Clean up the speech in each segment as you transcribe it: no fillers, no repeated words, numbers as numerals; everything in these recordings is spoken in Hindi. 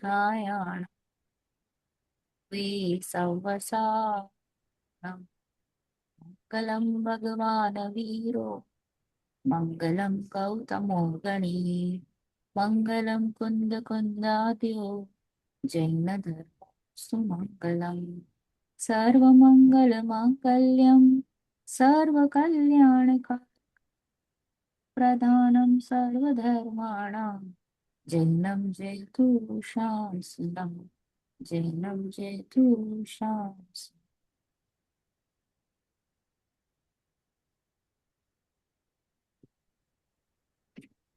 छायाण सवसा मंगलम भगवान वीरो मंगलम गौतमो गणी मंगलम कुंद कुंदाद्यो जैन धर्म सुमंगलम सर्वमंगल मांगल्यम सर्वकल्याण प्रधानम सर्वधर्माणां जैनम जयतु शासनम जैनम जयतु शासनम।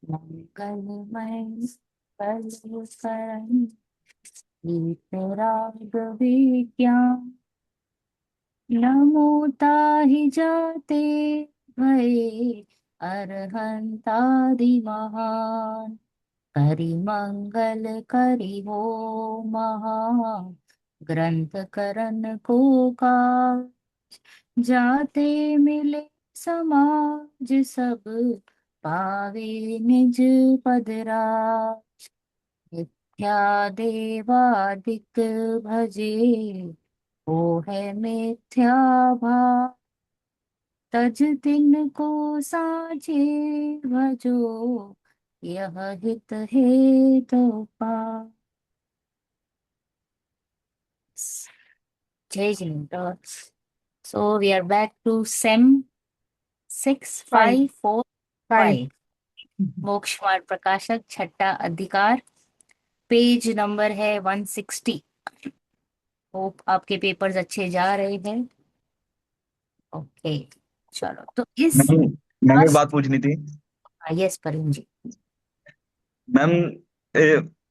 मंगलमय सर्वकरण वीतराग विज्ञान नमो ताहि जाते भये अरहंतादि महान करि मंगल करि हो महा ग्रंथ करन को काज जाते मिले समाज सब पावे निज पद राज मिथ्या देवादिक भजे वो है मिथ्या भाव तज दिन को साझे भजो यह हित है तो पास। जय Jinendra. So we are back to SEM 5 5 6545 मोक्ष मार्ग प्रकाशक छठा अधिकार। पेज नंबर है 160। होप आपके पेपर्स अच्छे जा रहे हैं। ओके चलो तो इस मैम मैम एक लास्ट। बात पूछनी थी। Yes Parveen ji. Ma'am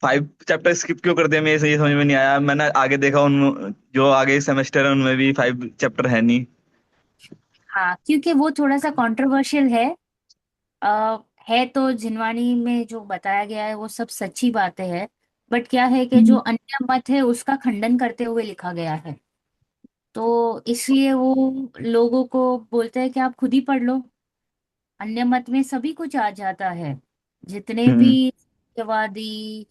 5 chapter skip क्यों कर दिया, मेरे से ये समझ में नहीं आया। मैंने आगे देखा उन जो आगे सेमेस्टर है उनमें भी 5 चैप्टर है नहीं। हाँ क्योंकि वो थोड़ा सा कंट्रोवर्शियल है। अ, है तो जिनवानी में जो बताया गया है वो सब सच्ची बातें हैं। बट क्या है कि जो अन्य मत है उसका खंडन करते हुए लिखा गया है। तो इसलिए वो लोगों को बोलते हैं कि आप खुद ही पढ़ लो। अन्य मत में सभी कुछ आ जाता है। जितने भी हम्म। सत्यवादी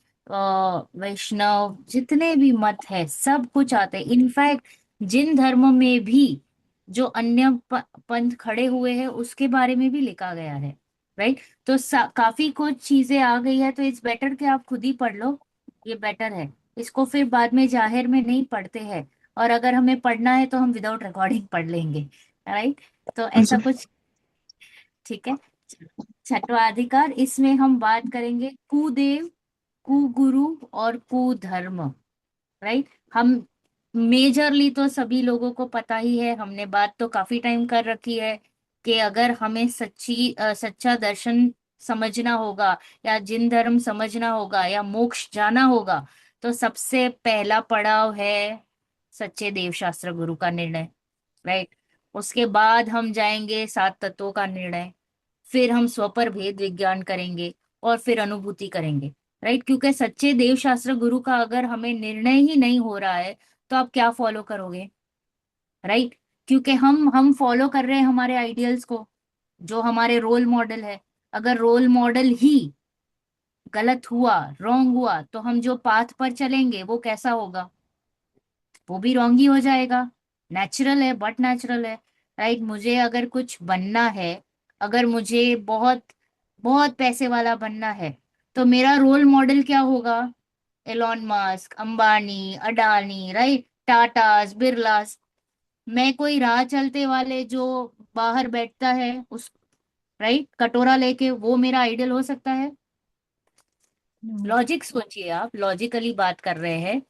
वैष्णव जितने भी मत है सब कुछ आते हैं। इनफैक्ट जिन धर्म में भी जो अन्य पंथ खड़े हुए हैं उसके बारे में भी लिखा गया है। राइट। तो काफी कुछ चीजें आ गई है तो इट्स बेटर कि आप खुद ही पढ़ लो। ये बेटर है। इसको फिर बाद में जाहिर में नहीं पढ़ते हैं। और अगर हमें पढ़ना है तो हम विदाउट रिकॉर्डिंग पढ़ लेंगे। राइट। तो ऐसा कुछ। ठीक है। छठवां अधिकार इसमें हम बात करेंगे कुदेव कुगुरु और कुधर्म। राइट। हम मेजरली तो सभी लोगों को पता ही है। हमने बात तो काफी टाइम कर रखी है कि अगर हमें सच्चा दर्शन समझना होगा या जिन धर्म समझना होगा या मोक्ष जाना होगा तो सबसे पहला पड़ाव है सच्चे देवशास्त्र गुरु का निर्णय। राइट। उसके बाद हम जाएंगे 7 तत्वों का निर्णय। फिर हम स्वपर भेद विज्ञान करेंगे और फिर अनुभूति करेंगे। राइट। क्योंकि सच्चे देव शास्त्र गुरु का अगर हमें निर्णय ही नहीं हो रहा है तो आप क्या फॉलो करोगे। राइट। क्योंकि हम फॉलो कर रहे हैं हमारे आइडियल्स को जो हमारे रोल मॉडल है। अगर रोल मॉडल ही गलत हुआ रॉन्ग हुआ तो हम जो पाथ पर चलेंगे वो कैसा होगा। वो भी रॉन्ग ही हो जाएगा। नेचुरल है बट नेचुरल है। राइट। मुझे अगर कुछ बनना है अगर मुझे बहुत बहुत पैसे वाला बनना है तो मेरा रोल मॉडल क्या होगा। Elon Musk Ambani Adani right Tatas Birlas. मैं कोई राह चलते वाले जो बाहर बैठता है उस राइट कटोरा लेके वो मेरा आइडल हो सकता है। लॉजिक सोचिए आप लॉजिकली बात कर रहे हैं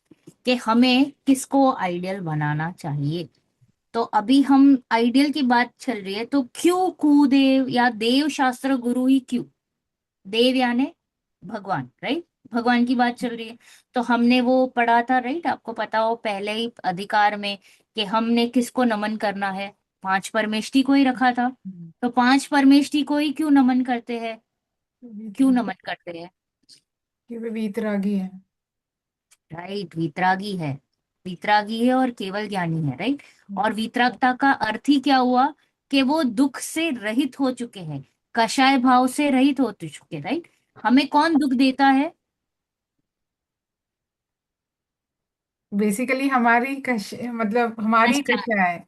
कि हमें किसको आइडियल बनाना चाहिए। तो अभी हम आइडियल की बात चल रही है तो क्यों कुदेव या देव शास्त्र गुरु ही क्यों। देव यानी भगवान। राइट। भगवान की बात चल रही है। तो हमने वो पढ़ा था राइट आपको पता हो पहले ही अधिकार में कि हमने किसको नमन करना है। 5 परमेष्टि को ही रखा था। तो 5 परमेष्टि को ही क्यों नमन करते हैं। क्यों नमन करते हैं। कि वे वीतरागी है। राइट। वीतरागी है। वीतरागी है और केवल ज्ञानी है। राइट। और वीतरागता का अर्थ ही क्या हुआ कि वो दुख से रहित हो चुके हैं। कषाय भाव से रहित हो चुके। राइट। हमें कौन दुख देता है। बेसिकली हमारी मतलब हमारी नशा। कशा है।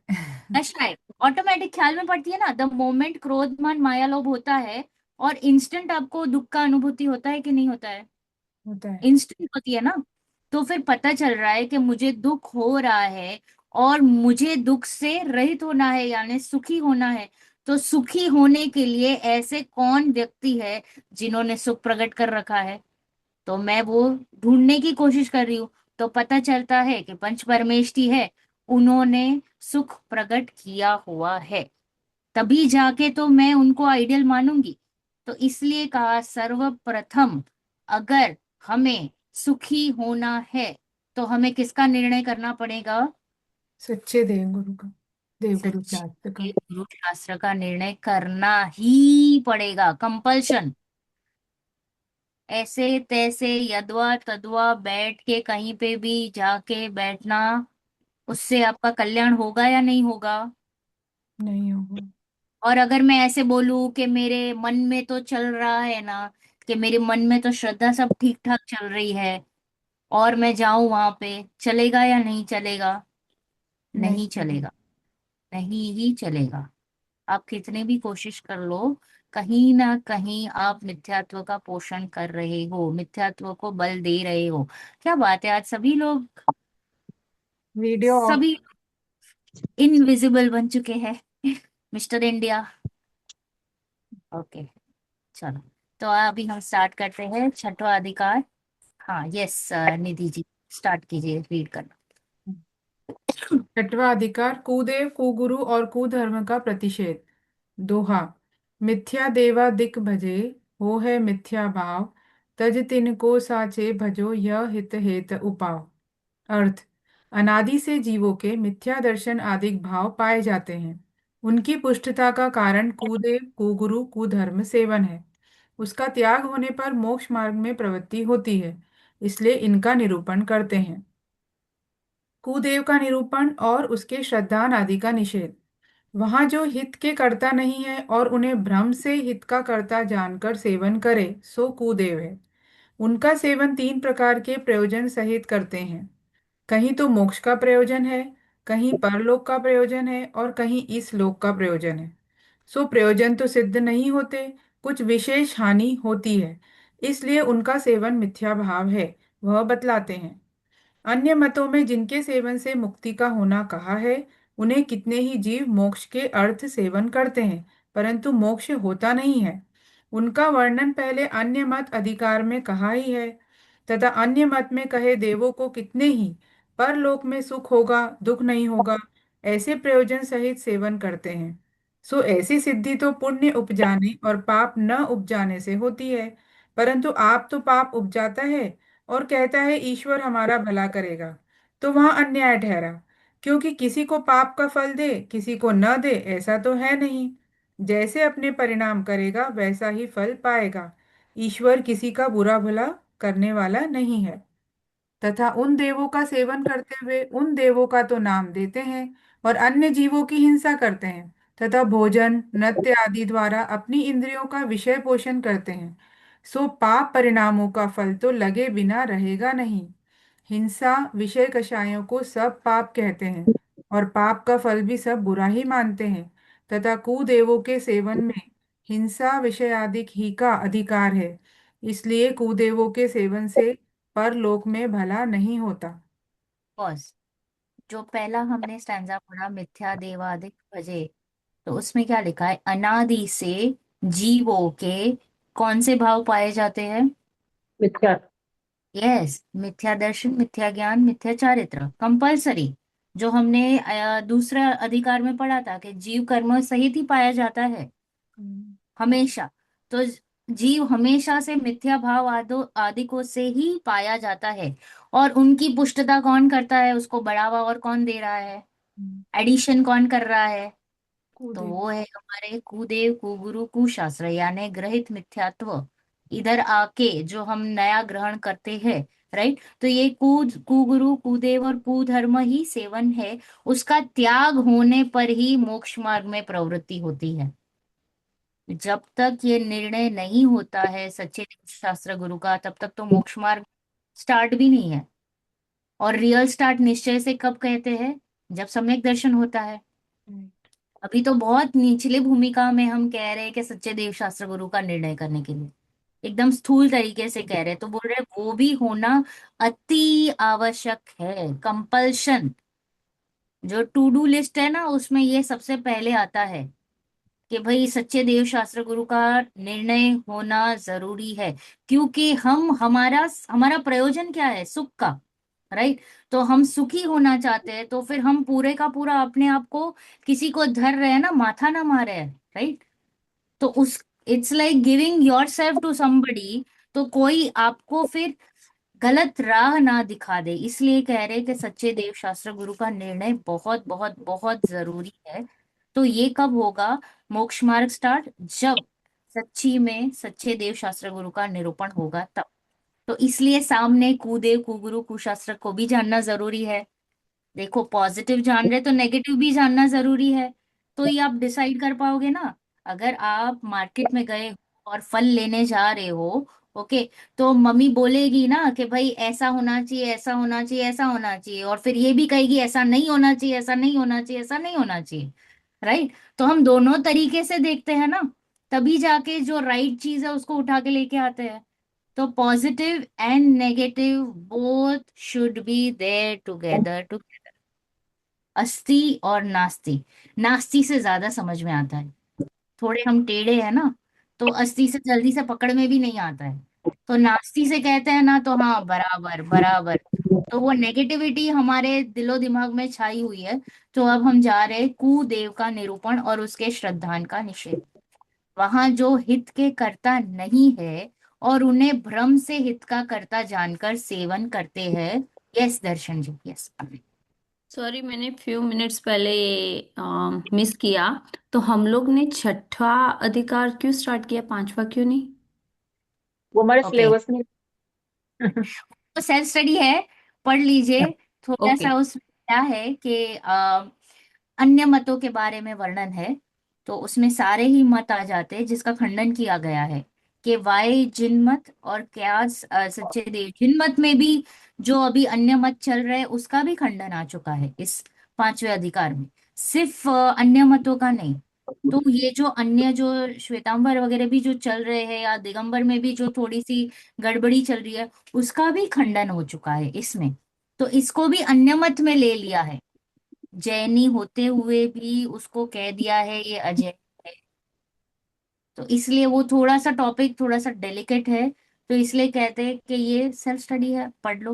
नशा है। ऑटोमेटिक ख्याल में पड़ती है ना, द मोमेंट क्रोध मान माया लोभ होता है, और इंस्टेंट आपको दुख का अनुभूति होता है कि नहीं होता है? होता है। इंस्टेंट होती है ना। तो फिर पता चल रहा है कि मुझे दुख हो रहा है, और मुझे दुख से रहित होना है, यानी सुखी होना है। तो सुखी होने के लिए ऐसे कौन व्यक्ति है जिन्होंने सुख प्रकट कर रखा है? तो मैं वो ढूंढने की कोशिश कर रही हूँ। तो पता चलता है कि पंच परमेष्टि है, उन्होंने सुख प्रकट किया हुआ है। तभी जाके तो मैं उनको आइडियल मानूंगी। तो इसलिए कहा सर्वप्रथम, अगर हमें सुखी होना है तो हमें किसका निर्णय करना पड़ेगा? सच्चे देवगुरु का, देवगुरु शास्त्र का। सच्चे गुरु शास्त्र का निर्णय करना ही पड़ेगा, कंपल्शन। ऐसे तैसे यदवा तदवा बैठ के कहीं पे भी जाके बैठना, उससे आपका कल्याण होगा या नहीं होगा? नहीं होगा। और अगर मैं ऐसे बोलूं कि मेरे मन में तो चल रहा है ना, कि मेरे मन में तो श्रद्धा सब ठीक ठाक चल रही है, और मैं जाऊं वहां पे, चलेगा या नहीं चलेगा? नहीं नहीं होगा। चलेगा। नहीं ही चलेगा। आप कितने भी कोशिश कर लो, कहीं ना कहीं आप मिथ्यात्व का पोषण कर रहे हो, मिथ्यात्व को बल दे रहे हो। क्या बात है, आज सभी लोग, वीडियो ऑफ। सभी इनविजिबल बन चुके हैं। Mister India. ओके, चलो। तो अभी हम स्टार्ट करते हैं छठवां अधिकार। हाँ, यस, निधि जी स्टार्ट कीजिए रीड करना। छठवां अधिकार, कुदेव कुगुरु और कुधर्म का प्रतिषेध। दोहा। मिथ्या देवा दिक भजे, हो है मिथ्या भाव, तज तिनको साचे भजो यह हित हेत उपाव। अर्थ। अनादि से जीवों के मिथ्या दर्शन आदि भाव पाए जाते हैं। उनकी पुष्टता का कारण कुदेव कुगुरु कुधर्म सेवन है। उसका त्याग होने पर मोक्ष मार्ग में प्रवृत्ति होती है, इसलिए इनका निरूपण करते हैं। कुदेव का निरूपण और उसके श्रद्धान आदि का निषेध। वहां जो हित के कर्ता नहीं है और उन्हें भ्रम से हित का कर्ता जानकर सेवन करे, सो कुदेव है। उनका सेवन तीन प्रकार के प्रयोजन सहित करते हैं। कहीं तो मोक्ष का प्रयोजन है, कहीं परलोक का प्रयोजन है, और कहीं इस लोक का प्रयोजन है। सो प्रयोजन तो सिद्ध नहीं होते, कुछ विशेष हानि होती है, इसलिए उनका सेवन मिथ्या भाव है, वह बतलाते हैं। अन्य मतों में जिनके सेवन से मुक्ति का होना कहा है, उन्हें कितने ही जीव मोक्ष के अर्थ सेवन करते हैं, परंतु मोक्ष होता नहीं है। उनका वर्णन पहले अन्य मत अधिकार में कहा ही है, तथा अन्य मत में कहे देवों को कितने ही परलोक में सुख होगा, दुख नहीं होगा, ऐसे प्रयोजन सहित सेवन करते हैं। सो ऐसी सिद्धि तो पुण्य उपजाने और पाप न उपजाने से होती है, परंतु आप तो पाप उपजाता है और कहता है ईश्वर हमारा भला करेगा, तो वहां अन्याय ठहरा। क्योंकि किसी को पाप का फल दे, किसी को न दे, ऐसा तो है नहीं। जैसे अपने परिणाम करेगा वैसा ही फल पाएगा। ईश्वर किसी का बुरा भला करने वाला नहीं है। तथा उन देवों का सेवन करते हुए उन देवों का तो नाम देते हैं और अन्य जीवों की हिंसा करते हैं, तथा भोजन नृत्य आदि द्वारा अपनी इंद्रियों का विषय पोषण करते हैं। सो पाप परिणामों का फल तो लगे बिना रहेगा नहीं। हिंसा विषय कषायों को सब पाप कहते हैं, और पाप का फल भी सब बुरा ही मानते हैं। तथा कुदेवों के सेवन में हिंसा विषय आदि ही का अधिकार है, इसलिए कुदेवों के सेवन से परलोक में भला नहीं होता। पॉज। जो पहला हमने स्टैंजा पढ़ा, मिथ्या देवादिक भजे, तो उसमें क्या लिखा है? अनादि से जीवों के कौन से भाव पाए जाते हैं? मिथ्या। यस, मिथ्या दर्शन, मिथ्या ज्ञान, मिथ्या चारित्र, कंपलसरी। जो हमने दूसरा अधिकार में पढ़ा था कि जीव कर्म सहित ही पाया जाता है, हम्म। हमेशा। तो जीव हमेशा से मिथ्या भाव आदिकों से ही पाया जाता है। और उनकी पुष्टता कौन करता है, उसको बढ़ावा और कौन दे रहा है, हम्म। एडिशन कौन कर रहा है? तो कुदेव। वो है हमारे कुदेव कुगुरु कुशास्त्र, यानी ग्रहित मिथ्यात्व। इधर आके जो हम नया ग्रहण करते हैं, राइट? तो ये कुगुरु कुदेव और कुधर्म ही सेवन है। उसका त्याग होने पर ही मोक्ष मार्ग में प्रवृत्ति होती है। जब तक ये निर्णय नहीं होता है सच्चे शास्त्र गुरु का, तब तक तो मोक्ष मार्ग स्टार्ट भी नहीं है। और रियल स्टार्ट निश्चय से कब कहते हैं? जब सम्यक दर्शन होता है। Right. अभी तो बहुत निचले भूमिका में हम कह रहे हैं कि सच्चे देव शास्त्र गुरु का निर्णय करने के लिए एकदम स्थूल तरीके से कह रहे हैं, तो बोल रहे हैं वो भी होना अति आवश्यक है, कंपल्शन। जो टू डू लिस्ट है ना, उसमें ये सबसे पहले आता है कि भाई सच्चे देव शास्त्र गुरु का निर्णय होना जरूरी है। क्योंकि हम हमारा हमारा प्रयोजन क्या है? सुख का। राइट। तो हम सुखी होना चाहते हैं, तो फिर हम पूरे का पूरा अपने आप को किसी को धर रहे हैं ना, माथा ना मारे हैं। राइट। तो उस it's like giving your self to somebody. तो कोई आपको फिर गलत राह ना दिखा दे, इसलिए कह रहे कि सच्चे देव शास्त्र गुरु का निर्णय बहुत बहुत बहुत जरूरी है। तो ये कब होगा? मोक्ष मार्ग स्टार्ट जब सच्ची में सच्चे देव शास्त्र गुरु का निरूपण होगा तब। तो इसलिए सामने कुदेव कुगुरु कुशास्त्र को भी जानना जरूरी है। देखो, पॉजिटिव जान रहे तो नेगेटिव भी जानना जरूरी है। तो ये आप डिसाइड कर पाओगे ना। अगर आप मार्केट में गए हो और फल लेने जा रहे हो, ओके, तो मम्मी बोलेगी ना कि भाई ऐसा होना चाहिए, ऐसा होना चाहिए, ऐसा होना चाहिए, और फिर ये भी कहेगी ऐसा नहीं होना चाहिए, ऐसा नहीं होना चाहिए, ऐसा नहीं होना चाहिए। राइट। तो हम दोनों तरीके से देखते हैं ना, तभी जाके जो राइट चीज है उसको उठा के लेके आते हैं। तो positive and negative both should be there together. अस्ति और नास्ति। नास्ति से ज्यादा समझ में आता है। थोड़े हम टेढ़े हैं ना, तो अस्ति से जल्दी से पकड़ में भी नहीं आता है। तो नास्ति से कहते हैं ना, तो हाँ, बराबर बराबर। तो वो नेगेटिविटी हमारे दिलो दिमाग में छाई हुई है। तो अब हम जा रहे हैं कुदेव का निरूपण और उसके श्रद्धान का निषेध। वहां जो हित के कर्ता नहीं है और उन्हें भ्रम से हित का कर्ता जानकर सेवन करते हैं। यस दर्शन जी, यस। सॉरी, मैंने फ्यू मिनट्स पहले मिस किया। तो हम लोग ने छठा अधिकार क्यों स्टार्ट किया, पांचवा क्यों नहीं? वो हमारे ओके, सिलेबस में। तो सेल्फ स्टडी है, पढ़ लीजिए। थोड़ा ओके। सा उसमें क्या है कि अन्य मतों के बारे में वर्णन है। तो उसमें सारे ही मत आ जाते हैं जिसका खंडन किया गया है। कि वाई जिन मत और क्या सच्चे देव जिन मत में भी जो अभी अन्य मत चल रहे हैं उसका भी खंडन आ चुका है इस पांचवें अधिकार में। सिर्फ अन्य मतों का नहीं। तो ये जो अन्य जो श्वेतांबर वगैरह भी जो चल रहे हैं, या दिगंबर में भी जो थोड़ी सी गड़बड़ी चल रही है, उसका भी खंडन हो चुका है इसमें। तो इसको भी अन्य मत में ले लिया है। जैनी होते हुए भी उसको कह दिया है ये अजय है। तो इसलिए वो थोड़ा सा टॉपिक थोड़ा सा डेलिकेट है। तो इसलिए कहते हैं कि ये सेल्फ स्टडी है, पढ़ लो।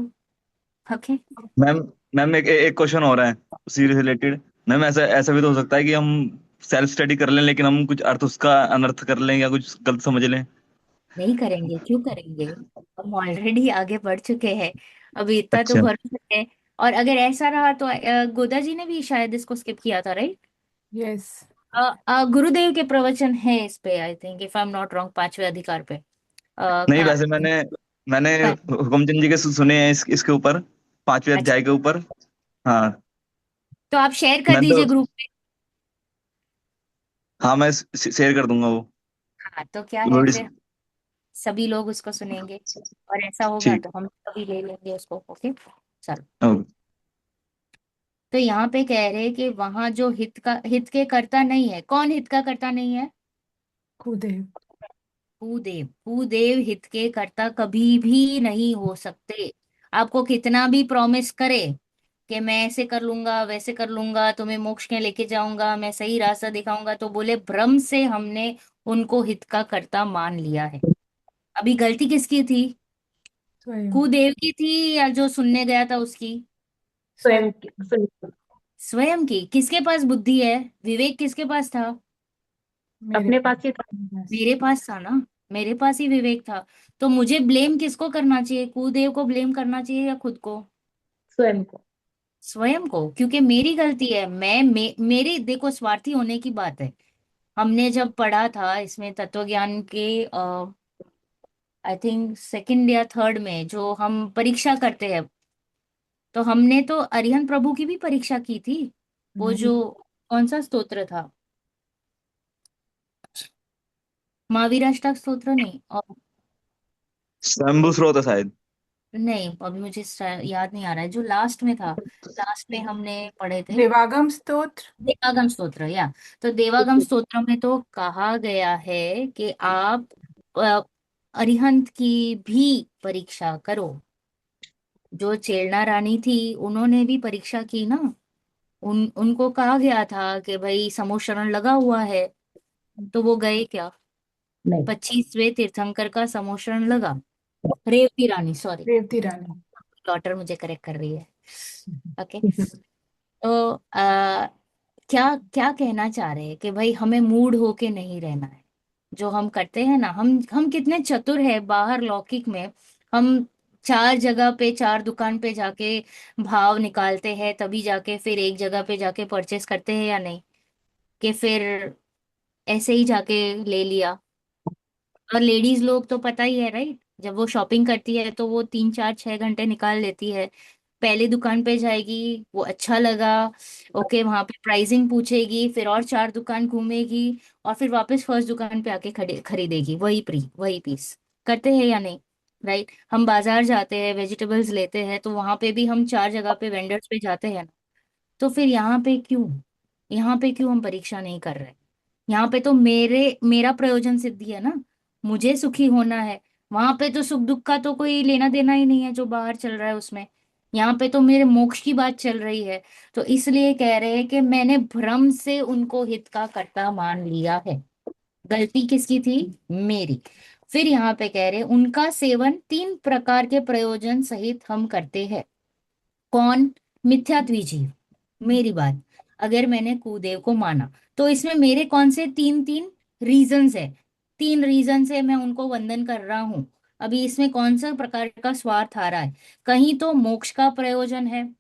ओके। मैम मैम एक क्वेश्चन हो रहा है उसी रिलेटेड। मैम ऐसा ऐसा भी तो हो सकता है कि हम सेल्फ स्टडी कर लें लेकिन हम कुछ अर्थ उसका अनर्थ कर लें या कुछ गलत समझ लें। नहीं करेंगे, क्यों करेंगे? हम ऑलरेडी आगे बढ़ चुके हैं। अभी इतना तो अच्छा। भरोसा है। और अगर ऐसा रहा तो गोदा जी ने भी शायद इसको स्किप किया था, राइट? Yes. गुरुदेव के प्रवचन है इस पे, I think if I am not wrong, पांचवें अधिकार पे। नहीं, कहाँ? वैसे मैंने मैंने हुकमचंद जी के सुने हैं इसके ऊपर, पांचवें अच्छा, अध्याय के ऊपर। हाँ। तो आप शेयर कर मैं तो दीजिए ग्रुप पे। हाँ, मैं शेयर कर दूंगा वो। हाँ, तो क्या है थोड़ी फिर, सभी लोग उसको सुनेंगे। और ऐसा होगा ठीक। तो हम कभी ले लेंगे उसको। ओके, चलो। ओके। तो यहाँ पे कह रहे हैं कि वहां जो हित के कर्ता नहीं है, कौन हित का कर्ता नहीं है? कुदेव। भूदेव। भूदेव हित के कर्ता कभी भी नहीं हो सकते। आपको कितना भी प्रॉमिस करे कि मैं ऐसे कर लूंगा, वैसे कर लूंगा, तुम्हें मोक्ष के लेके जाऊंगा, मैं सही रास्ता दिखाऊंगा, तो बोले भ्रम से हमने उनको हित का कर्ता मान लिया है। अभी गलती किसकी थी? स्वयं। कुदेव की थी या जो सुनने गया था उसकी? स्वयं। स्वयं। स्वयं की। किसके पास बुद्धि है? विवेक किसके पास था? मेरे अपने पास। पास ही था। बस। मेरे पास था ना। मेरे पास ही विवेक था। तो मुझे ब्लेम किसको करना चाहिए? कुदेव को ब्लेम करना चाहिए या खुद को? स्वयं को। स्वयं को, क्योंकि मेरी गलती है। मेरी देखो, स्वार्थी होने की बात है। हमने जब पढ़ा था इसमें तत्व ज्ञान के आई थिंक सेकंड या थर्ड में जो हम परीक्षा करते हैं, तो हमने तो अरिहंत प्रभु की भी परीक्षा की थी। वो हम्म। जो कौन सा स्तोत्र था? महावीराष्टक स्तोत्र नहीं, और स्वयंभू स्रोत है शायद। नहीं, अभी मुझे याद नहीं आ रहा है जो लास्ट में था। लास्ट में हमने पढ़े थे देवागम स्तोत्र। देवागम स्तोत्र, या तो देवागम स्तोत्र में तो कहा गया है कि आप अ, अरिहंत की भी परीक्षा करो। जो चेलना रानी थी उन्होंने भी परीक्षा की ना। उनको कहा गया था कि भाई समोशरण लगा हुआ है, तो वो गए क्या? नहीं। 25वें तीर्थंकर का समोशरण लगा। रेवती रानी, सॉरी, रेवती रानी। डॉटर मुझे करेक्ट कर रही है। ओके। तो क्या क्या कहना चाह रहे हैं कि भाई हमें मूड होके नहीं रहना है। जो हम करते हैं ना, हम कितने चतुर है बाहर लौकिक में। हम चार जगह पे, चार दुकान पे जाके भाव निकालते हैं, तभी जाके फिर एक जगह पे जाके परचेस करते हैं, या नहीं? कि फिर ऐसे ही जाके ले लिया। और लेडीज लोग तो पता ही है, राइट, जब वो शॉपिंग करती है तो वो 3 4 6 घंटे निकाल लेती है। पहली दुकान पे जाएगी, वो अच्छा लगा, ओके, वहां पे प्राइसिंग पूछेगी, फिर और चार दुकान घूमेगी, और फिर वापस फर्स्ट दुकान पे आके खरीदेगी वही पीस। करते हैं या नहीं? राइट। हम बाजार जाते हैं, वेजिटेबल्स लेते हैं, तो वहां पे भी हम चार जगह पे वेंडर्स पे जाते हैं ना। तो फिर यहाँ पे क्यों हम परीक्षा नहीं कर रहे? यहाँ पे तो मेरा प्रयोजन सिद्धि है ना, मुझे सुखी होना है। वहां पे तो सुख दुख का तो कोई लेना देना ही नहीं है जो बाहर चल रहा है उसमें। यहाँ पे तो मेरे मोक्ष की बात चल रही है। तो इसलिए कह रहे हैं कि मैंने भ्रम से उनको हित का कर्ता मान लिया है। गलती किसकी थी? मेरी। फिर यहाँ पे कह रहे उनका सेवन 3 प्रकार के प्रयोजन सहित हम करते हैं। कौन? मिथ्यात्वी जीव। मेरी बात, अगर मैंने कुदेव को माना, तो इसमें मेरे कौन से तीन तीन रीजंस है? 3 रीजन से मैं उनको वंदन कर रहा हूं। अभी इसमें कौन सा प्रकार का स्वार्थ आ रहा है? कहीं तो मोक्ष का प्रयोजन है,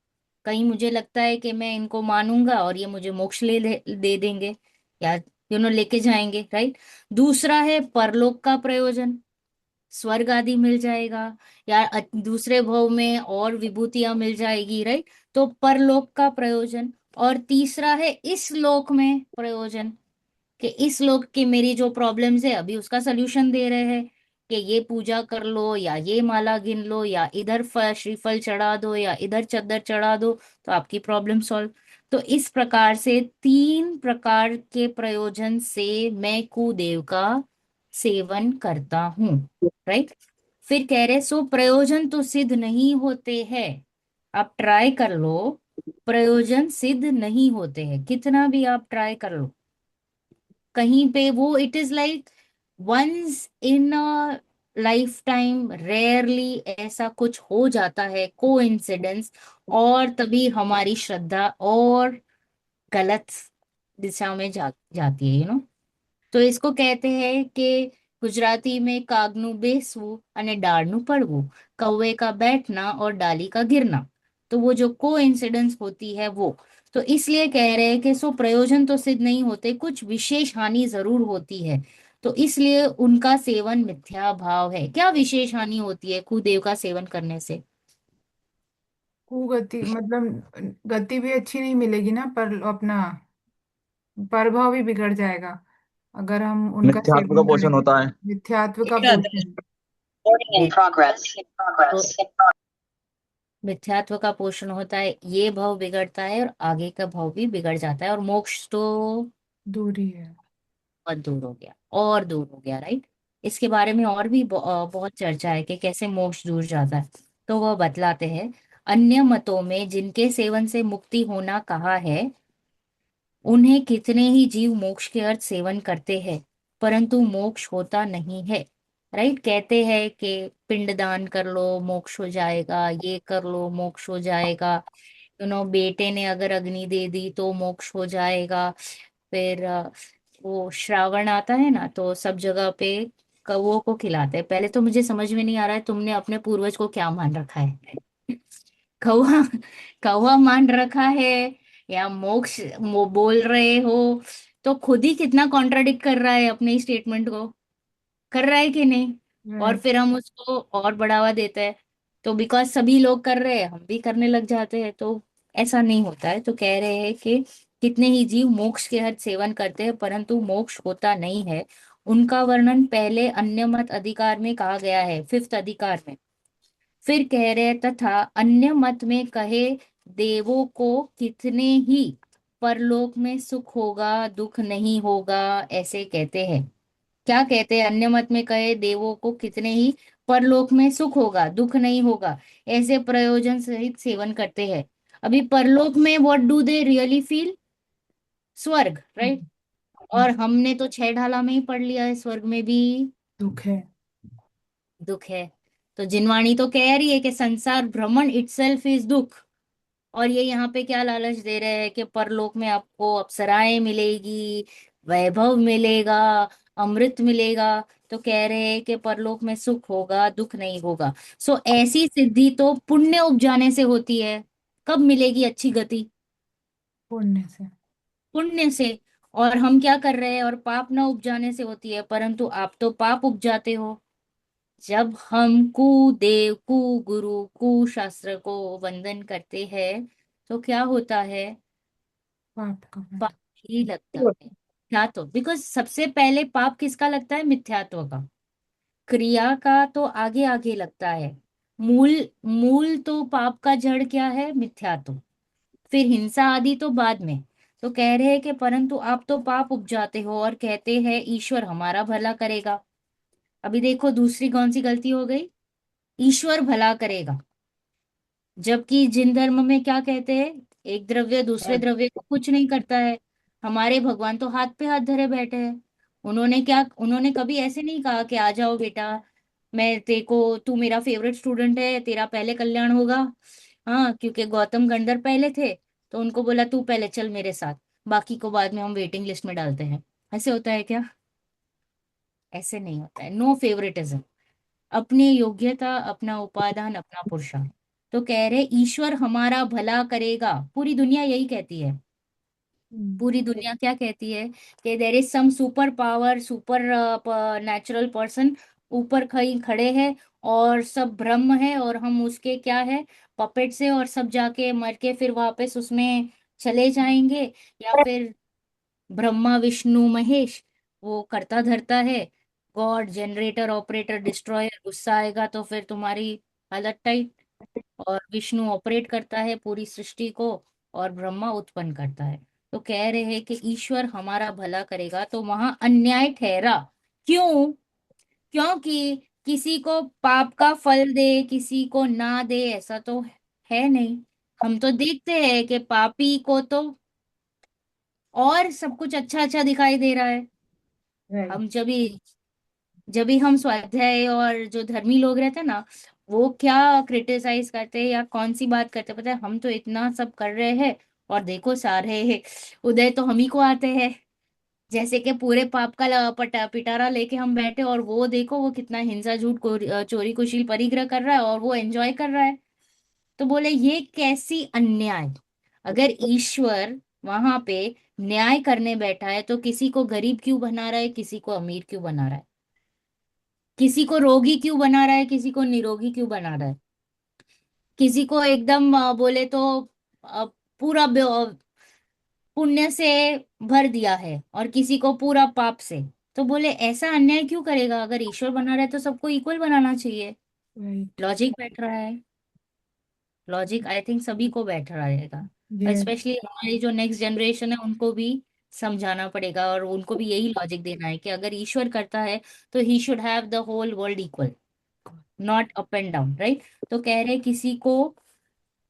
कहीं मुझे लगता है कि मैं इनको मानूंगा और ये मुझे मोक्ष दे देंगे, या लेके जाएंगे, राइट। दूसरा है परलोक का प्रयोजन, स्वर्ग आदि मिल जाएगा, या दूसरे भव में और विभूतियां मिल जाएगी, राइट। तो परलोक का प्रयोजन। और तीसरा है इस लोक में प्रयोजन, कि इस लोक की मेरी जो प्रॉब्लम्स है अभी उसका सल्यूशन दे रहे हैं, कि ये पूजा कर लो, या ये माला गिन लो, या इधर श्रीफल चढ़ा दो, या इधर चद्दर चढ़ा दो, तो आपकी प्रॉब्लम सॉल्व। तो इस प्रकार से 3 प्रकार के प्रयोजन से मैं कुदेव का सेवन करता हूँ, राइट। फिर कह रहे सो प्रयोजन तो सिद्ध नहीं होते हैं। आप ट्राई कर लो, प्रयोजन सिद्ध नहीं होते हैं, कितना भी आप ट्राई कर लो। कहीं पे वो it is like once in a life time, rarely ऐसा कुछ हो जाता है, कोइंसिडेंस, और तभी हमारी श्रद्धा और गलत दिशा में जाती है, तो इसको कहते हैं कि गुजराती में कागनु बेसવું અને डाળનું पड़વું, कौवे का बैठना और डाली का गिरना। तो वो जो को इंसिडेंस होती है वो, तो इसलिए कह रहे हैं कि सो प्रयोजन तो सिद्ध नहीं होते, कुछ विशेष हानि जरूर होती है। तो इसलिए उनका सेवन मिथ्या भाव है। क्या विशेष हानि होती है कुदेव का सेवन करने से? कुगति मतलब गति भी अच्छी नहीं मिलेगी ना, पर अपना प्रभाव भी बिगड़ जाएगा अगर हम उनका मिथ्यात्व का सेवन पोषण करेंगे। होता है। मिथ्यात्व का पोषण। है। तो मिथ्यात्व का पोषण होता है, ये भाव बिगड़ता है, और आगे का भाव भी बिगड़ जाता है, और मोक्ष तो दूरी है। बहुत दूर हो गया, और दूर हो गया, राइट। इसके बारे में और भी बहुत चर्चा है कि कैसे मोक्ष दूर जाता है। तो वह बतलाते हैं, अन्य मतों में जिनके सेवन से मुक्ति होना कहा है, उन्हें कितने ही जीव मोक्ष के अर्थ सेवन करते हैं, परंतु मोक्ष होता नहीं है, राइट। कहते हैं कि पिंडदान कर लो मोक्ष हो जाएगा, ये कर लो मोक्ष हो जाएगा, बेटे ने अगर अग्नि दे दी तो मोक्ष हो जाएगा। फिर वो श्रावण आता है ना, तो सब जगह पे कौवों को खिलाते हैं। पहले तो मुझे समझ में नहीं आ रहा है तुमने अपने पूर्वज को क्या मान रखा है। कौवा, कौवा मान रखा है, या मोक्ष बोल रहे हो? तो खुद ही कितना कॉन्ट्राडिक्ट कर रहा है अपने स्टेटमेंट को, कर रहा है कि नहीं? और राइट। फिर हम उसको और बढ़ावा देते हैं। तो बिकॉज सभी लोग कर रहे हैं हम भी करने लग जाते हैं, तो ऐसा नहीं होता है। तो कह रहे हैं कि कितने ही जीव मोक्ष के हर सेवन करते हैं, परंतु मोक्ष होता नहीं है। उनका वर्णन पहले अन्य मत अधिकार में कहा गया है, 5th अधिकार में। फिर कह रहे हैं, तथा अन्य मत में कहे देवों को कितने ही परलोक में सुख होगा दुख नहीं होगा, ऐसे कहते हैं। क्या कहते हैं? अन्य मत में कहे देवों को कितने ही परलोक में सुख होगा दुख नहीं होगा, ऐसे प्रयोजन सहित सेवन करते हैं। अभी परलोक में what do they really feel? स्वर्ग, राइट? और हमने तो छह ढाला में ही पढ़ लिया है, स्वर्ग में भी दुख है। दुख है। तो जिनवाणी तो कह रही है कि संसार भ्रमण इटसेल्फ इज दुख। और ये यहाँ पे क्या लालच दे रहे हैं कि परलोक में आपको अप्सराएं मिलेगी, वैभव मिलेगा, अमृत मिलेगा। तो कह रहे हैं कि परलोक में सुख होगा दुख नहीं होगा। सो ऐसी सिद्धि तो पुण्य उपजाने से होती है। कब मिलेगी अच्छी गति? पुण्य से। पुण्य से। और हम क्या कर रहे हैं? और पाप न उपजाने से होती है, परंतु आप तो पाप उपजाते हो। जब हम कुदेव गुरु शास्त्र को वंदन करते हैं तो क्या होता है? पाप का फल। पाप ही लगता है। क्या तो बिकॉज सबसे पहले पाप किसका लगता है? मिथ्यात्व का। क्रिया का तो आगे आगे लगता है। मूल मूल तो पाप का जड़ क्या है? मिथ्यात्व। फिर हिंसा आदि तो बाद में। तो कह रहे हैं कि परंतु आप तो पाप उपजाते हो और कहते हैं ईश्वर हमारा भला करेगा। अभी देखो दूसरी कौन सी गलती हो गई? ईश्वर भला करेगा। जबकि जिन धर्म में क्या कहते हैं? एक द्रव्य दूसरे द्रव्य को कुछ नहीं करता है। हमारे भगवान तो हाथ पे हाथ धरे बैठे हैं। उन्होंने कभी ऐसे नहीं कहा कि आ जाओ बेटा, मैं तेरे को, तू मेरा फेवरेट स्टूडेंट है, तेरा पहले कल्याण होगा। हाँ, क्योंकि गौतम गंधर्व पहले थे, तो उनको बोला तू पहले चल मेरे साथ, बाकी को बाद में हम वेटिंग लिस्ट में डालते हैं। ऐसे होता है क्या? ऐसे नहीं होता है। No favouritism. अपनी योग्यता, अपना उपादान, अपना पुरुषार्थ। तो कह रहे ईश्वर हमारा भला करेगा। पूरी दुनिया यही कहती है। हम्म। पूरी दुनिया क्या कहती है? कि there is some super power, super natural person ऊपर कहीं खड़े हैं, और सब ब्रह्म है और हम उसके क्या है? पपेट से, और सब जाके मर के फिर वापस उसमें चले जाएंगे। या फिर ब्रह्मा विष्णु महेश, वो करता धरता है। गॉड जनरेटर ऑपरेटर डिस्ट्रॉयर, गुस्सा आएगा तो फिर तुम्हारी हालत टाइट। और विष्णु ऑपरेट करता है पूरी सृष्टि को, और ब्रह्मा उत्पन्न करता है। तो कह रहे हैं कि ईश्वर हमारा भला करेगा, तो वहां अन्याय ठहरा। क्यों? क्योंकि किसी को पाप का फल दे किसी को ना दे, ऐसा तो है नहीं। हम तो देखते हैं कि पापी को तो और सब कुछ अच्छा अच्छा दिखाई दे रहा है। राइट। हम जब भी हम स्वाध्याय और जो धर्मी लोग रहते हैं ना, वो क्या क्रिटिसाइज करते हैं या कौन सी बात करते हैं पता है? हम तो इतना सब कर रहे हैं और देखो सारे उदय तो हम ही को आते हैं। जैसे कि पूरे पाप का पिटारा लेके हम बैठे, और वो देखो वो कितना हिंसा झूठ चोरी कुशील परिग्रह कर रहा है और वो एंजॉय कर रहा है। तो बोले ये कैसी अन्याय? अगर ईश्वर वहां पे न्याय करने बैठा है तो किसी को गरीब क्यों बना रहा है, किसी को अमीर क्यों बना रहा है? किसी को रोगी क्यों बना रहा है, किसी को निरोगी क्यों बना रहा है? किसी को एकदम बोले तो अ, पूरा पुण्य से भर दिया है, और किसी को पूरा पाप से। तो बोले ऐसा अन्याय क्यों करेगा? अगर ईश्वर बना रहा है तो सबको इक्वल बनाना चाहिए। राइट। लॉजिक बैठ रहा है। लॉजिक आई थिंक सभी को बैठ रहेगा। और ये। स्पेशली हमारी जो नेक्स्ट जनरेशन है उनको भी समझाना पड़ेगा, और उनको भी यही लॉजिक देना है कि अगर ईश्वर करता है तो he should have the whole world equal, not up and down, right? तो कह रहे किसी को,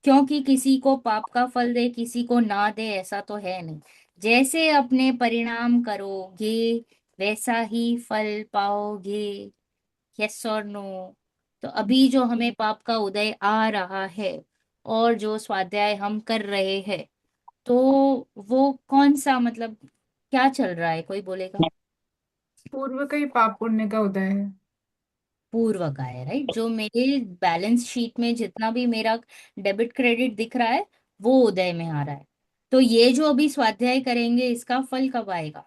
क्योंकि किसी को पाप का फल दे किसी को ना दे, ऐसा तो है नहीं। जैसे अपने परिणाम करोगे वैसा ही फल पाओगे। यस और नो? तो अभी जो हमें पाप का उदय आ रहा है और जो स्वाध्याय हम कर रहे हैं, तो वो कौन सा, मतलब क्या चल रहा है? कोई बोलेगा? पूर्व का ही पाप पुण्य का उदय है। पूर्व का है, राइट? जो मेरे बैलेंस शीट में जितना भी मेरा डेबिट क्रेडिट दिख रहा है वो उदय में आ रहा है। तो ये जो अभी स्वाध्याय करेंगे इसका फल कब आएगा?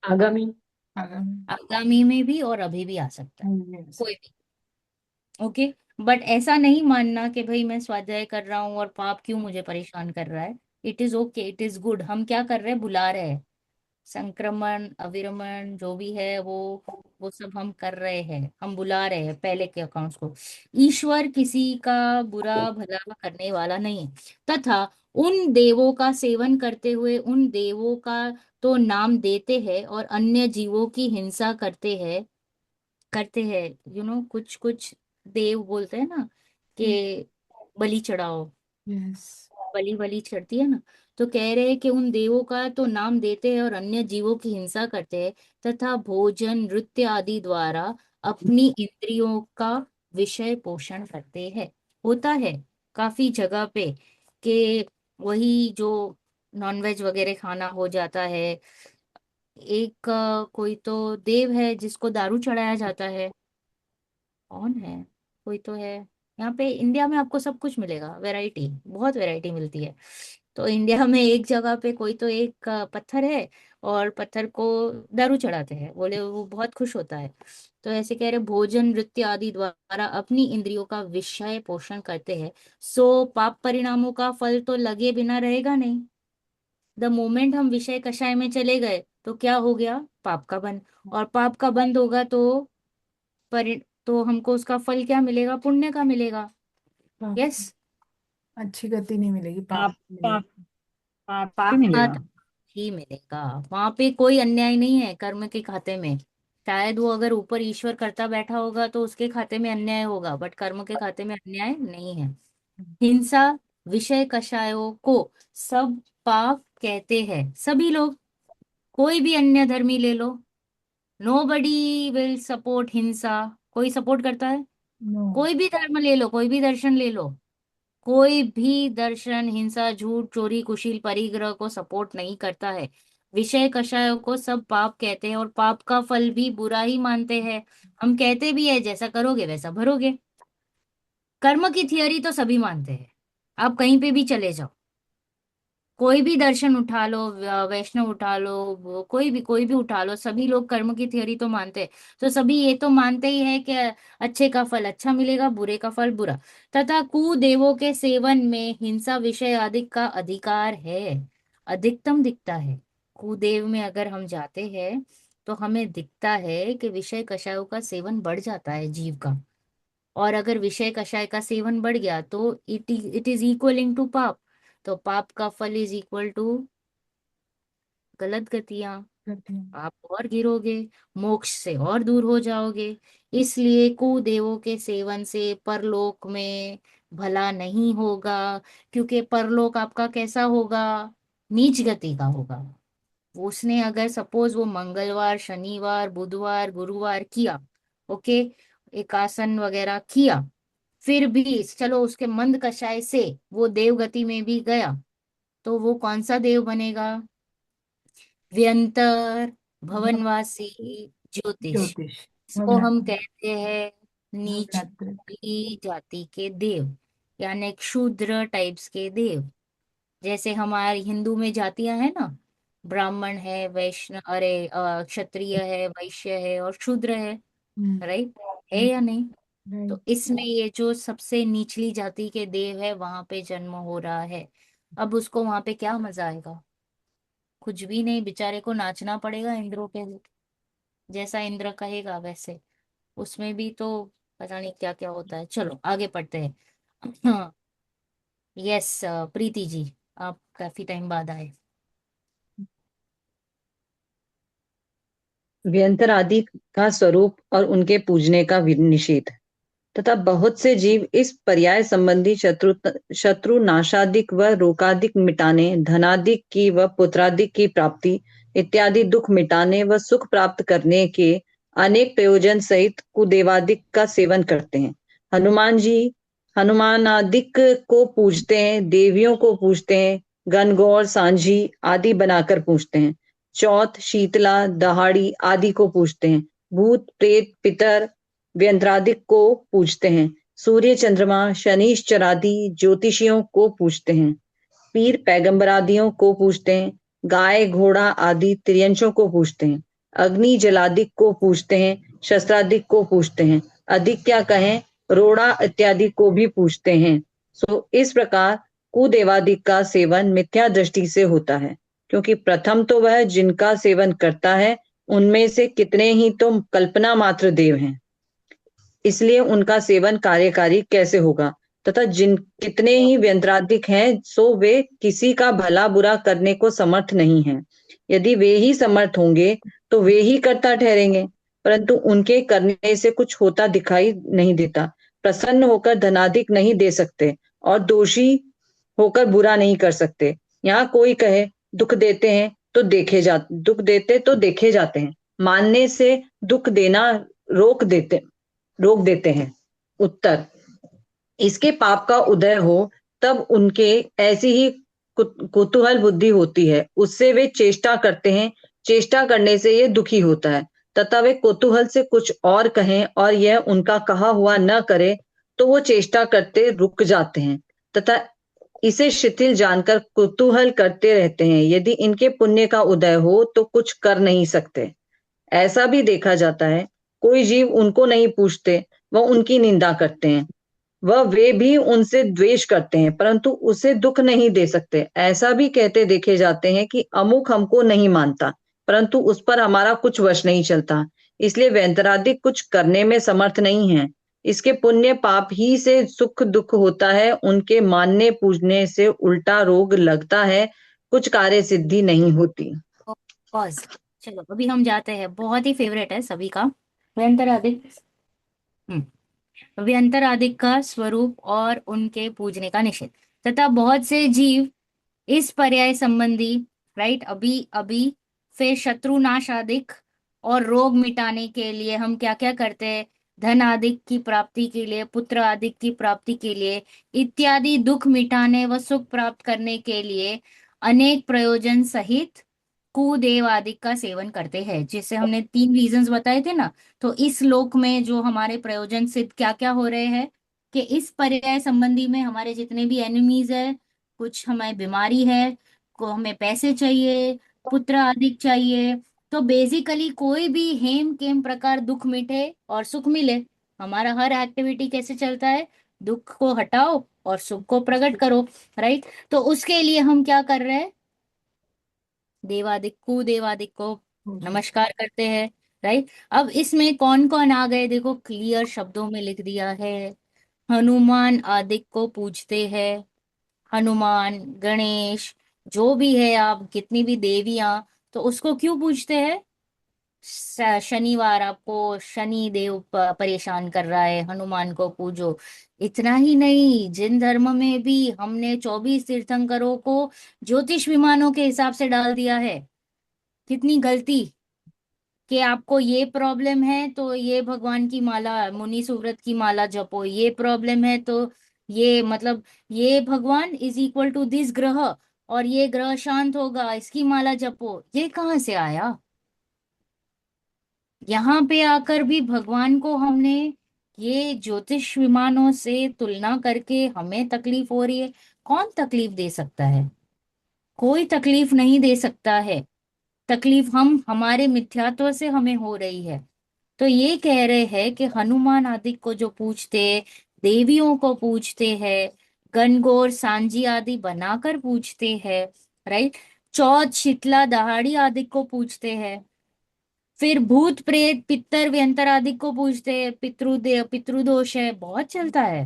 आगामी। आगामी। आगामी में भी और अभी भी आ सकता है, Yes. कोई भी। ओके। बट ऐसा नहीं मानना कि भाई मैं स्वाध्याय कर रहा हूँ और पाप क्यों मुझे परेशान कर रहा है। It is okay, it is good. हम क्या कर रहे हैं? बुला रहे हैं। संक्रमण अविरमण जो भी है वो सब हम कर रहे हैं, हम बुला रहे हैं पहले के अकाउंट्स को। ईश्वर किसी का बुरा भला करने वाला नहीं है, तथा उन देवों का सेवन करते हुए उन देवों का तो नाम देते हैं और अन्य जीवों की हिंसा करते हैं। कुछ कुछ देव बोलते हैं ना कि बलि चढ़ाओ, यस। बलि बलि चढ़ती है ना। तो कह रहे हैं कि उन देवों का तो नाम देते हैं और अन्य जीवों की हिंसा करते हैं, तथा भोजन नृत्य आदि द्वारा अपनी इंद्रियों का विषय पोषण करते हैं। होता है काफी जगह पे कि वही जो नॉनवेज वगैरह खाना हो जाता है। एक कोई तो देव है जिसको दारू चढ़ाया जाता है, कौन है, कोई तो है। यहाँ पे इंडिया में आपको सब कुछ मिलेगा, वैरायटी बहुत वैरायटी मिलती है। तो इंडिया में एक जगह पे कोई तो एक पत्थर है, और पत्थर को दारू चढ़ाते हैं, बोले वो बहुत खुश होता है। तो ऐसे कह रहे भोजन नृत्य आदि द्वारा अपनी इंद्रियों का विषय पोषण करते हैं, सो पाप परिणामों का फल तो लगे बिना रहेगा नहीं। द मोमेंट हम विषय कषाय में चले गए तो क्या हो गया, पाप का बंध। और पाप का बंद होगा परि तो हमको उसका फल क्या मिलेगा, पुण्य का मिलेगा। पाप, यस। अच्छी गति नहीं मिलेगी, पाप पाप मिलेगा। पाप पाप ही पाप का मिलेगा। ही मिलेगा। वहां पे कोई अन्याय नहीं है कर्म के खाते में। शायद वो अगर ऊपर ईश्वर करता बैठा होगा तो उसके खाते में अन्याय होगा, बट कर्म के खाते में अन्याय नहीं है। हिंसा विषय कषायों को सब पाप कहते हैं, सभी लोग। कोई भी अन्य धर्मी ले लो, नो बडी विल सपोर्ट हिंसा। कोई सपोर्ट करता है? नो। कोई भी धर्म ले लो, कोई भी दर्शन ले लो, कोई भी दर्शन हिंसा झूठ चोरी कुशील परिग्रह को सपोर्ट नहीं करता है। विषय कषायों को सब पाप कहते हैं और पाप का फल भी बुरा ही मानते हैं। हम कहते भी है जैसा करोगे वैसा भरोगे। कर्म की थियरी तो सभी मानते हैं, आप कहीं पे भी चले जाओ, कोई भी दर्शन उठा लो, वैष्णव उठा लो, कोई भी उठा लो, सभी लोग कर्म की थियरी तो मानते हैं। तो सभी ये तो मानते ही है कि अच्छे का फल अच्छा मिलेगा, बुरे का फल बुरा। तथा कुदेवों के सेवन में हिंसा विषय आदि का अधिकार है, अधिकतम दिखता है। कुदेव में अगर हम जाते हैं तो हमें दिखता है कि विषय कषायों का सेवन बढ़ जाता है जीव का। और अगर विषय कषाय का सेवन बढ़ गया तो इट इज इक्वलिंग टू पाप। तो पाप का फल इज इक्वल टू गलत गतियां। करते हैं। आप और गिरोगे, मोक्ष से और दूर हो जाओगे। इसलिए कुदेवों के सेवन से परलोक में भला नहीं होगा, क्योंकि परलोक आपका कैसा होगा, नीच गति का होगा। उसने अगर सपोज वो मंगलवार शनिवार बुधवार गुरुवार किया, ओके, एकासन वगैरह किया, फिर भी चलो उसके मंद कषाय से वो देव गति में भी गया, तो वो कौन सा देव बनेगा, व्यंतर भ- भवनवासी ज्योतिष। ज्योतिष। इसको हम भवनाथ। कहते हैं नीच भवनाथ। जाति के देव, यानी क्षूद्र टाइप्स के देव। जैसे हमारे हिंदू में जातियां है ना, ब्राह्मण है, वैष्णव, अरे क्षत्रिय है, वैश्य है और शूद्र है, राइट, है या नहीं। तो राइट। इसमें ये जो सबसे निचली जाति के देव है वहां पे जन्म हो रहा है। अब उसको वहां पे क्या मजा आएगा, कुछ भी नहीं, बेचारे को नाचना पड़ेगा इंद्रों के जैसा, इंद्र कहेगा वैसे। उसमें भी तो पता नहीं क्या क्या होता है। चलो आगे पढ़ते हैं। हाँ, यस, प्रीति जी, आप काफी टाइम बाद आए। व्यंतर आदि का स्वरूप और उनके पूजने का निषेध तथा बहुत से जीव इस पर्याय संबंधी शत्रु नाशादिक व रोगादिक मिटाने, धनादिक की व पुत्रादिक की प्राप्ति इत्यादि दुख मिटाने व सुख प्राप्त करने के अनेक प्रयोजन सहित कुदेवादिक का सेवन करते हैं। हनुमान जी हनुमानादिक को पूजते हैं, देवियों को पूजते हैं, गणगौर सांझी आदि बनाकर पूजते हैं, चौथ शीतला दहाड़ी आदि को पूजते हैं, भूत प्रेत पितर व्यंत्रादिक को पूजते हैं, सूर्य चंद्रमा शनिश्चर आदि ज्योतिषियों को पूजते हैं, पीर पैगंबर आदियों को पूजते हैं, गाय घोड़ा आदि त्रियंशों को पूजते हैं, अग्नि जलादिक को पूजते हैं, शस्त्रादिक को पूजते हैं, अधिक क्या कहें रोड़ा इत्यादि को भी पूजते हैं। सो इस प्रकार कुदेवादिक का सेवन मिथ्या दृष्टि से होता है। क्योंकि प्रथम तो वह जिनका सेवन करता है उनमें से कितने ही तो कल्पना मात्र देव हैं, इसलिए उनका सेवन कार्यकारी कैसे होगा। तथा जिन कितने ही व्यंत्राधिक हैं सो वे किसी का भला बुरा करने को समर्थ नहीं हैं। यदि वे ही समर्थ होंगे तो वे ही कर्ता ठहरेंगे, परंतु उनके करने से कुछ होता दिखाई नहीं देता। प्रसन्न होकर धनाधिक नहीं दे सकते और दोषी होकर बुरा नहीं कर सकते। यहाँ कोई कहे दुख देते तो देखे जाते हैं, मानने से दुख देना रोक देते रोक देते हैं। उत्तर, इसके पाप का उदय हो तब उनके ऐसी ही कुतूहल बुद्धि होती है, उससे वे चेष्टा करते हैं, चेष्टा करने से ये दुखी होता है। तथा वे कुतूहल से कुछ और कहें और यह उनका कहा हुआ न करे तो वो चेष्टा करते रुक जाते हैं तथा इसे शिथिल जानकर कुतूहल करते रहते हैं। यदि इनके पुण्य का उदय हो तो कुछ कर नहीं सकते। ऐसा भी देखा जाता है, कोई जीव उनको नहीं पूछते, वह उनकी निंदा करते हैं, वह वे भी उनसे द्वेष करते हैं, परंतु उसे दुख नहीं दे सकते। ऐसा भी कहते देखे जाते हैं कि अमुक हमको नहीं मानता, परंतु उस पर हमारा कुछ वश नहीं चलता, इसलिए वैतरादिक कुछ करने में समर्थ नहीं है। इसके पुण्य पाप ही से सुख दुख होता है, उनके मानने पूजने से उल्टा रोग लगता है, कुछ कार्य सिद्धि नहीं होती। पॉज। चलो अभी हम जाते हैं, बहुत ही फेवरेट है सभी का, व्यंतरादिक। व्यंतरादिक का स्वरूप और उनके पूजने का निषेध। तथा बहुत से जीव इस पर्याय संबंधी, राइट, अभी अभी, फिर शत्रुनाशादिक और रोग मिटाने के लिए हम क्या क्या करते हैं, धन आदि की प्राप्ति के लिए, पुत्र आदि की प्राप्ति के लिए इत्यादि, दुख मिटाने व सुख प्राप्त करने के लिए अनेक प्रयोजन सहित कुदेव आदि का सेवन करते हैं, जिससे हमने 3 रीजंस बताए थे ना। तो इस लोक में जो हमारे प्रयोजन सिद्ध क्या क्या हो रहे हैं, कि इस पर्याय संबंधी में हमारे जितने भी एनिमीज है, कुछ हमें बीमारी है, को हमें पैसे चाहिए, पुत्र आदि चाहिए, तो बेसिकली कोई भी हेम केम प्रकार दुख मिटे और सुख मिले। हमारा हर एक्टिविटी कैसे चलता है, दुख को हटाओ और सुख को प्रकट करो, राइट। तो उसके लिए हम क्या कर रहे हैं, देवादिक कुदेवादिक को नमस्कार करते हैं, राइट। अब इसमें कौन कौन आ गए देखो, क्लियर शब्दों में लिख दिया है। हनुमान आदिक को पूजते हैं, हनुमान, गणेश, जो भी है, आप कितनी भी देवियां, तो उसको क्यों पूजते हैं, शनिवार आपको शनि देव परेशान कर रहा है, हनुमान को पूजो। इतना ही नहीं, जिन धर्म में भी हमने 24 तीर्थंकरों को ज्योतिष विमानों के हिसाब से डाल दिया है। कितनी गलती, कि आपको ये प्रॉब्लम है तो ये भगवान की माला, मुनि सुव्रत की माला जपो, ये प्रॉब्लम है तो ये, मतलब ये भगवान इज इक्वल टू दिस ग्रह, और ये ग्रह शांत होगा, इसकी माला जपो। ये कहाँ से आया? यहाँ पे आकर भी भगवान को हमने ये ज्योतिष विमानों से तुलना करके हमें तकलीफ हो रही है। कौन तकलीफ दे सकता है? कोई तकलीफ नहीं दे सकता है। तकलीफ हम, हमारे मिथ्यात्व से हमें हो रही है। तो ये कह रहे हैं कि हनुमान आदि को जो पूजते, देवियों को पूजते हैं, गणगौर सांजी आदि बनाकर पूजते हैं, राइट, चौथ शीतला दहाड़ी आदि को पूजते हैं, फिर भूत प्रेत पितर व्यंतर आदि को पूजते हैं, पितृदोष है, बहुत चलता है।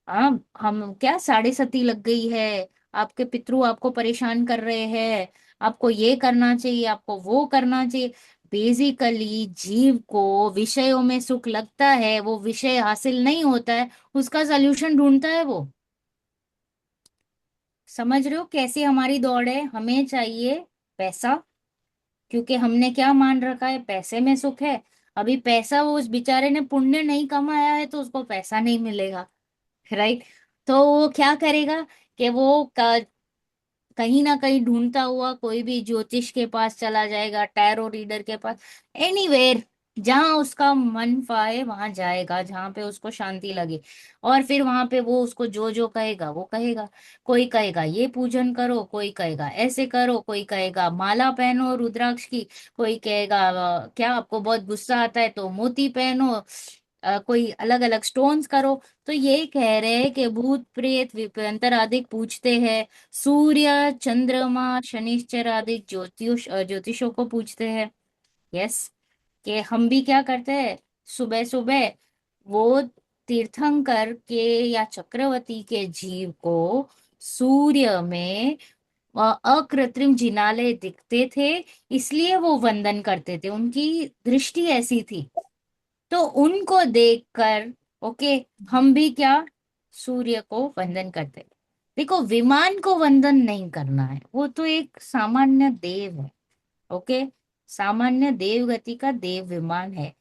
हाँ, हम क्या, साढ़े सती लग गई है, आपके पितरु आपको परेशान कर रहे हैं, आपको ये करना चाहिए, आपको वो करना चाहिए। बेसिकली जीव को विषयों में सुख लगता है, वो विषय हासिल नहीं होता है, उसका सल्यूशन ढूंढता है वो। समझ रहे हो कैसे हमारी दौड़ है? हमें चाहिए पैसा, क्योंकि हमने क्या मान रखा है, पैसे में सुख है। अभी पैसा, वो उस बेचारे ने पुण्य नहीं कमाया है तो उसको पैसा नहीं मिलेगा, राइट। तो वो क्या करेगा, कि वो कहीं ना कहीं ढूंढता हुआ कोई भी ज्योतिष के पास चला जाएगा, टैरो रीडर के पास, एनीवेयर, जहां उसका मन पाए वहां जाएगा, जहां पे उसको शांति लगे। और फिर वहां पे वो उसको जो जो कहेगा वो कहेगा। कोई कहेगा ये पूजन करो, कोई कहेगा ऐसे करो, कोई कहेगा माला पहनो रुद्राक्ष की, कोई कहेगा क्या आपको बहुत गुस्सा आता है तो मोती पहनो, कोई अलग अलग स्टोन्स करो। तो ये कह रहे हैं कि भूत प्रेत विपंतर आदि पूछते हैं, सूर्य चंद्रमा शनिश्चर आदि ज्योतिषों को पूछते हैं। यस, कि हम भी क्या करते हैं, सुबह सुबह वो तीर्थंकर के या चक्रवर्ती के जीव को सूर्य में अकृत्रिम जिनाले दिखते थे, इसलिए वो वंदन करते थे, उनकी दृष्टि ऐसी थी। तो उनको देखकर, ओके, हम भी क्या, सूर्य को वंदन करते। देखो, विमान को वंदन नहीं करना है, वो तो एक सामान्य देव है। ओके, सामान्य देव गति का देव विमान है।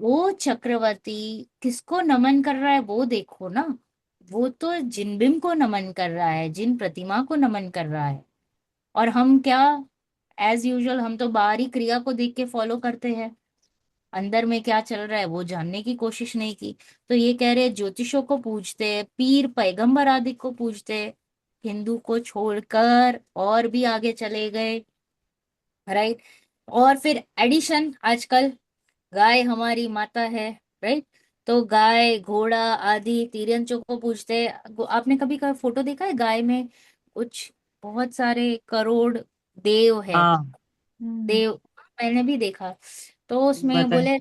वो चक्रवर्ती किसको नमन कर रहा है वो देखो ना, वो तो जिन बिंब को नमन कर रहा है, जिन प्रतिमा को नमन कर रहा है। और हम क्या, एज यूजुअल हम तो बाहरी क्रिया को देख के फॉलो करते हैं, अंदर में क्या चल रहा है वो जानने की कोशिश नहीं की। तो ये कह रहे हैं ज्योतिषों को पूछते हैं, पीर पैगंबर आदि को पूछते हैं, हिंदू को छोड़कर और भी आगे चले गए, राइट। और फिर एडिशन, आजकल गाय हमारी माता है, राइट। तो गाय घोड़ा आदि तिर्यंचों को पूछते हैं। आपने कभी का फोटो देखा है गाय में कुछ बहुत सारे करोड़ देव है, हाँ, हम्म। देव, मैंने भी देखा। तो उसमें बताए। बोले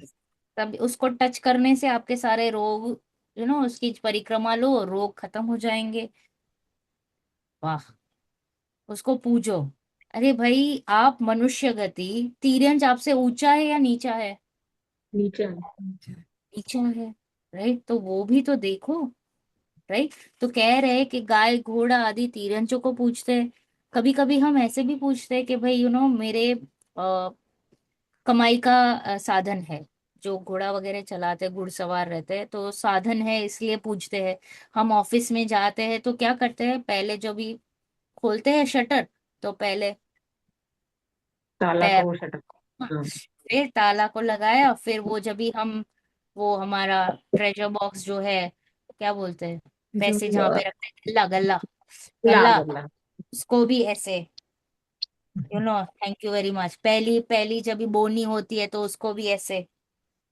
तब उसको टच करने से आपके सारे रोग, उसकी परिक्रमा लो, रोग खत्म हो जाएंगे। वाह, उसको पूजो। अरे भाई, आप मनुष्य गति, तिर्यंच आपसे ऊंचा है या नीचा है? नीचे। अच्छा। नीचा है, राइट। तो वो भी तो देखो, राइट। तो कह रहे हैं कि गाय घोड़ा आदि तिर्यंचों को पूछते हैं। कभी कभी हम ऐसे भी पूछते हैं कि भाई मेरे कमाई का साधन है, जो घोड़ा वगैरह चलाते हैं, घुड़सवार रहते हैं, तो साधन है इसलिए पूछते हैं। हम ऑफिस में जाते हैं तो क्या करते हैं, पहले जो भी खोलते हैं शटर, तो पहले ताला पैर, को शटर। हाँ। फिर ताला को लगाया, फिर वो जब भी हम, वो हमारा ट्रेजर बॉक्स जो है, क्या बोलते हैं, जो पैसे जहाँ पे रखते हैं, गल्ला गल्ला, गल्ला, लागला। उसको भी ऐसे, थैंक यू वेरी मच, पहली पहली जब भी बोनी होती है तो उसको भी ऐसे।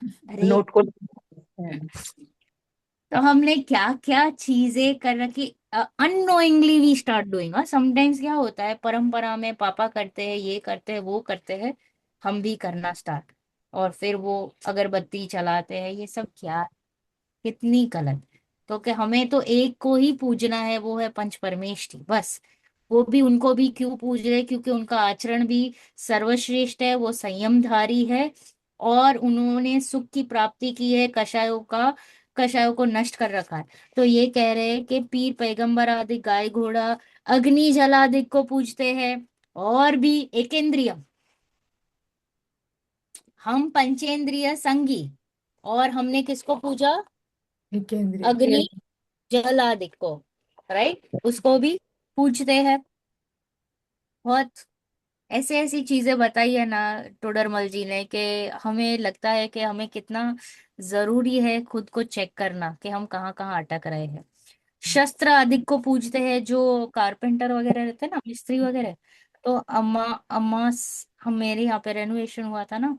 अरे, नोट को। हम्म। तो हमने क्या क्या चीजें कर रखी, unknowingly we start doing. Sometimes क्या होता है, परंपरा में पापा करते हैं, ये करते हैं, वो करते हैं, हम भी करना स्टार्ट। और फिर वो अगरबत्ती चलाते हैं, ये सब क्या, कितनी गलत। तो कि हमें तो एक को ही पूजना है, वो है पंच परमेष्ठी, बस। वो भी, उनको भी क्यों पूज रहे, क्योंकि उनका आचरण भी सर्वश्रेष्ठ है, वो संयमधारी है, और उन्होंने सुख की प्राप्ति की है, कषायों को नष्ट कर रखा है। तो ये कह रहे हैं कि पीर पैगंबर आदि गाय घोड़ा अग्नि जल आदि को पूजते हैं। और भी एकेंद्रिय, हम पंचेंद्रिय संगी, और हमने किसको पूजा, एक केंद्रीय। अग्नि जल आदि को, राइट, उसको भी पूछते हैं। बहुत ऐसे ऐसी चीजें बताई है ना टोडरमल जी ने, कि हमें लगता है कि हमें कितना जरूरी है खुद को चेक करना कि हम कहाँ कहाँ अटक रहे हैं। शस्त्र आदि को पूछते हैं, जो कारपेंटर वगैरह रहते हैं ना, मिस्त्री वगैरह। तो अम्मा अम्मा हम, मेरे यहाँ पे रेनोवेशन हुआ था ना,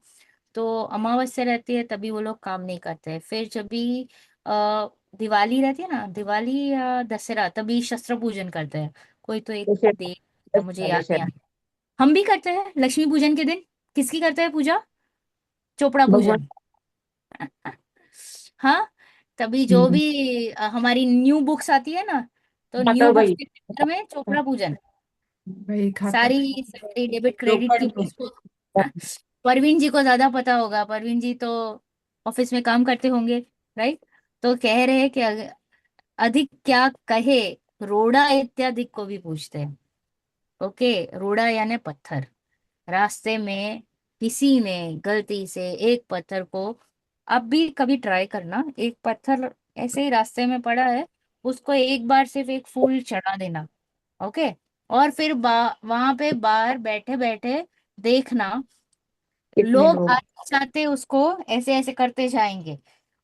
तो अमावस्या रहती है तभी वो लोग काम नहीं करते हैं। फिर जब भी अ, दिवाली रहती है ना, दिवाली या दशहरा, तभी शस्त्र पूजन करते हैं। कोई तो एक दशहरा। दे, मुझे याद नहीं आ, दशहरा। हम भी करते हैं लक्ष्मी पूजन के दिन। किसकी करते हैं पूजा, चोपड़ा भगवान। पूजन। हाँ, तभी जो हम्म। भी हमारी न्यू बुक्स आती है ना, तो न्यू खाता बुक्स भाई। के चक्कर में चोपड़ा पूजन, वही खाता। सारी सारी डेबिट क्रेडिट चौपड़ की में। बुक्स को। परवीन जी को ज्यादा पता होगा, परवीन जी तो ऑफिस में काम करते होंगे, राइट। तो कह रहे हैं कि अधिक क्या कहे, रोड़ा इत्यादि को भी पूछते हैं। ओके, रोड़ा यानी पत्थर। रास्ते में किसी ने गलती से एक पत्थर को, अब भी कभी ट्राई करना, एक पत्थर ऐसे ही रास्ते में पड़ा है, उसको एक बार सिर्फ एक फूल चढ़ा देना। ओके, और फिर वहां पे बाहर बैठे बैठे देखना, कितने लोग लोग। आते जाते उसको ऐसे ऐसे करते जाएंगे,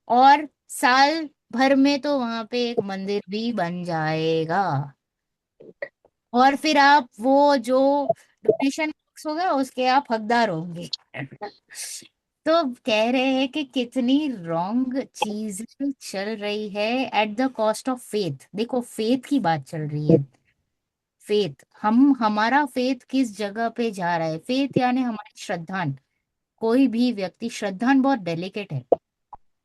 और साल भर में तो वहां पे एक मंदिर भी बन जाएगा। और फिर आप वो जो डोनेशन होगा उसके आप हकदार होंगे। तो कह रहे हैं कि कितनी रॉन्ग चीजें चल रही है at the cost of faith. देखो, फेथ की बात चल रही है। फेथ, हम हमारा फेथ किस जगह पे जा रहा है। फेथ यानी हमारी श्रद्धान। कोई भी व्यक्ति, श्रद्धान बहुत डेलिकेट है।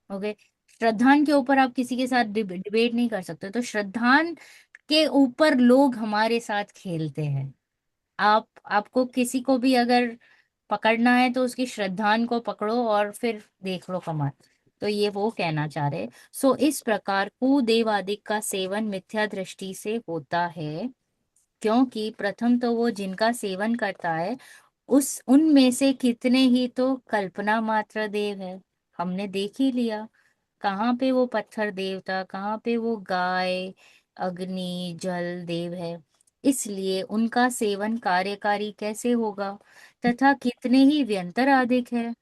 ओके, श्रद्धान के ऊपर आप किसी के साथ डिबेट नहीं कर सकते। तो श्रद्धान के ऊपर लोग हमारे साथ खेलते हैं। आपको किसी को भी अगर पकड़ना है तो उसकी श्रद्धान को पकड़ो और फिर देख लो कमाल। तो ये वो कहना चाह रहे। सो इस प्रकार कुदेवादिक का सेवन मिथ्या दृष्टि से होता है, क्योंकि प्रथम तो वो जिनका सेवन करता है उस उनमें से कितने ही तो कल्पना मात्र देव है। हमने देख ही लिया, कहाँ पे वो पत्थर देवता, कहाँ पे वो गाय, अग्नि, जल देव है। इसलिए उनका सेवन कार्यकारी कैसे होगा। तथा कितने ही व्यंतराधिक है।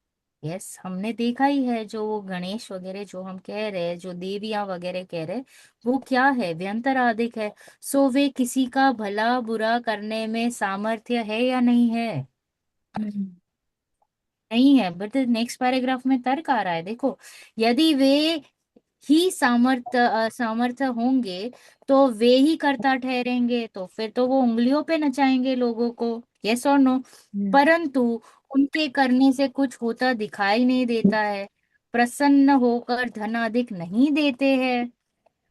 यस, हमने देखा ही है, जो वो गणेश वगैरह जो हम कह रहे हैं, जो देवियां वगैरह कह रहे हैं, वो क्या है, व्यंतराधिक है। सो वे किसी का भला बुरा करने में सामर्थ्य है या नहीं है। नहीं। नहीं है। बट नेक्स्ट पैराग्राफ में तर्क आ रहा है, देखो। यदि वे ही सामर्थ्य होंगे तो वे ही कर्ता ठहरेंगे, तो फिर तो वो उंगलियों पे नचाएंगे लोगों को। यस और नो। Yes. परंतु उनके करने से कुछ होता दिखाई नहीं देता है। प्रसन्न होकर धन अधिक नहीं देते हैं।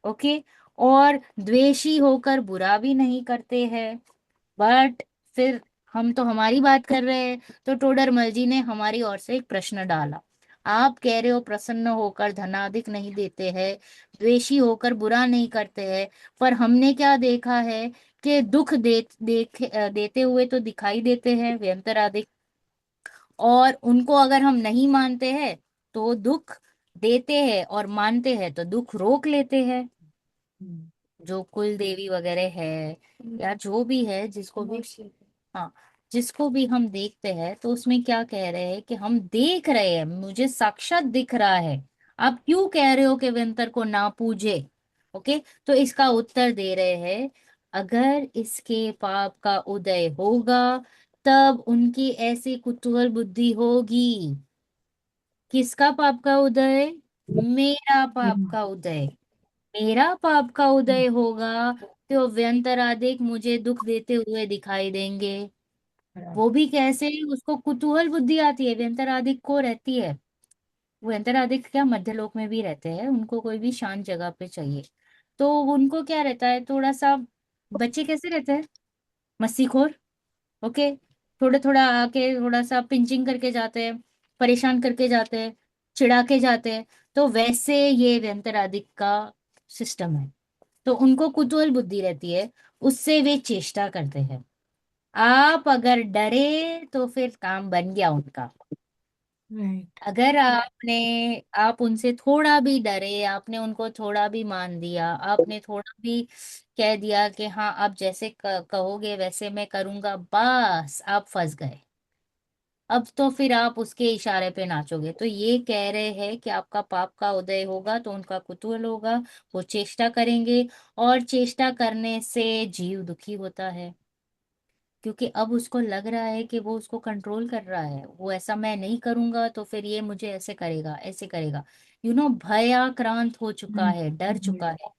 ओके। और द्वेषी होकर बुरा भी नहीं करते हैं। बट फिर हम तो हमारी बात कर रहे हैं, तो टोडरमल जी ने हमारी ओर से एक प्रश्न डाला। आप कह रहे हो प्रसन्न होकर धनाधिक नहीं देते हैं, द्वेषी होकर बुरा नहीं करते हैं, पर हमने क्या देखा है कि दुख देते हुए तो दिखाई देते हैं व्यंतराधिक। और उनको अगर हम नहीं मानते हैं तो दुख देते हैं, और मानते हैं तो दुख रोक लेते हैं। हम्म। जो कुल देवी वगैरह है, या जो भी है, जिसको भी, हाँ, जिसको भी हम देखते हैं, तो उसमें क्या कह रहे हैं कि हम देख रहे हैं, मुझे साक्षात दिख रहा है। आप क्यों कह रहे हो कि विंतर को ना पूजे। ओके। तो इसका उत्तर दे रहे हैं, अगर इसके पाप का उदय होगा तब उनकी ऐसी कुतूहल बुद्धि होगी। किसका पाप का उदय। मेरा पाप हम्म। का उदय। मेरा पाप का उदय होगा तो व्यंतराधिक मुझे दुख देते हुए दिखाई देंगे। बराबर। वो भी कैसे, उसको कुतूहल बुद्धि आती है, व्यंतराधिक को रहती है। व्यंतराधिक क्या मध्यलोक में भी रहते हैं, उनको कोई भी शांत जगह पे चाहिए। तो उनको क्या रहता है, थोड़ा सा, बच्चे कैसे रहते हैं, मस्तीखोर। ओके। थोड़ा थोड़ा आके थोड़ा सा पिंचिंग करके जाते हैं, परेशान करके जाते हैं, चिढ़ा के जाते हैं। तो वैसे ये व्यंतराधिक का सिस्टम है। तो उनको कुतूहल बुद्धि रहती है, उससे वे चेष्टा करते हैं। आप अगर डरे तो फिर काम बन गया उनका। राइट। अगर आप उनसे थोड़ा भी डरे, आपने उनको थोड़ा भी मान दिया, आपने थोड़ा भी कह दिया कि हाँ आप जैसे कहोगे वैसे मैं करूंगा, बस आप फंस गए। अब तो फिर आप उसके इशारे पे नाचोगे। तो ये कह रहे हैं कि आपका पाप का उदय होगा तो उनका कुतूहल होगा, वो चेष्टा करेंगे। और चेष्टा करने से जीव दुखी होता है, क्योंकि अब उसको लग रहा है कि वो उसको कंट्रोल कर रहा है। वो ऐसा मैं नहीं करूंगा तो फिर ये मुझे ऐसे करेगा, ऐसे करेगा। भयाक्रांत हो चुका है, डर चुका है।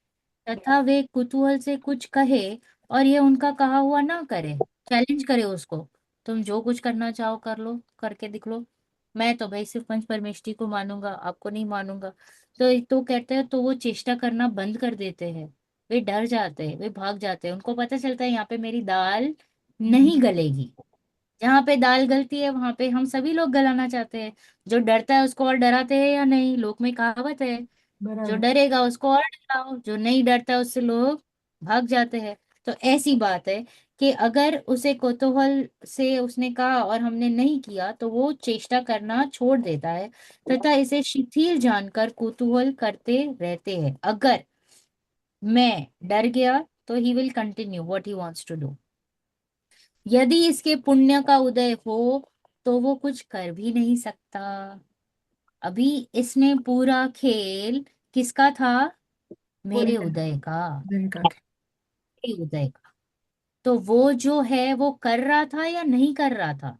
तथा वे कुतूहल से कुछ कहे और ये उनका कहा हुआ ना करे, चैलेंज करे उसको। तुम जो कुछ करना चाहो कर लो, करके दिख लो। मैं तो भाई सिर्फ पंच परमेष्ठी को मानूंगा, आपको नहीं मानूंगा। तो कहते हैं, तो वो चेष्टा करना बंद कर देते हैं। वे डर जाते हैं, वे भाग जाते हैं, उनको पता चलता है यहाँ पे मेरी दाल नहीं गलेगी। जहाँ पे दाल गलती है वहां पे हम सभी लोग गलाना चाहते हैं। जो डरता है उसको और डराते हैं या नहीं, लोक में कहावत है। जो बराबर। डरेगा उसको और डराओ, जो नहीं डरता उससे लोग भाग जाते हैं। तो ऐसी बात है कि अगर उसे कौतूहल से उसने कहा और हमने नहीं किया तो वो चेष्टा करना छोड़ देता है, तथा इसे शिथिल जानकर कुतूहल करते रहते हैं। अगर मैं डर गया तो he will continue what he wants to do. यदि इसके पुण्य का उदय हो तो वो कुछ कर भी नहीं सकता। अभी इसमें पूरा खेल किसका था, मेरे पुण्य। उदय का। दिन का। मेरे उदय का। तो वो जो है वो कर रहा था या नहीं कर रहा था।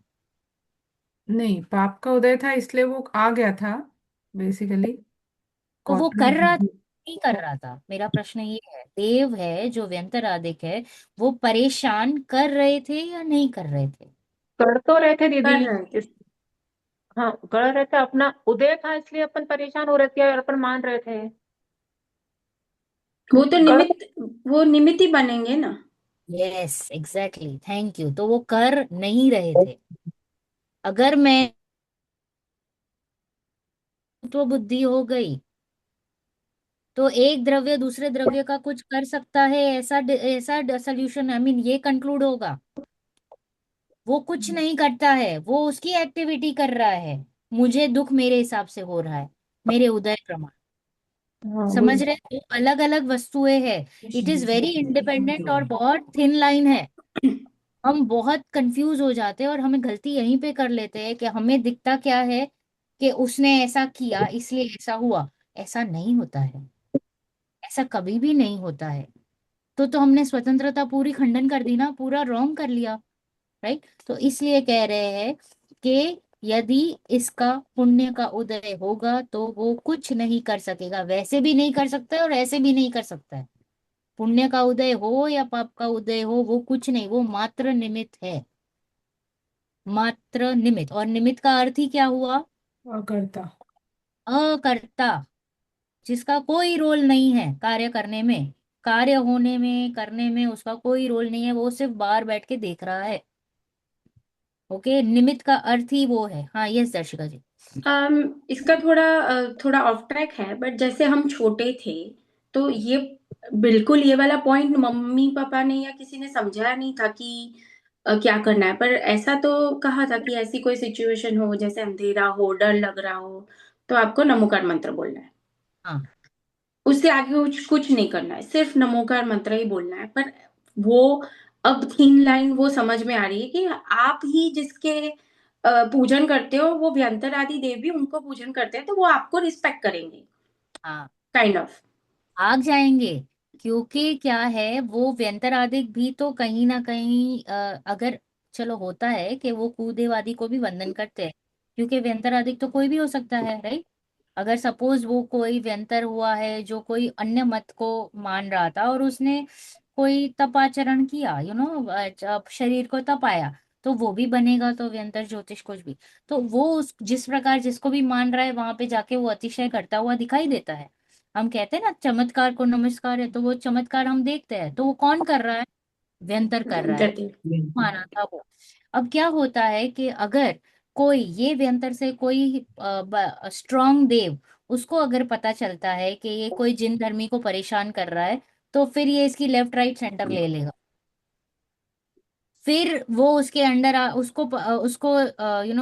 नहीं, पाप का उदय था इसलिए वो आ गया था बेसिकली। तो वो कॉर्पोरेट कर रहा था, बुद्धि। नहीं कर रहा था, मेरा प्रश्न ये है, देव है जो व्यंतराधिक है, वो परेशान कर रहे थे या नहीं कर रहे थे? कर तो रहे थे दीदी। कर रहे थे। इस हाँ, कर रहे थे, अपना उदय था इसलिए अपन परेशान हो रहे थे और अपन मान रहे थे। वो तो कर निमित्त, वो निमित्त ही बनेंगे ना। Yes exactly, thank you. तो वो कर नहीं रहे थे। अगर मैं तो बुद्धि हो गई, तो एक द्रव्य दूसरे द्रव्य का कुछ कर सकता है, ऐसा ऐसा सोल्यूशन, आई मीन ये कंक्लूड होगा। वो कुछ नहीं करता है, वो उसकी एक्टिविटी कर रहा है। मुझे दुख मेरे हिसाब से हो रहा है, मेरे उदय प्रमाण। हाँ समझ वही। रहे हो? अलग अलग वस्तुएं हैं। इट इज वेरी इंडिपेंडेंट और बहुत थिन लाइन है। हम बहुत कंफ्यूज हो जाते हैं और हमें गलती यहीं पे कर लेते हैं कि हमें दिखता क्या है कि उसने ऐसा किया इसलिए ऐसा हुआ। ऐसा नहीं होता है, ऐसा कभी भी नहीं होता है। तो हमने स्वतंत्रता पूरी खंडन कर दी ना, पूरा रॉन्ग कर लिया। राइट? तो इसलिए कह रहे हैं कि यदि इसका पुण्य का उदय होगा तो वो कुछ नहीं कर सकेगा, वैसे भी नहीं कर सकता है और ऐसे भी नहीं कर सकता है। पुण्य का उदय हो या पाप का उदय हो, वो कुछ नहीं, वो मात्र निमित्त है। मात्र निमित्त। और निमित्त का अर्थ ही क्या हुआ? अकर्ता। अकर्ता, जिसका कोई रोल नहीं है कार्य करने में, कार्य होने में, करने में उसका कोई रोल नहीं है, वो सिर्फ बाहर बैठ के देख रहा है। ओके, निमित्त का अर्थ ही वो है। हाँ यस दर्शिका जी। इसका थोड़ा थोड़ा ऑफ ट्रैक है, बट जैसे हम छोटे थे तो ये बिल्कुल ये वाला पॉइंट मम्मी पापा ने या किसी ने समझाया नहीं था कि क्या करना है। पर ऐसा तो कहा था कि ऐसी कोई सिचुएशन हो, जैसे अंधेरा हो, डर लग रहा हो, तो आपको नमोकार मंत्र बोलना है। हाँ उससे आगे कुछ कुछ नहीं करना है, सिर्फ नमोकार मंत्र ही बोलना है। पर वो अब थीन लाइन वो समझ में आ रही है कि आप ही जिसके पूजन करते हो, वो व्यंतर आदि देव भी उनको पूजन करते हैं, तो वो आपको रिस्पेक्ट करेंगे, हाँ, काइंड ऑफ। भाग जाएंगे। क्योंकि क्या है, वो व्यंतरादिक भी तो कहीं ना कहीं अगर चलो होता है कि वो कुदेवादि को भी वंदन करते हैं, क्योंकि व्यंतरादिक तो कोई भी हो सकता है, राइट? अगर सपोज वो कोई व्यंतर हुआ है जो कोई अन्य मत को मान रहा था और उसने कोई तपाचरण किया, शरीर को तपाया, तो वो भी बनेगा, तो व्यंतर ज्योतिष कुछ भी। तो वो उस जिस प्रकार जिसको भी मान रहा है वहां पे जाके वो अतिशय करता हुआ दिखाई देता है। हम कहते हैं ना चमत्कार को नमस्कार है, तो वो चमत्कार हम देखते हैं, तो वो कौन कर रहा है? व्यंतर कर रहा है। व्यंतर देव। माना था वो। अब क्या होता है कि अगर कोई ये व्यंतर से कोई स्ट्रांग देव, उसको अगर पता चलता है कि ये कोई जिन धर्मी को परेशान कर रहा है, तो फिर ये इसकी लेफ्ट राइट सेंटर ले लेगा। फिर वो उसके अंडर उसको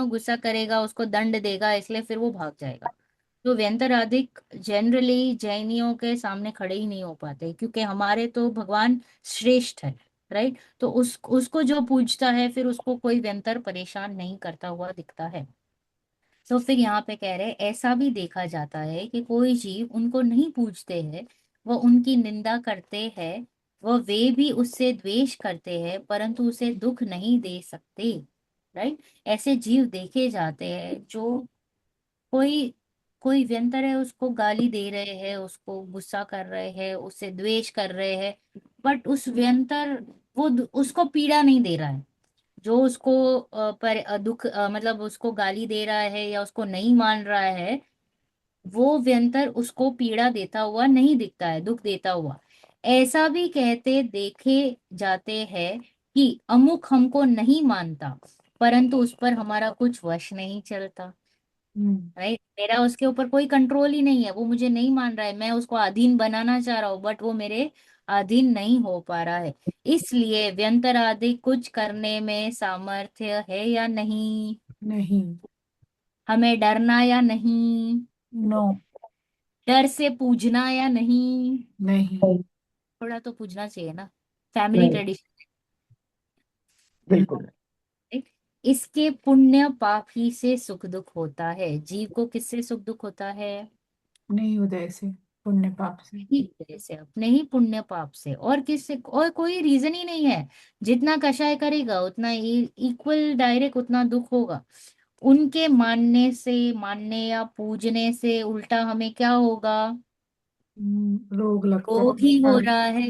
गुस्सा करेगा, उसको दंड देगा, इसलिए फिर वो भाग जाएगा। तो व्यंतराधिक जनरली जैनियों के सामने खड़े ही नहीं हो पाते, क्योंकि हमारे तो भगवान श्रेष्ठ है। राइट? तो उसको जो पूजता है, फिर उसको कोई व्यंतर परेशान नहीं करता हुआ दिखता है। तो फिर यहाँ पे कह रहे हैं, ऐसा भी देखा जाता है कि कोई जीव उनको नहीं पूजते हैं, वो उनकी निंदा करते हैं, वो वे भी उससे द्वेष करते हैं, परंतु उसे दुख नहीं दे सकते। राइट? ऐसे जीव देखे जाते हैं जो कोई कोई व्यंतर है, उसको गाली दे रहे हैं, उसको गुस्सा कर रहे हैं, उससे द्वेष कर रहे हैं, बट उस व्यंतर वो उसको पीड़ा नहीं दे रहा है। जो उसको दुख मतलब उसको गाली दे रहा है या उसको नहीं मान रहा है, वो व्यंतर उसको पीड़ा देता हुआ नहीं दिखता है, दुख देता हुआ। ऐसा भी कहते देखे जाते हैं कि अमुक हमको नहीं मानता, परंतु उस पर हमारा कुछ वश नहीं चलता। हम्म। राइट? मेरा उसके ऊपर कोई कंट्रोल ही नहीं है, वो मुझे नहीं मान रहा है, मैं उसको अधीन बनाना चाह रहा हूँ, बट वो मेरे अधीन नहीं हो पा रहा है। इसलिए व्यंतरादि कुछ करने में सामर्थ्य है या नहीं? नहीं। हमें डरना या नहीं? नो। डर से पूजना या नहीं? नहीं। थोड़ा तो पूजना चाहिए ना, फैमिली ट्रेडिशन। बिल्कुल। इसके पुण्य पाप ही से सुख दुख होता है। जीव को किससे सुख दुख होता है? नहीं, उदय से, पुण्य पाप से। ही वजह से, अपने ही पुण्य पाप से, और किससे? और कोई रीजन ही नहीं है। जितना कषाय करेगा उतना इक्वल डायरेक्ट उतना दुख होगा। उनके मानने या पूजने से उल्टा हमें क्या होगा? रोग लगता रोग ही है। हो रहा है।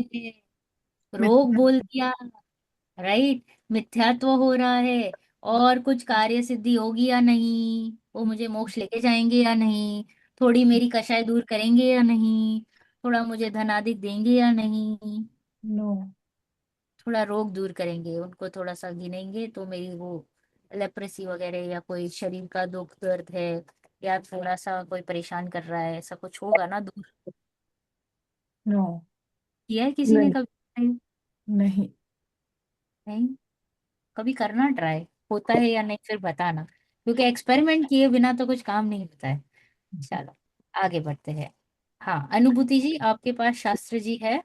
रोग मिथ्या। बोल दिया। राइट। मिथ्यात्व हो रहा है। और कुछ कार्य सिद्धि होगी या नहीं, वो मुझे मोक्ष लेके जाएंगे या नहीं, थोड़ी मेरी कषाय दूर करेंगे या नहीं, थोड़ा मुझे धनाधिक देंगे या नहीं, नो। थोड़ा रोग दूर करेंगे, उनको थोड़ा सा गिनेंगे तो मेरी वो लेप्रेसी वगैरह या कोई शरीर का दुख दर्द है या थोड़ा सा कोई परेशान कर रहा है, ऐसा कुछ होगा ना दूर? नो। किया है किसी ने नहीं। कभी? नहीं। नहीं। नहीं? कभी करना ट्राई, होता है या नहीं फिर बताना, क्योंकि एक्सपेरिमेंट किए बिना तो कुछ काम नहीं होता है। चलो आगे बढ़ते हैं। हाँ अनुभूति जी, आपके पास शास्त्र जी है,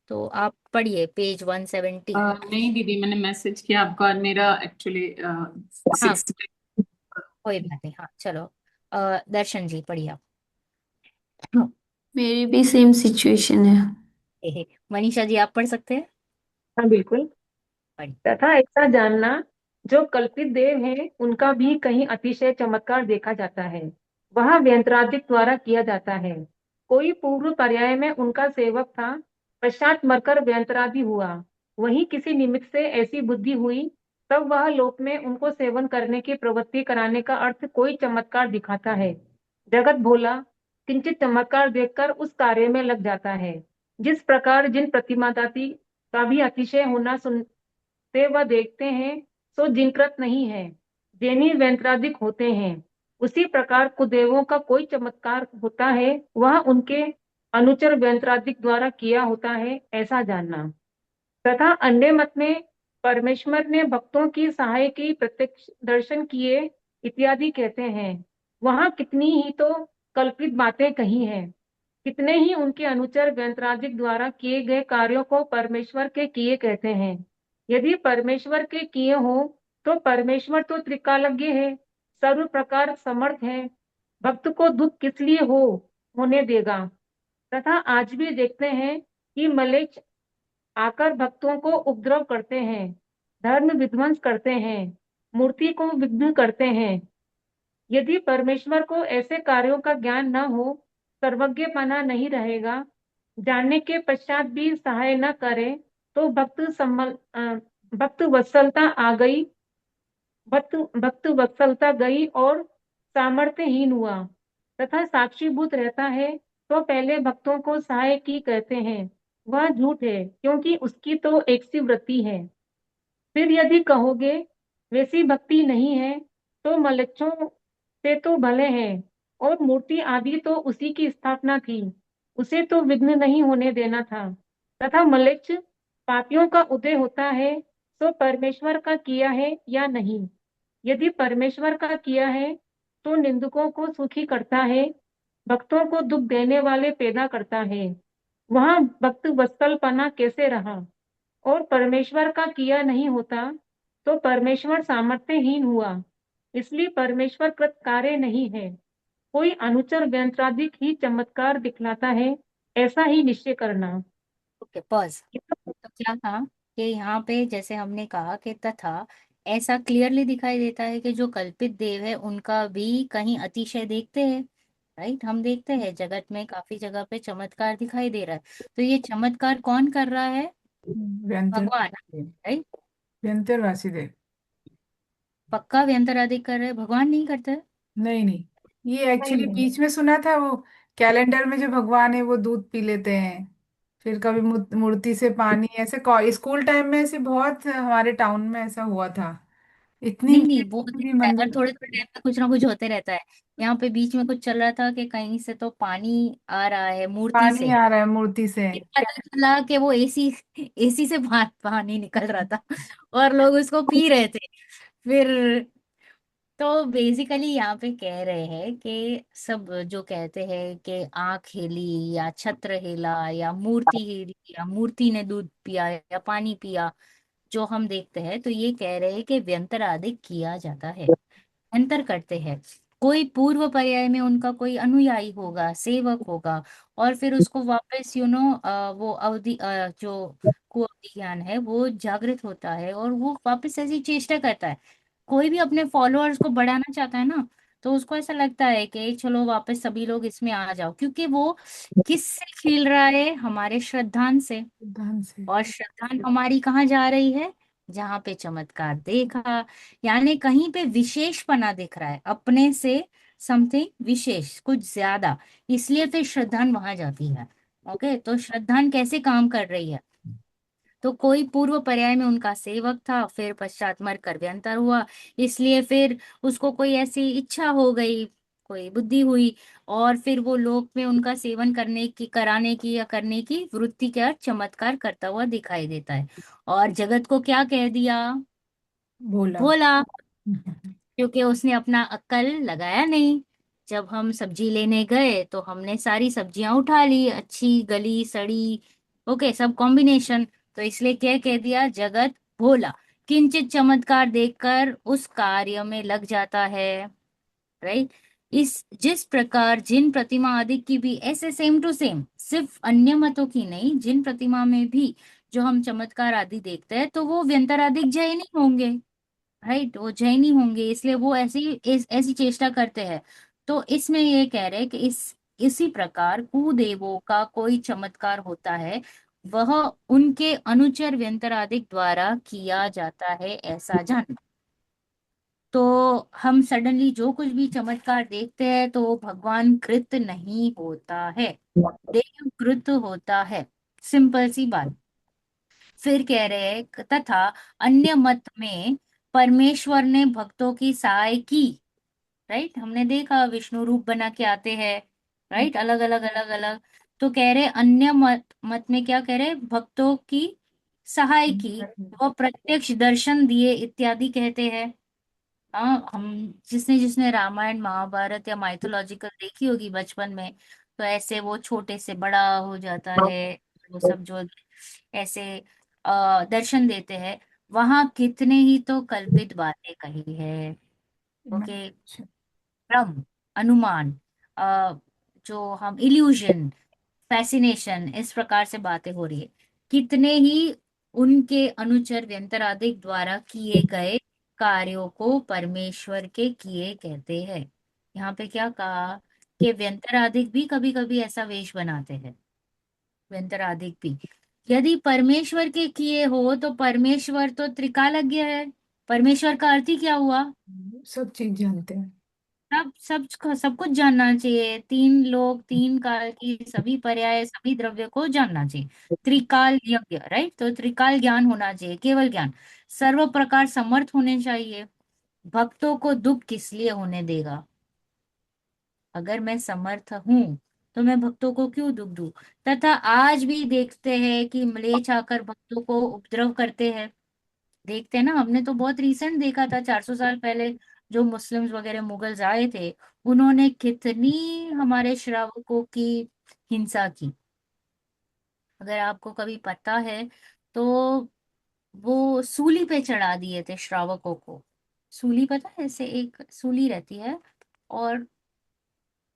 तो आप पढ़िए पेज 170। नहीं दीदी, मैंने मैसेज किया आपको और मेरा एक्चुअली हाँ 6। कोई बात नहीं, हाँ चलो। दर्शन जी पढ़िए आप। मेरी भी सेम सिचुएशन है। मनीषा जी आप पढ़ सकते हैं? हाँ बिल्कुल। पढ़िए। तथा ऐसा जानना, जो कल्पित देव हैं उनका भी कहीं अतिशय चमत्कार देखा जाता है, वह व्यंत्रादिक द्वारा किया जाता है। कोई पूर्व पर्याय में उनका सेवक था, पश्चात मरकर व्यंत्रादि हुआ। वहीं किसी निमित्त से ऐसी बुद्धि हुई, तब वह लोक में उनको सेवन करने की प्रवृत्ति कराने का अर्थ कोई चमत्कार दिखाता है। जगत भोला किंचित चमत्कार देखकर उस कार्य में लग जाता है। जिस प्रकार जिन प्रतिमादाती का भी अतिशय होना से वह देखते हैं, सो जिनकृत नहीं है, जेनी व्यंत्रादिक होते हैं। उसी प्रकार कुदेवों का कोई चमत्कार होता है, वह उनके अनुचर व्यंत्रादिक द्वारा किया होता है, ऐसा जानना। तथा अन्य मत में परमेश्वर ने भक्तों की सहाय की प्रत्यक्ष दर्शन किए इत्यादि कहते हैं। वहां कितनी ही तो कल्पित बातें कही हैं, कितने ही उनके अनुचर व्यंत्रादिक द्वारा किए गए कार्यों को परमेश्वर के किए कहते हैं। यदि परमेश्वर के किए हो, तो परमेश्वर तो त्रिकालज्ञ है, सर्व प्रकार समर्थ है, भक्त को दुख किस लिए होने देगा। तथा आज भी देखते हैं कि मलेच्छ आकर भक्तों को उपद्रव करते हैं, धर्म विध्वंस करते हैं, मूर्ति को विघ्न करते हैं। यदि परमेश्वर को ऐसे कार्यों का ज्ञान न हो, सर्वज्ञपना नहीं रहेगा, जानने के पश्चात भी सहाय न करे, तो भक्त वत्सलता आ गई, भक्त वत्सलता गई और सामर्थ्यहीन हुआ तथा साक्षीभूत रहता है, तो पहले भक्तों को सहाय की कहते हैं, वह झूठ है, क्योंकि उसकी तो एक सी वृत्ति है। फिर यदि कहोगे वैसी भक्ति नहीं है, तो मलच्छों से तो भले हैं, और मूर्ति आदि तो उसी की स्थापना थी, उसे तो विघ्न नहीं होने देना था। तथा मलेच्छ पापियों का उदय होता है, तो परमेश्वर का किया है या नहीं। यदि परमेश्वर का किया है, तो निंदकों को सुखी करता है, भक्तों को दुख देने वाले पैदा करता है। वहां भक्त वत्सलपना कैसे रहा। और परमेश्वर का किया नहीं होता, तो परमेश्वर सामर्थ्यहीन हुआ, इसलिए परमेश्वर कृत कार्य नहीं है। कोई अनुचर व्यंत्रादिक ही चमत्कार दिखलाता है, ऐसा ही निश्चय करना। Okay pause. तो क्या था कि यहाँ पे जैसे हमने कहा कि तथा ऐसा क्लियरली दिखाई देता है कि जो कल्पित देव है उनका भी कहीं अतिशय देखते हैं। राइट, हम देखते हैं जगत में काफी जगह पे चमत्कार दिखाई दे रहा है, तो ये चमत्कार कौन कर रहा है? व्यंतर भगवान। राइट। व्यंतर वासुदेव। पक्का व्यंतराधिक कर रहे हैं, भगवान नहीं करते? नहीं नहीं, ये नहीं एक्चुअली नहीं। बीच में सुना था वो, कैलेंडर में जो भगवान है वो दूध पी लेते हैं, फिर कभी मूर्ति से पानी, ऐसे स्कूल टाइम में ऐसे बहुत हमारे टाउन में ऐसा हुआ था। इतनी नहीं नहीं, भीड़ वो होते थी रहता है, हर मंदिर। थोड़े थोड़े टाइम पे कुछ ना कुछ होते रहता है। यहाँ पे बीच में कुछ चल रहा था कि कहीं से तो पानी आ रहा है मूर्ति पानी से। आ रहा है मूर्ति से। फिर पता चला कि वो एसी एसी से बाहर पानी निकल रहा था और लोग उसको पी रहे थे। फिर तो बेसिकली यहाँ पे कह रहे हैं कि सब जो कहते हैं कि आंख हिली या छत्र हिला या मूर्ति हिली या मूर्ति ने दूध पिया या पानी पिया, जो हम देखते हैं तो ये कह रहे हैं कि व्यंतर आदि किया जाता है, अंतर करते हैं। कोई पूर्व पर्याय में उनका कोई अनुयायी होगा, सेवक होगा, और फिर उसको वापस वो अवधि जो कुअवधि ज्ञान है वो जागृत होता है और वो वापस ऐसी चेष्टा करता है। कोई भी अपने फॉलोअर्स को बढ़ाना चाहता है ना, तो उसको ऐसा लगता है कि चलो वापस सभी लोग इसमें आ जाओ, क्योंकि वो किससे खेल रहा है, हमारे श्रद्धान से। ध्यान से। और श्रद्धान हमारी कहाँ जा रही है, जहाँ पे चमत्कार देखा, यानी कहीं पे विशेषपना दिख रहा है अपने से, समथिंग विशेष कुछ ज्यादा, इसलिए फिर श्रद्धान वहां जाती है। ओके, तो श्रद्धान कैसे काम कर रही है, तो कोई पूर्व पर्याय में उनका सेवक था, फिर पश्चात मर कर व्यंतर हुआ, इसलिए फिर उसको कोई ऐसी इच्छा हो गई, कोई बुद्धि हुई, और फिर वो लोक में उनका सेवन करने की, कराने की या करने की वृत्ति का चमत्कार करता हुआ दिखाई देता है। और जगत को क्या कह दिया, बोला। भोला, क्योंकि उसने अपना अक्ल लगाया नहीं। जब हम सब्जी लेने गए तो हमने सारी सब्जियां उठा ली, अच्छी गली सड़ी, ओके, सब कॉम्बिनेशन, तो इसलिए क्या कह दिया, जगत भोला, किंचित चमत्कार देखकर उस कार्य में लग जाता है। राइट। इस जिस प्रकार जिन प्रतिमा आदि की भी ऐसे सेम टू सेम, सिर्फ अन्य मतों की नहीं, जिन प्रतिमा में भी जो हम चमत्कार आदि देखते हैं, तो वो व्यंतरादिक जय नहीं होंगे। राइट, वो जैनी होंगे, इसलिए वो ऐसी चेष्टा करते हैं। तो इसमें ये कह रहे हैं कि इसी प्रकार कुदेवों का कोई चमत्कार होता है, वह उनके अनुचर व्यंतरादिक द्वारा किया जाता है, ऐसा जान। तो हम सडनली जो कुछ भी चमत्कार देखते हैं तो वो भगवान कृत नहीं होता है, देव कृत होता है। सिंपल सी बात। फिर कह रहे हैं तथा अन्य मत में परमेश्वर ने भक्तों की सहाय की। राइट, हमने देखा विष्णु रूप बना के आते हैं। राइट, अलग अलग अलग अलग। तो कह रहे अन्य मत में क्या कह रहे, भक्तों की सहाय की, वह प्रत्यक्ष दर्शन दिए इत्यादि कहते हैं। हाँ, हम जिसने जिसने रामायण महाभारत या माइथोलॉजिकल देखी होगी बचपन में, तो ऐसे वो छोटे से बड़ा हो जाता है, वो सब जो ऐसे दर्शन देते हैं, वहां कितने ही तो कल्पित बातें कही है। ओके, भ्रम, अनुमान, अ, जो हम इल्यूजन, फैसिनेशन, इस प्रकार से बातें हो रही है। कितने ही उनके अनुचर व्यंतरादिक द्वारा किए गए कार्यों को परमेश्वर के किए कहते हैं। यहाँ पे क्या कहा कि व्यंतरादिक भी कभी कभी ऐसा वेश बनाते हैं, व्यंतरादिक भी। यदि परमेश्वर के किए हो तो परमेश्वर तो त्रिकालज्ञ है। परमेश्वर का अर्थ ही क्या हुआ, सब चीज जानते हैं। सब कुछ जानना चाहिए, तीन लोग, तीन काल की सभी पर्याय, सभी द्रव्य को जानना चाहिए। त्रिकाल यज्ञ, राइट, तो त्रिकाल ज्ञान होना चाहिए, केवल ज्ञान, सर्व प्रकार समर्थ होने चाहिए। भक्तों को दुख किस लिए होने देगा, अगर मैं समर्थ हूं तो मैं भक्तों को क्यों दुख दूं। तथा आज भी देखते हैं कि म्लेच्छ आकर भक्तों को उपद्रव करते हैं। देखते हैं ना, हमने तो बहुत रिसेंट देखा था, 400 साल पहले जो मुस्लिम्स वगैरह मुगल्स आए थे, उन्होंने कितनी हमारे श्रावकों की हिंसा की। अगर आपको कभी पता है तो वो सूली पे चढ़ा दिए थे श्रावकों को। सूली, पता है, ऐसे एक सूली रहती है, और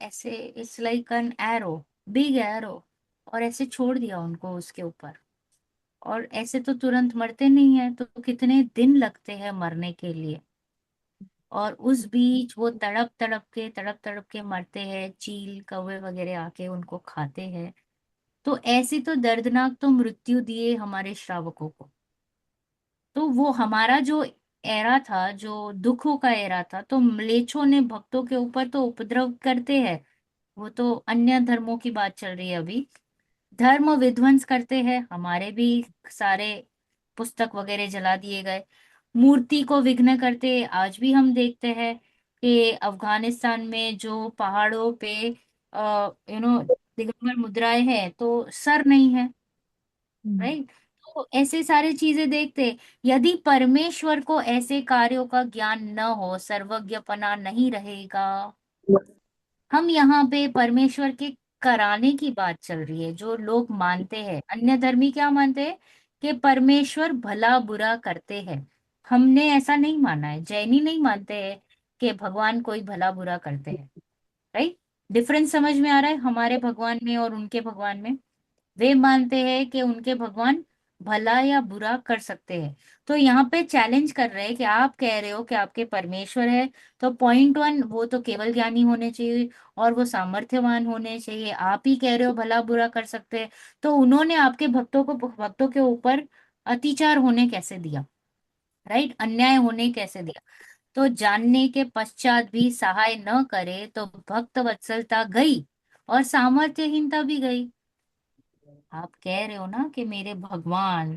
ऐसे it's like an arrow, big arrow, और ऐसे छोड़ दिया उनको उसके ऊपर। और ऐसे तो तुरंत मरते नहीं है, तो कितने दिन लगते हैं मरने के लिए। और उस बीच वो तड़प तड़प के मरते हैं, चील कौवे वगैरह आके उनको खाते हैं। तो ऐसी तो दर्दनाक तो मृत्यु दिए हमारे श्रावकों को। तो वो हमारा जो एरा था, जो दुखों का एरा था, तो म्लेच्छों ने भक्तों के ऊपर तो उपद्रव करते हैं। वो तो अन्य धर्मों की बात चल रही है अभी। धर्म विध्वंस करते हैं, हमारे भी सारे पुस्तक वगैरह जला दिए गए। मूर्ति को विघ्न करते, आज भी हम देखते हैं कि अफगानिस्तान में जो पहाड़ों पे दिगंबर मुद्राएं हैं, तो सर नहीं है। हम्म। राइट, तो ऐसे सारे चीजें देखते। यदि परमेश्वर को ऐसे कार्यों का ज्ञान न हो, सर्वज्ञपना नहीं रहेगा। हम यहाँ पे परमेश्वर के कराने की बात चल रही है, जो लोग मानते हैं, अन्य धर्मी क्या मानते हैं कि परमेश्वर भला बुरा करते हैं। हमने ऐसा नहीं माना है, जैनी नहीं मानते हैं कि भगवान कोई भला बुरा करते हैं। राइट, डिफरेंस समझ में आ रहा है हमारे भगवान में और उनके भगवान में। वे मानते हैं कि उनके भगवान भला या बुरा कर सकते हैं। तो यहाँ पे चैलेंज कर रहे हैं कि आप कह रहे हो कि आपके परमेश्वर है, तो पॉइंट वन, वो तो केवल ज्ञानी होने चाहिए और वो सामर्थ्यवान होने चाहिए। आप ही कह रहे हो भला बुरा कर सकते हैं, तो उन्होंने आपके भक्तों के ऊपर अत्याचार होने कैसे दिया? राइट, अन्याय होने कैसे दिया? तो जानने के पश्चात भी सहाय न करे तो भक्त वत्सलता गई और सामर्थ्यहीनता भी गई। आप कह रहे हो ना कि मेरे भगवान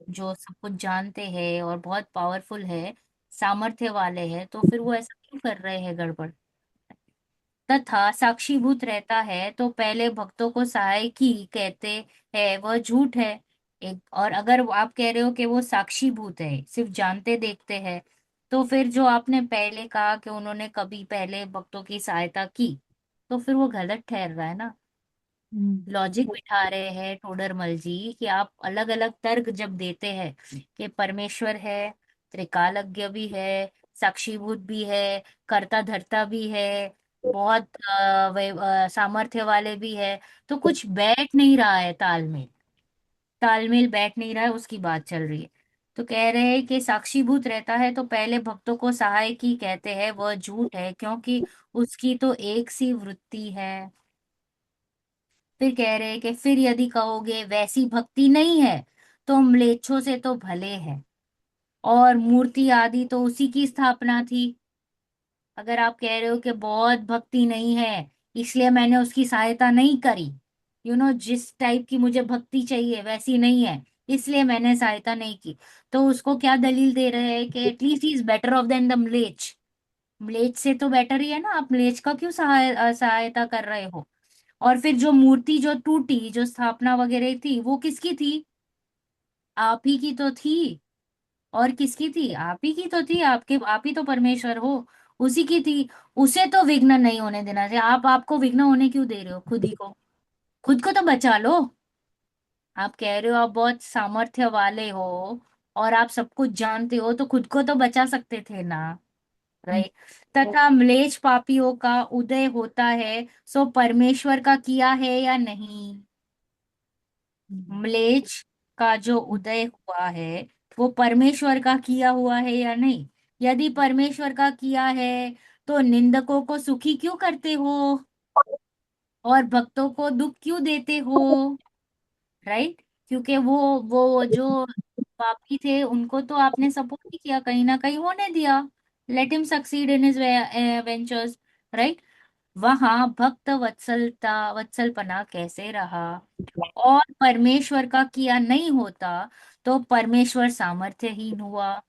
जो सब कुछ जानते हैं और बहुत पावरफुल है, सामर्थ्य वाले हैं, तो फिर वो ऐसा क्यों कर रहे हैं गड़बड़? तथा साक्षीभूत रहता है तो पहले भक्तों को सहाय की कहते हैं, वह झूठ है। एक और अगर आप कह रहे हो कि वो साक्षीभूत है, सिर्फ जानते देखते हैं, तो फिर जो आपने पहले कहा कि उन्होंने कभी पहले भक्तों की सहायता की, तो फिर वो गलत ठहर रहा है ना। लॉजिक बिठा रहे हैं टोडरमल जी कि आप अलग अलग तर्क जब देते हैं कि परमेश्वर है, त्रिकालज्ञ भी है, साक्षीभूत भी है, कर्ता धर्ता भी है, बहुत सामर्थ्य वाले भी है, तो कुछ बैठ नहीं रहा है, तालमेल बैठ नहीं रहा है, उसकी बात चल रही है। तो कह रहे हैं कि साक्षीभूत रहता है तो पहले भक्तों को सहाय की कहते हैं, वह झूठ है, क्योंकि उसकी तो एक सी वृत्ति है। फिर कह रहे हैं कि फिर यदि कहोगे वैसी भक्ति नहीं है तो म्लेच्छों से तो भले है, और मूर्ति आदि तो उसी की स्थापना थी। अगर आप कह रहे हो कि बहुत भक्ति नहीं है इसलिए मैंने उसकी सहायता नहीं करी, जिस टाइप की मुझे भक्ति चाहिए वैसी नहीं है इसलिए मैंने सहायता नहीं की, तो उसको क्या दलील दे रहे हैं कि at least he is better off than the म्लेच्छ। म्लेच्छ से तो बेटर ही है ना, आप म्लेच्छ का क्यों सहायता कर रहे हो? और फिर जो मूर्ति जो टूटी, जो स्थापना वगैरह थी, वो किसकी थी? आप ही की तो थी। और किसकी थी? आप ही की तो थी, आप ही तो परमेश्वर हो, उसी की थी। उसे तो विघ्न नहीं होने देना चाहिए। आप आपको विघ्न होने क्यों दे रहे हो? खुद ही को, खुद को तो बचा लो। आप कह रहे हो आप बहुत सामर्थ्य वाले हो और आप सब कुछ जानते हो, तो खुद को तो बचा सकते थे ना। राइट। तथा म्लेच्छ पापियों का उदय होता है, सो परमेश्वर का किया है या नहीं? म्लेच्छ का जो उदय हुआ है वो परमेश्वर का किया हुआ है या नहीं? यदि परमेश्वर का किया है तो निंदकों को सुखी क्यों करते हो और भक्तों को दुख क्यों देते हो? राइट। क्योंकि वो जो पापी थे उनको तो आपने सपोर्ट ही किया, कहीं ना कहीं होने दिया। Let him succeed in his ventures. Right. वहां भक्त वत्सलपना कैसे रहा? और परमेश्वर का किया नहीं होता तो परमेश्वर सामर्थ्यहीन हुआ,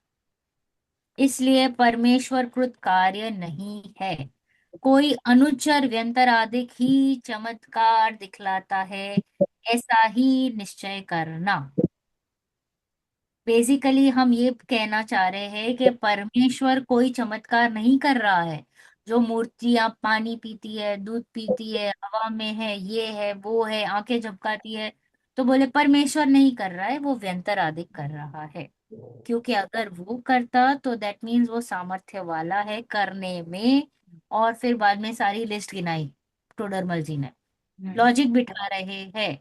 इसलिए परमेश्वर कृत कार्य नहीं है। कोई अनुचर व्यंतराधिक ही चमत्कार दिखलाता है, ऐसा ही निश्चय करना। बेसिकली हम ये कहना चाह रहे हैं कि परमेश्वर कोई चमत्कार नहीं कर रहा है। जो मूर्तियां पानी पीती है, दूध पीती है, हवा में है, ये है, वो है, आंखें झपकाती है, तो बोले परमेश्वर नहीं कर रहा है, वो व्यंतर आदि कर रहा है। क्योंकि अगर वो करता तो दैट मीन्स वो सामर्थ्य वाला है करने में। और फिर बाद में सारी लिस्ट गिनाई टोडरमल जी ने, लॉजिक बिठा रहे हैं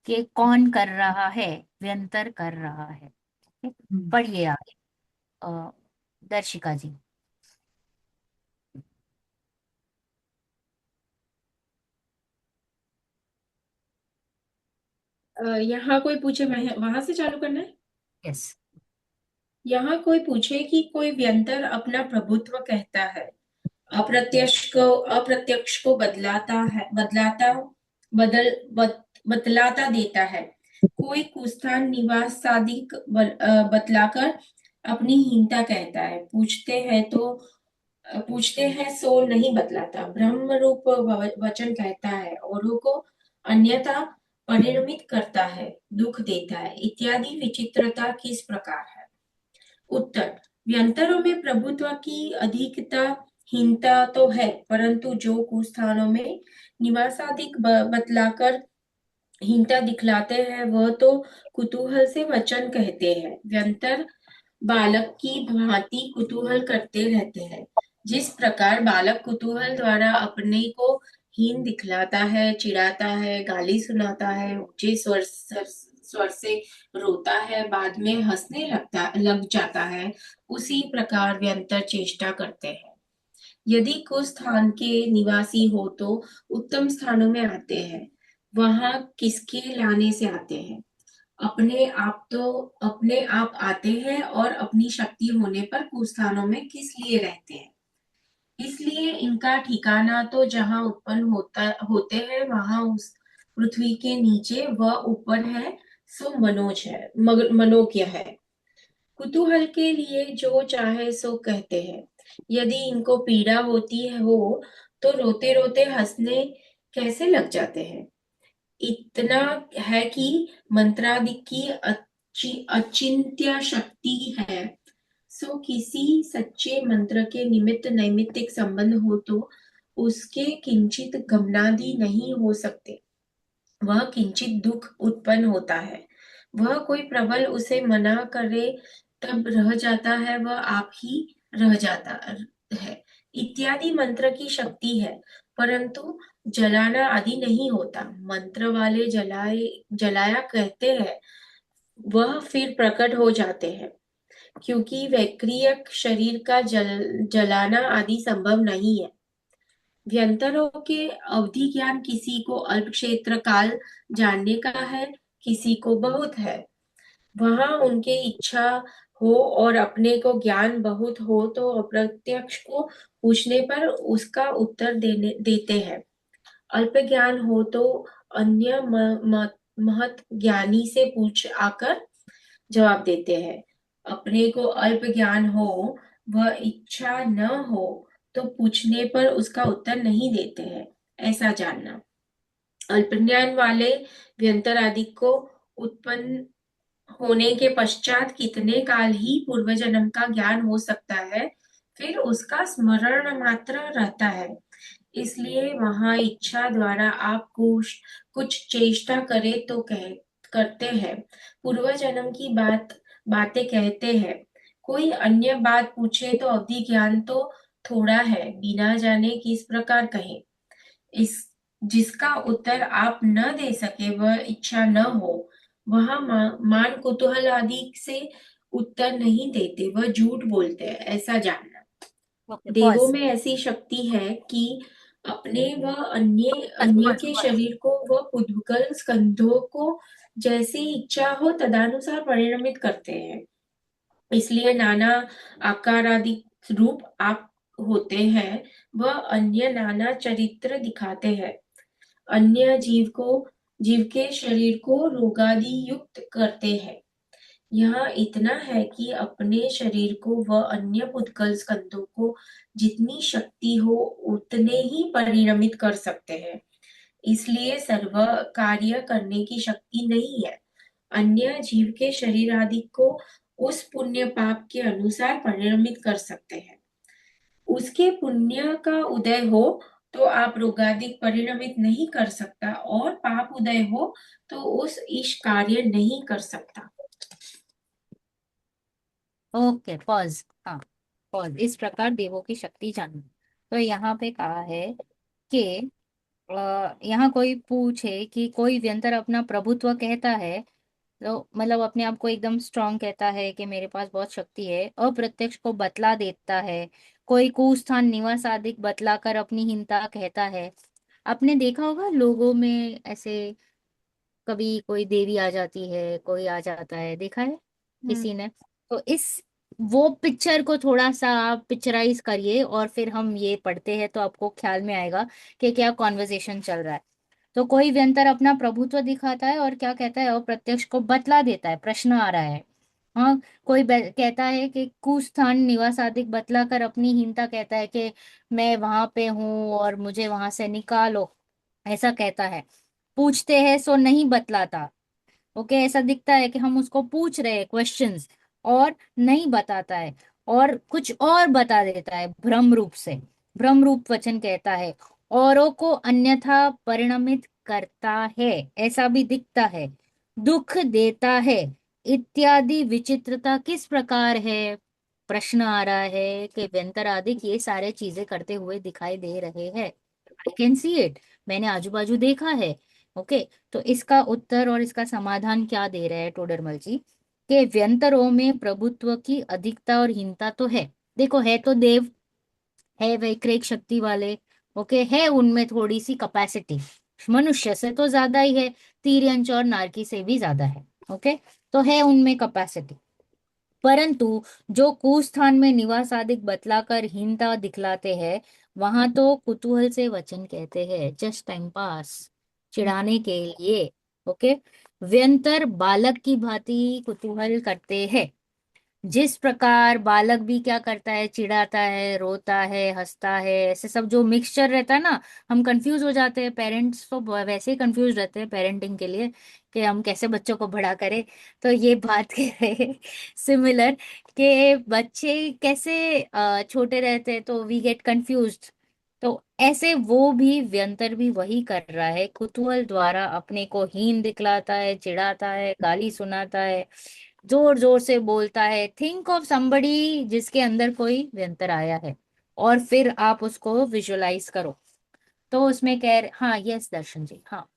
कि कौन कर रहा है, व्यंतर कर रहा है। ठीक है? पढ़िए आगे। अ, दर्शिका जी। यहाँ कोई पूछे, मैं वहां से चालू करना है। यस। यहाँ कोई पूछे कि कोई व्यंतर अपना प्रभुत्व कहता है, अप्रत्यक्ष को बतलाता देता है। कोई कुस्थान निवास सादिक बतलाकर अपनी हीनता कहता है। पूछते हैं सो नहीं बतलाता। ब्रह्म रूप वचन कहता है, औरों को अन्यथा परिणमित करता है, दुख देता है इत्यादि। विचित्रता किस प्रकार है? उत्तर: व्यंतरों में प्रभुत्व की अधिकता हीनता तो है, परंतु जो कुस्थानों में निवासाधिक बतलाकर हीनता दिखलाते हैं वह तो कुतूहल से वचन कहते हैं। व्यंतर बालक की भांति कुतूहल करते रहते हैं। जिस प्रकार बालक कुतूहल द्वारा अपने को हीन दिखलाता है, चिढ़ाता है, गाली सुनाता है, ऊंचे स्वर से रोता है, बाद में हंसने लग जाता है, उसी प्रकार व्यंतर चेष्टा करते हैं। यदि कुछ स्थान के निवासी हो तो उत्तम स्थानों में आते हैं, वहां किसके लाने से आते हैं? अपने आप आते हैं, और अपनी शक्ति होने पर कुछ स्थानों में किस लिए रहते हैं? इसलिए इनका ठिकाना तो जहां उत्पन्न होते हैं वहां उस पृथ्वी के नीचे व ऊपर है, सो मनोज्ञ है। कुतूहल के लिए जो चाहे सो कहते हैं। यदि इनको पीड़ा होती है हो तो रोते रोते हंसने कैसे लग जाते हैं? इतना है कि मंत्रादि की अचिंत्य शक्ति है, सो किसी सच्चे मंत्र के निमित्त नैमित्तिक संबंध हो तो उसके किंचित गमनादि नहीं हो सकते। वह किंचित दुख उत्पन्न होता है, वह कोई प्रबल उसे मना करे तब रह जाता है, वह आप ही रह जाता है, इत्यादि मंत्र की शक्ति है, परंतु जलाना आदि नहीं होता। मंत्र वाले जलाया कहते हैं, वह फिर प्रकट हो जाते हैं, क्योंकि वैक्रियक शरीर का जलाना आदि संभव नहीं है। व्यंतरों के अवधि ज्ञान किसी को अल्प क्षेत्र काल जानने का है, किसी को बहुत है। वहां उनके इच्छा हो और अपने को ज्ञान बहुत हो तो अप्रत्यक्ष को पूछने पर उसका उत्तर देते हैं। अल्प ज्ञान हो तो अन्य महत ज्ञानी से पूछ आकर जवाब देते हैं। अपने को अल्प ज्ञान हो वह इच्छा न हो तो पूछने पर उसका उत्तर नहीं देते हैं, ऐसा जानना। अल्प ज्ञान वाले व्यंतर आदि को उत्पन्न होने के पश्चात कितने काल ही पूर्व जन्म का ज्ञान हो सकता है, फिर उसका स्मरण मात्र रहता है। इसलिए वहां इच्छा द्वारा आप कुछ चेष्टा करे तो करते हैं, पूर्व जन्म की बातें कहते हैं। कोई अन्य बात पूछे तो अवधि ज्ञान तो थोड़ा है, बिना जाने किस प्रकार कहे। इस जिसका उत्तर आप न दे सके, वह इच्छा न हो, वह मान कुतूहल आदि से उत्तर नहीं देते, वह झूठ बोलते हैं, ऐसा जानना। ओके, देवों पॉज। में ऐसी शक्ति है कि अपने व अन्य के शरीर को व पुद्गल स्कंधों को जैसी इच्छा हो तदानुसार परिणमित करते हैं। इसलिए नाना आकार आदि रूप आप होते हैं, वह अन्य नाना चरित्र दिखाते हैं। अन्य जीव के शरीर को रोगादि युक्त करते हैं। यहाँ इतना है कि अपने शरीर को व अन्य पुद्गल स्कंदों को जितनी शक्ति हो उतने ही परिणमित कर सकते हैं। इसलिए सर्व कार्य करने की शक्ति नहीं है। अन्य जीव के शरीर आदि को उस पुण्य पाप के अनुसार परिणमित कर सकते हैं। उसके पुण्य का उदय हो तो आप रोगादिक परिणमित नहीं कर सकता, और पाप उदय हो तो उस ईश कार्य नहीं कर सकता। Okay, pause. हाँ, पॉज। इस प्रकार देवों की शक्ति जानना। तो यहाँ पे कहा है कि यहाँ कोई पूछे कि कोई व्यंतर अपना प्रभुत्व कहता है, तो मतलब अपने आप को एकदम स्ट्रांग कहता है कि मेरे पास बहुत शक्ति है, अप्रत्यक्ष को बतला देता है, कोई कुस्थान निवास आदि बतलाकर अपनी हीनता कहता है। आपने देखा होगा लोगों में ऐसे, कभी कोई देवी आ जाती है, कोई आ जाता है, देखा है किसी ने? तो इस वो पिक्चर को थोड़ा सा आप पिक्चराइज करिए और फिर हम ये पढ़ते हैं तो आपको ख्याल में आएगा कि क्या कॉन्वर्सेशन चल रहा है। तो कोई व्यंतर अपना प्रभुत्व दिखाता है और क्या कहता है, अप्रत्यक्ष को बतला देता है, प्रश्न आ रहा है। हाँ, कोई कहता है कि कुस्थान निवास आदि बतला कर अपनी हीनता कहता है कि मैं वहां पे हूँ और मुझे वहां से निकालो, ऐसा कहता है। पूछते हैं सो नहीं बतलाता। ओके, ऐसा दिखता है कि हम उसको पूछ रहे हैं क्वेश्चंस और नहीं बताता है, और कुछ और बता देता है भ्रम रूप से। भ्रम रूप वचन कहता है, औरों को अन्यथा परिणमित करता है, ऐसा भी दिखता है, दुख देता है, इत्यादि विचित्रता किस प्रकार है? प्रश्न आ रहा है कि व्यंतर आदि ये सारे चीजें करते हुए दिखाई दे रहे हैं। आई कैन सी इट, मैंने आजू बाजू देखा है ओके, तो इसका उत्तर और इसका समाधान क्या दे रहे हैं टोडरमल जी, कि व्यंतरों में प्रभुत्व की अधिकता और हीनता तो है। देखो, है तो देव, है वैक्रेक शक्ति वाले, ओके, है उनमें थोड़ी सी कैपेसिटी, मनुष्य से तो ज्यादा ही है, तिर्यंच और नारकी से भी ज्यादा है, ओके, तो है उनमें कैपेसिटी। परंतु जो कुस्थान में निवास आदि बतलाकर हीनता दिखलाते हैं, वहां तो कुतूहल से वचन कहते हैं, जस्ट टाइम पास, चिढ़ाने के लिए। ओके, व्यंतर बालक की भांति कुतूहल करते हैं, जिस प्रकार बालक भी क्या करता है, चिढ़ाता है, रोता है, हंसता है, ऐसे सब जो मिक्सचर रहता है ना, हम कंफ्यूज हो जाते हैं, पेरेंट्स तो वैसे ही कंफ्यूज रहते हैं पेरेंटिंग के लिए, कि हम कैसे बच्चों को बड़ा करें। तो ये बात कह रहे हैं सिमिलर, कि बच्चे कैसे छोटे रहते हैं तो वी गेट कंफ्यूज्ड, तो ऐसे वो भी व्यंतर भी वही कर रहा है, कुतूहल द्वारा अपने को हीन दिखलाता है, चिढ़ाता है, गाली सुनाता है, जोर जोर से बोलता है। थिंक ऑफ somebody जिसके अंदर कोई व्यंतर आया है, और फिर आप उसको विजुअलाइज करो। तो उसमें हाँ, यस दर्शन जी, हाँ।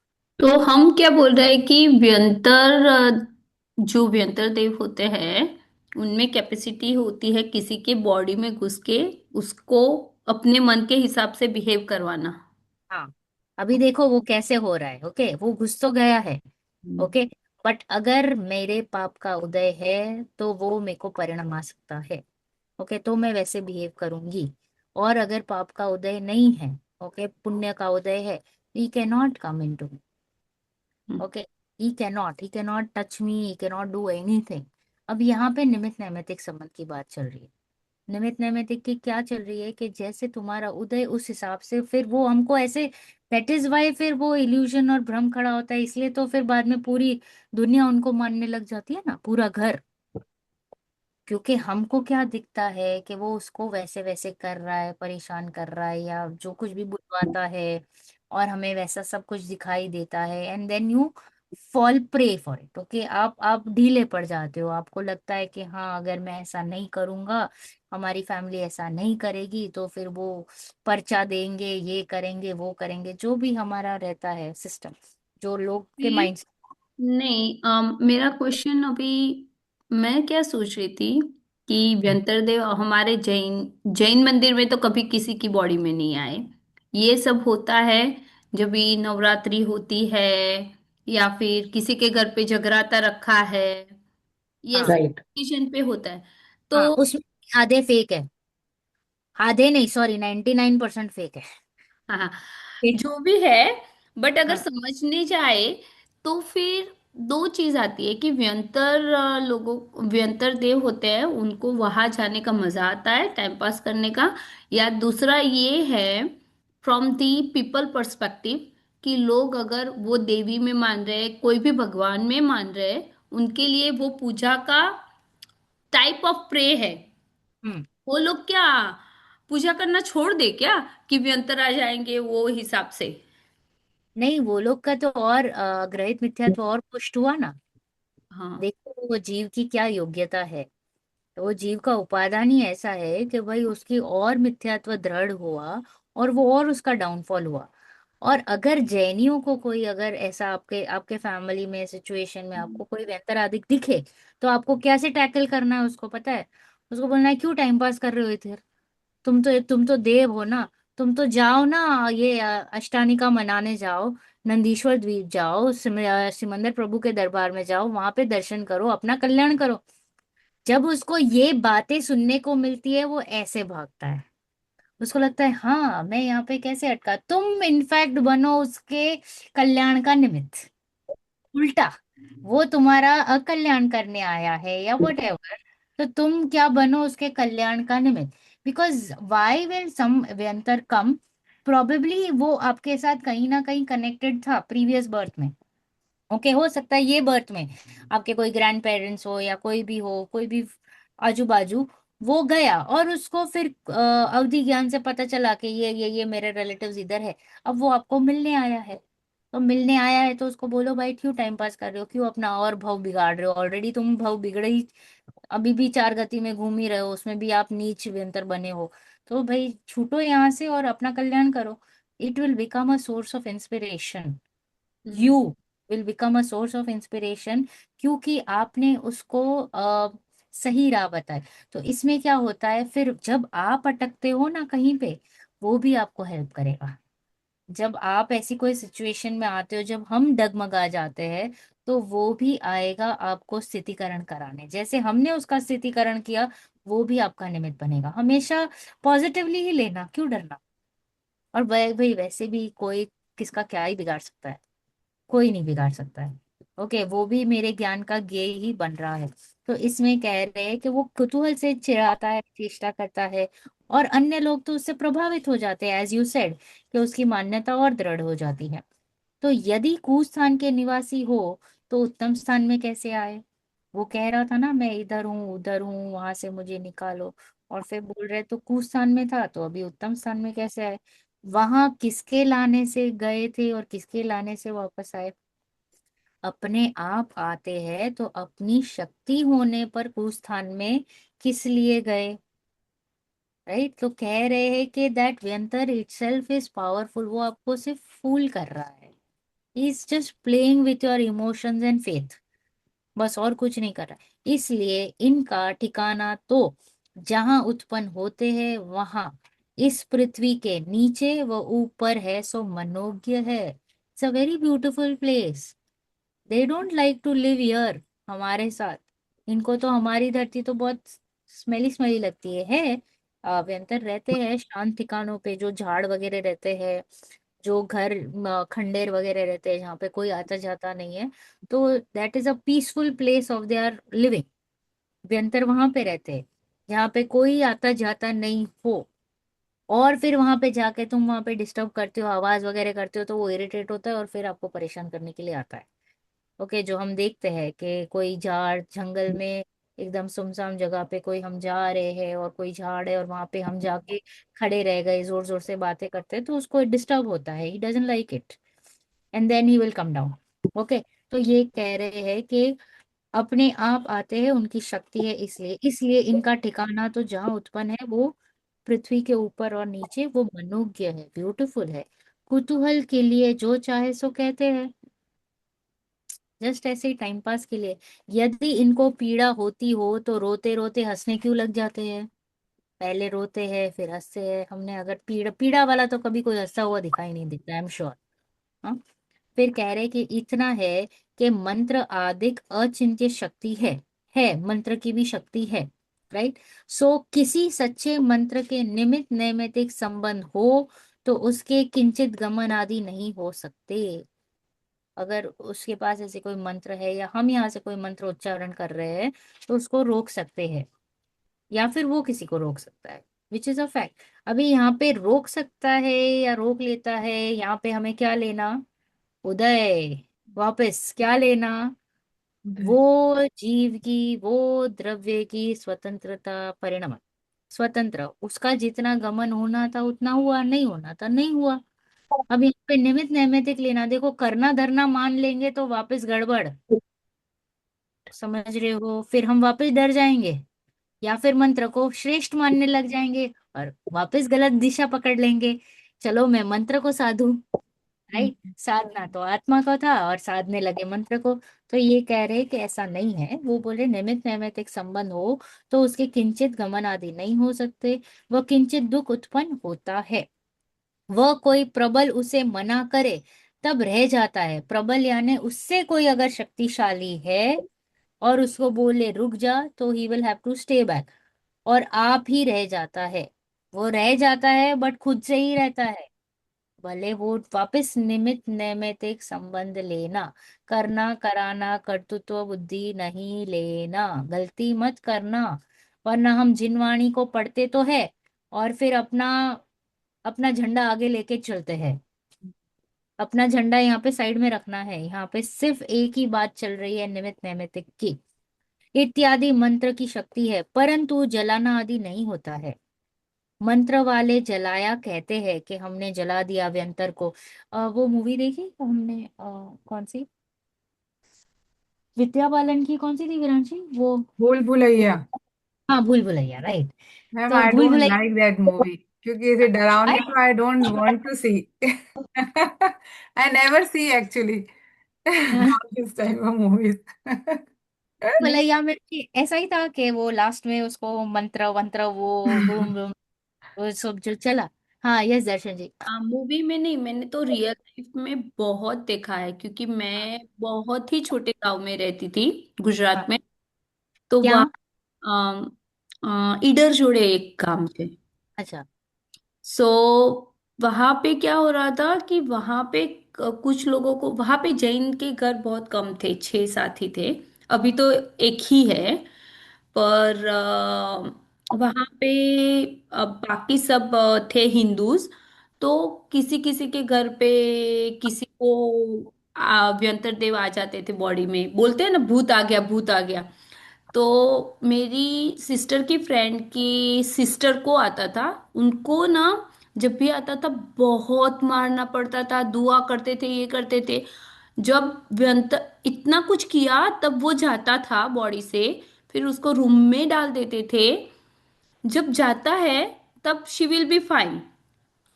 तो हम क्या बोल रहे हैं कि व्यंतर जो व्यंतर देव होते हैं उनमें कैपेसिटी होती है किसी के बॉडी में घुस के उसको अपने मन के हिसाब से बिहेव करवाना। हाँ, अभी देखो वो कैसे हो रहा है, ओके, वो घुस तो गया है, हम्म। ओके, बट अगर मेरे पाप का उदय है तो वो मेरे को परिणाम आ सकता है, ओके, तो मैं वैसे बिहेव करूंगी। और अगर पाप का उदय नहीं है, ओके, पुण्य का उदय है, he can not come in to, okay, he cannot touch me, he cannot do anything. अब यहाँ पे निमित्त नैमित्तिक संबंध की बात चल रही है। निमित्त नैमित्तिक की क्या चल रही है, कि जैसे तुम्हारा उदय उस हिसाब से, फिर वो हमको ऐसे, दैट इज वाई फिर वो इल्यूजन और भ्रम खड़ा होता है, इसलिए तो फिर बाद में पूरी दुनिया उनको मानने लग जाती है ना, पूरा घर, क्योंकि हमको क्या दिखता है कि वो उसको वैसे वैसे कर रहा है, परेशान कर रहा है, या जो कुछ भी बुलवाता है, और हमें वैसा सब कुछ दिखाई देता है, and then you fall pray for it, okay, आप ढीले पड़ जाते हो, आपको लगता है कि हाँ, अगर मैं ऐसा नहीं करूंगा, हमारी फैमिली ऐसा नहीं करेगी, तो फिर वो पर्चा देंगे, ये करेंगे, वो करेंगे, जो भी हमारा रहता है सिस्टम, जो लोग के ये माइंड। नहीं, मेरा क्वेश्चन अभी मैं क्या सोच रही थी कि व्यंतर देव हमारे जैन जैन मंदिर में तो कभी किसी की बॉडी में नहीं आए। ये सब होता है जब भी नवरात्रि होती है या फिर किसी के घर पे जगराता रखा है, ये हाँ, ऐसे राइट। ओकेजन पे होता है। हाँ, तो उसमें आधे फेक है, आधे नहीं, सॉरी, 99% फेक है। हाँ, जो भी है, बट अगर हाँ। समझने जाए तो फिर दो चीज आती है कि व्यंतर लोगों व्यंतर देव होते हैं उनको वहां जाने का मजा आता है टाइम पास करने का, या दूसरा ये है फ्रॉम दी पीपल पर्सपेक्टिव कि लोग अगर वो देवी में मान रहे हैं कोई भी भगवान में मान रहे हैं उनके लिए वो पूजा का टाइप ऑफ प्रे है। हम्म। वो लोग क्या पूजा करना छोड़ दे क्या कि व्यंतर आ जाएंगे वो हिसाब से। नहीं, वो लोग का तो और ग्रहित मिथ्यात्व और पुष्ट हुआ ना। हाँ। देखो वो जीव की क्या योग्यता है, तो वो जीव का उपादान ही ऐसा है कि भाई उसकी और मिथ्यात्व दृढ़ हुआ, और वो और उसका डाउनफॉल हुआ। और अगर जैनियों को कोई, अगर ऐसा आपके आपके फैमिली में सिचुएशन में आपको कोई व्यंतराधिक दिखे, तो आपको कैसे टैकल करना है उसको पता है? उसको बोलना है, क्यों टाइम पास कर रहे हो इधर, तुम तो देव हो ना, तुम तो जाओ ना, ये अष्टानिका मनाने जाओ, नंदीश्वर द्वीप जाओ, सिमंदर प्रभु के दरबार में जाओ, वहां पे दर्शन करो, अपना कल्याण करो। जब उसको ये बातें सुनने को मिलती है, वो ऐसे भागता है, उसको लगता है हाँ, मैं यहाँ पे कैसे अटका, तुम इनफैक्ट बनो उसके कल्याण का निमित्त, उल्टा, वो तुम्हारा अकल्याण करने आया है या वट एवर, तो तुम क्या बनो उसके कल्याण का निमित्त। बिकॉज वाई विल सम व्यंतर कम, प्रोबेबली वो आपके साथ कहीं ना कहीं कनेक्टेड था प्रीवियस बर्थ में, ओके, हो सकता है ये बर्थ में आपके कोई ग्रैंड पेरेंट्स हो, या कोई भी हो, कोई भी आजू बाजू, वो गया और उसको फिर अवधि ज्ञान से पता चला कि ये मेरे रिलेटिव्स इधर है, अब वो आपको मिलने आया है। तो मिलने आया है तो उसको बोलो, भाई क्यों टाइम पास कर रहे हो, क्यों अपना और भाव बिगाड़ रहे हो, ऑलरेडी तुम भाव बिगड़े ही, अभी भी चार गति में घूम ही रहे हो, उसमें भी आप नीच व्यंतर बने हो। तो भाई छूटो यहाँ से और अपना कल्याण करो, it will become a source of inspiration. You will become a source of inspiration, क्योंकि आपने उसको सही राह बताई। तो इसमें क्या होता है, फिर जब आप अटकते हो ना कहीं पे, वो भी आपको हेल्प करेगा। जब आप ऐसी कोई सिचुएशन में आते हो, जब हम डगमगा जाते हैं, तो वो भी आएगा आपको स्थितिकरण कराने, जैसे हमने उसका स्थितिकरण किया, वो भी आपका निमित्त बनेगा। हमेशा पॉजिटिवली ही लेना, क्यों डरना। और भाई वैसे भी कोई किसका क्या ही बिगाड़ सकता है, कोई नहीं बिगाड़ सकता है। ओके, वो भी मेरे ज्ञान का ज्ञेय ही बन रहा है। तो इसमें कह रहे हैं कि वो कुतूहल से चिढ़ाता है, चेष्टा करता है, और अन्य लोग तो उससे प्रभावित हो जाते हैं, एज यू सेड, कि उसकी मान्यता और दृढ़ हो जाती है। तो यदि कुस्थान के निवासी हो, तो उत्तम स्थान में कैसे आए। वो कह रहा था ना, मैं इधर हूँ उधर हूँ, वहां से मुझे निकालो। और फिर बोल रहे तो कुस्थान में था, तो अभी उत्तम स्थान में कैसे आए। वहां किसके लाने से गए थे और किसके लाने से वापस आए। अपने आप आते हैं तो अपनी शक्ति होने पर कुस्थान में किस लिए गए। राइट, तो कह रहे हैं कि दैट व्यंतर इटसेल्फ इज पावरफुल, वो आपको सिर्फ फूल कर रहा है। Is just playing with your emotions and faith, बस और कुछ नहीं कर रहा। इसलिए इनका ठिकाना तो जहां उत्पन्न होते हैं वहां, इस पृथ्वी के नीचे व ऊपर है, सो मनोज्ञ है। It's a very beautiful place. They don't like to live here हमारे साथ। इनको तो हमारी धरती तो बहुत स्मेली स्मेली लगती है। अभ्यंतर रहते हैं शांत ठिकानों पे, जो झाड़ वगैरह रहते हैं, जो घर खंडेर वगैरह रहते हैं, जहाँ पे कोई आता जाता नहीं है। तो that is a peaceful place of their living. अभ्यंतर वहां पे रहते हैं जहाँ पे कोई आता जाता नहीं हो। और फिर वहां पे जाके तुम वहां पे डिस्टर्ब करते हो, आवाज वगैरह करते हो, तो वो इरिटेट होता है और फिर आपको परेशान करने के लिए आता है। ओके, जो हम देखते हैं कि कोई झाड़ जंगल में, एकदम सुनसान जगह पे कोई हम जा रहे हैं और कोई झाड़ है और वहां पे हम जाके खड़े रह गए, जोर जोर से बातें करते हैं, तो उसको डिस्टर्ब होता है, he doesn't like it, and then he will come down. Okay, तो ये कह रहे हैं कि अपने आप आते हैं, उनकी शक्ति है, इसलिए इसलिए इनका ठिकाना तो जहाँ उत्पन्न है वो पृथ्वी के ऊपर और नीचे, वो मनोज्ञ है, ब्यूटीफुल है। कुतूहल के लिए जो चाहे सो कहते हैं, जस्ट ऐसे ही टाइम पास के लिए। यदि इनको पीड़ा होती हो तो रोते रोते हंसने क्यों लग जाते हैं। पहले रोते हैं फिर हंसते हैं। हमने अगर पीड़ा पीड़ा वाला तो कभी कोई हंसता हुआ दिखाई नहीं देता, आई एम श्योर। हाँ, फिर कह रहे कि इतना है कि मंत्र आदिक अचिंत्य शक्ति है मंत्र की भी शक्ति है। राइट, सो किसी सच्चे मंत्र के निमित्त नैमित्तिक संबंध हो, तो उसके किंचित गमन आदि नहीं हो सकते। अगर उसके पास ऐसे कोई मंत्र है, या हम यहाँ से कोई मंत्र उच्चारण कर रहे हैं, तो उसको रोक सकते हैं, या फिर वो किसी को रोक सकता है, विच इज अ फैक्ट। अभी यहाँ पे रोक सकता है या रोक लेता है, यहाँ पे हमें क्या लेना। उदय, वापस क्या लेना। उदय। वो जीव की, वो द्रव्य की स्वतंत्रता परिणमन, स्वतंत्र, उसका जितना गमन होना था उतना हुआ, नहीं होना था नहीं हुआ। अब यहाँ पे निमित नैमित्तिक लेना, देखो करना धरना मान लेंगे तो वापस गड़बड़, समझ रहे हो, फिर हम वापस डर जाएंगे, या फिर मंत्र को श्रेष्ठ मानने लग जाएंगे और वापस गलत दिशा पकड़ लेंगे। चलो मैं मंत्र को साधू। राइट, साधना तो आत्मा का था और साधने लगे मंत्र को। तो ये कह रहे कि ऐसा नहीं है, वो बोले निमित्त नैमित्तिक संबंध हो तो उसके किंचित गमन आदि नहीं हो सकते। वह किंचित दुख उत्पन्न होता है, वह कोई प्रबल उसे मना करे तब रह जाता है। प्रबल यानी उससे कोई अगर शक्तिशाली है और उसको बोले रुक जा, तो he will have to stay back, और आप ही रह जाता है। वो रह जाता है बट खुद से ही रहता है। भले वो वापस निमित्त नैमित्तिक संबंध लेना, करना कराना कर्तृत्व बुद्धि नहीं लेना, गलती मत करना। वरना हम जिनवाणी को पढ़ते तो है और फिर अपना अपना झंडा आगे लेके चलते हैं। अपना झंडा यहाँ पे साइड में रखना है, यहाँ पे सिर्फ एक ही बात चल रही है, निमित्त नैमित्तिक की। इत्यादि मंत्र की शक्ति है, परंतु जलाना आदि नहीं होता है। मंत्र वाले जलाया कहते हैं कि हमने जला दिया व्यंतर को। वो मूवी देखी हमने, कौन सी, विद्या बालन की, कौन सी थी विरांशी वो। भूल भुलैया। हाँ, भूल भुलैया, राइट। मैम तो आई भूल डोंट भुलैया, लाइक दैट मूवी। क्योंकि ऐसे डरावने तो I don't want to see. I never see actually this type of movies. मलैया में भी ऐसा ही था कि वो लास्ट में उसको मंत्र वंत्र वो बूम बूम वो सब जो चला। हाँ, यस दर्शन जी। मूवी में नहीं, मैंने तो रियल लाइफ में बहुत देखा है, क्योंकि मैं बहुत ही छोटे गांव में रहती थी, गुजरात हाँ, में। तो क्या? वहाँ ईडर जोड़े एक गांव थे। अच्छा। सो वहां पे क्या हो रहा था कि वहां पे कुछ लोगों को, वहां पे जैन के घर बहुत कम थे, 6-7 ही थे। अभी तो एक ही है। पर वहां पे बाकी सब थे हिंदूज। तो किसी किसी के घर पे किसी को व्यंतर देव आ जाते थे बॉडी में, बोलते हैं ना भूत आ गया, भूत आ गया। तो मेरी सिस्टर की फ्रेंड की सिस्टर को आता था। उनको ना जब भी आता था बहुत मारना पड़ता था, दुआ करते थे, ये करते थे। जब व्यंत इतना कुछ किया तब वो जाता था बॉडी से, फिर उसको रूम में डाल देते थे। जब जाता है तब शी विल बी फाइन।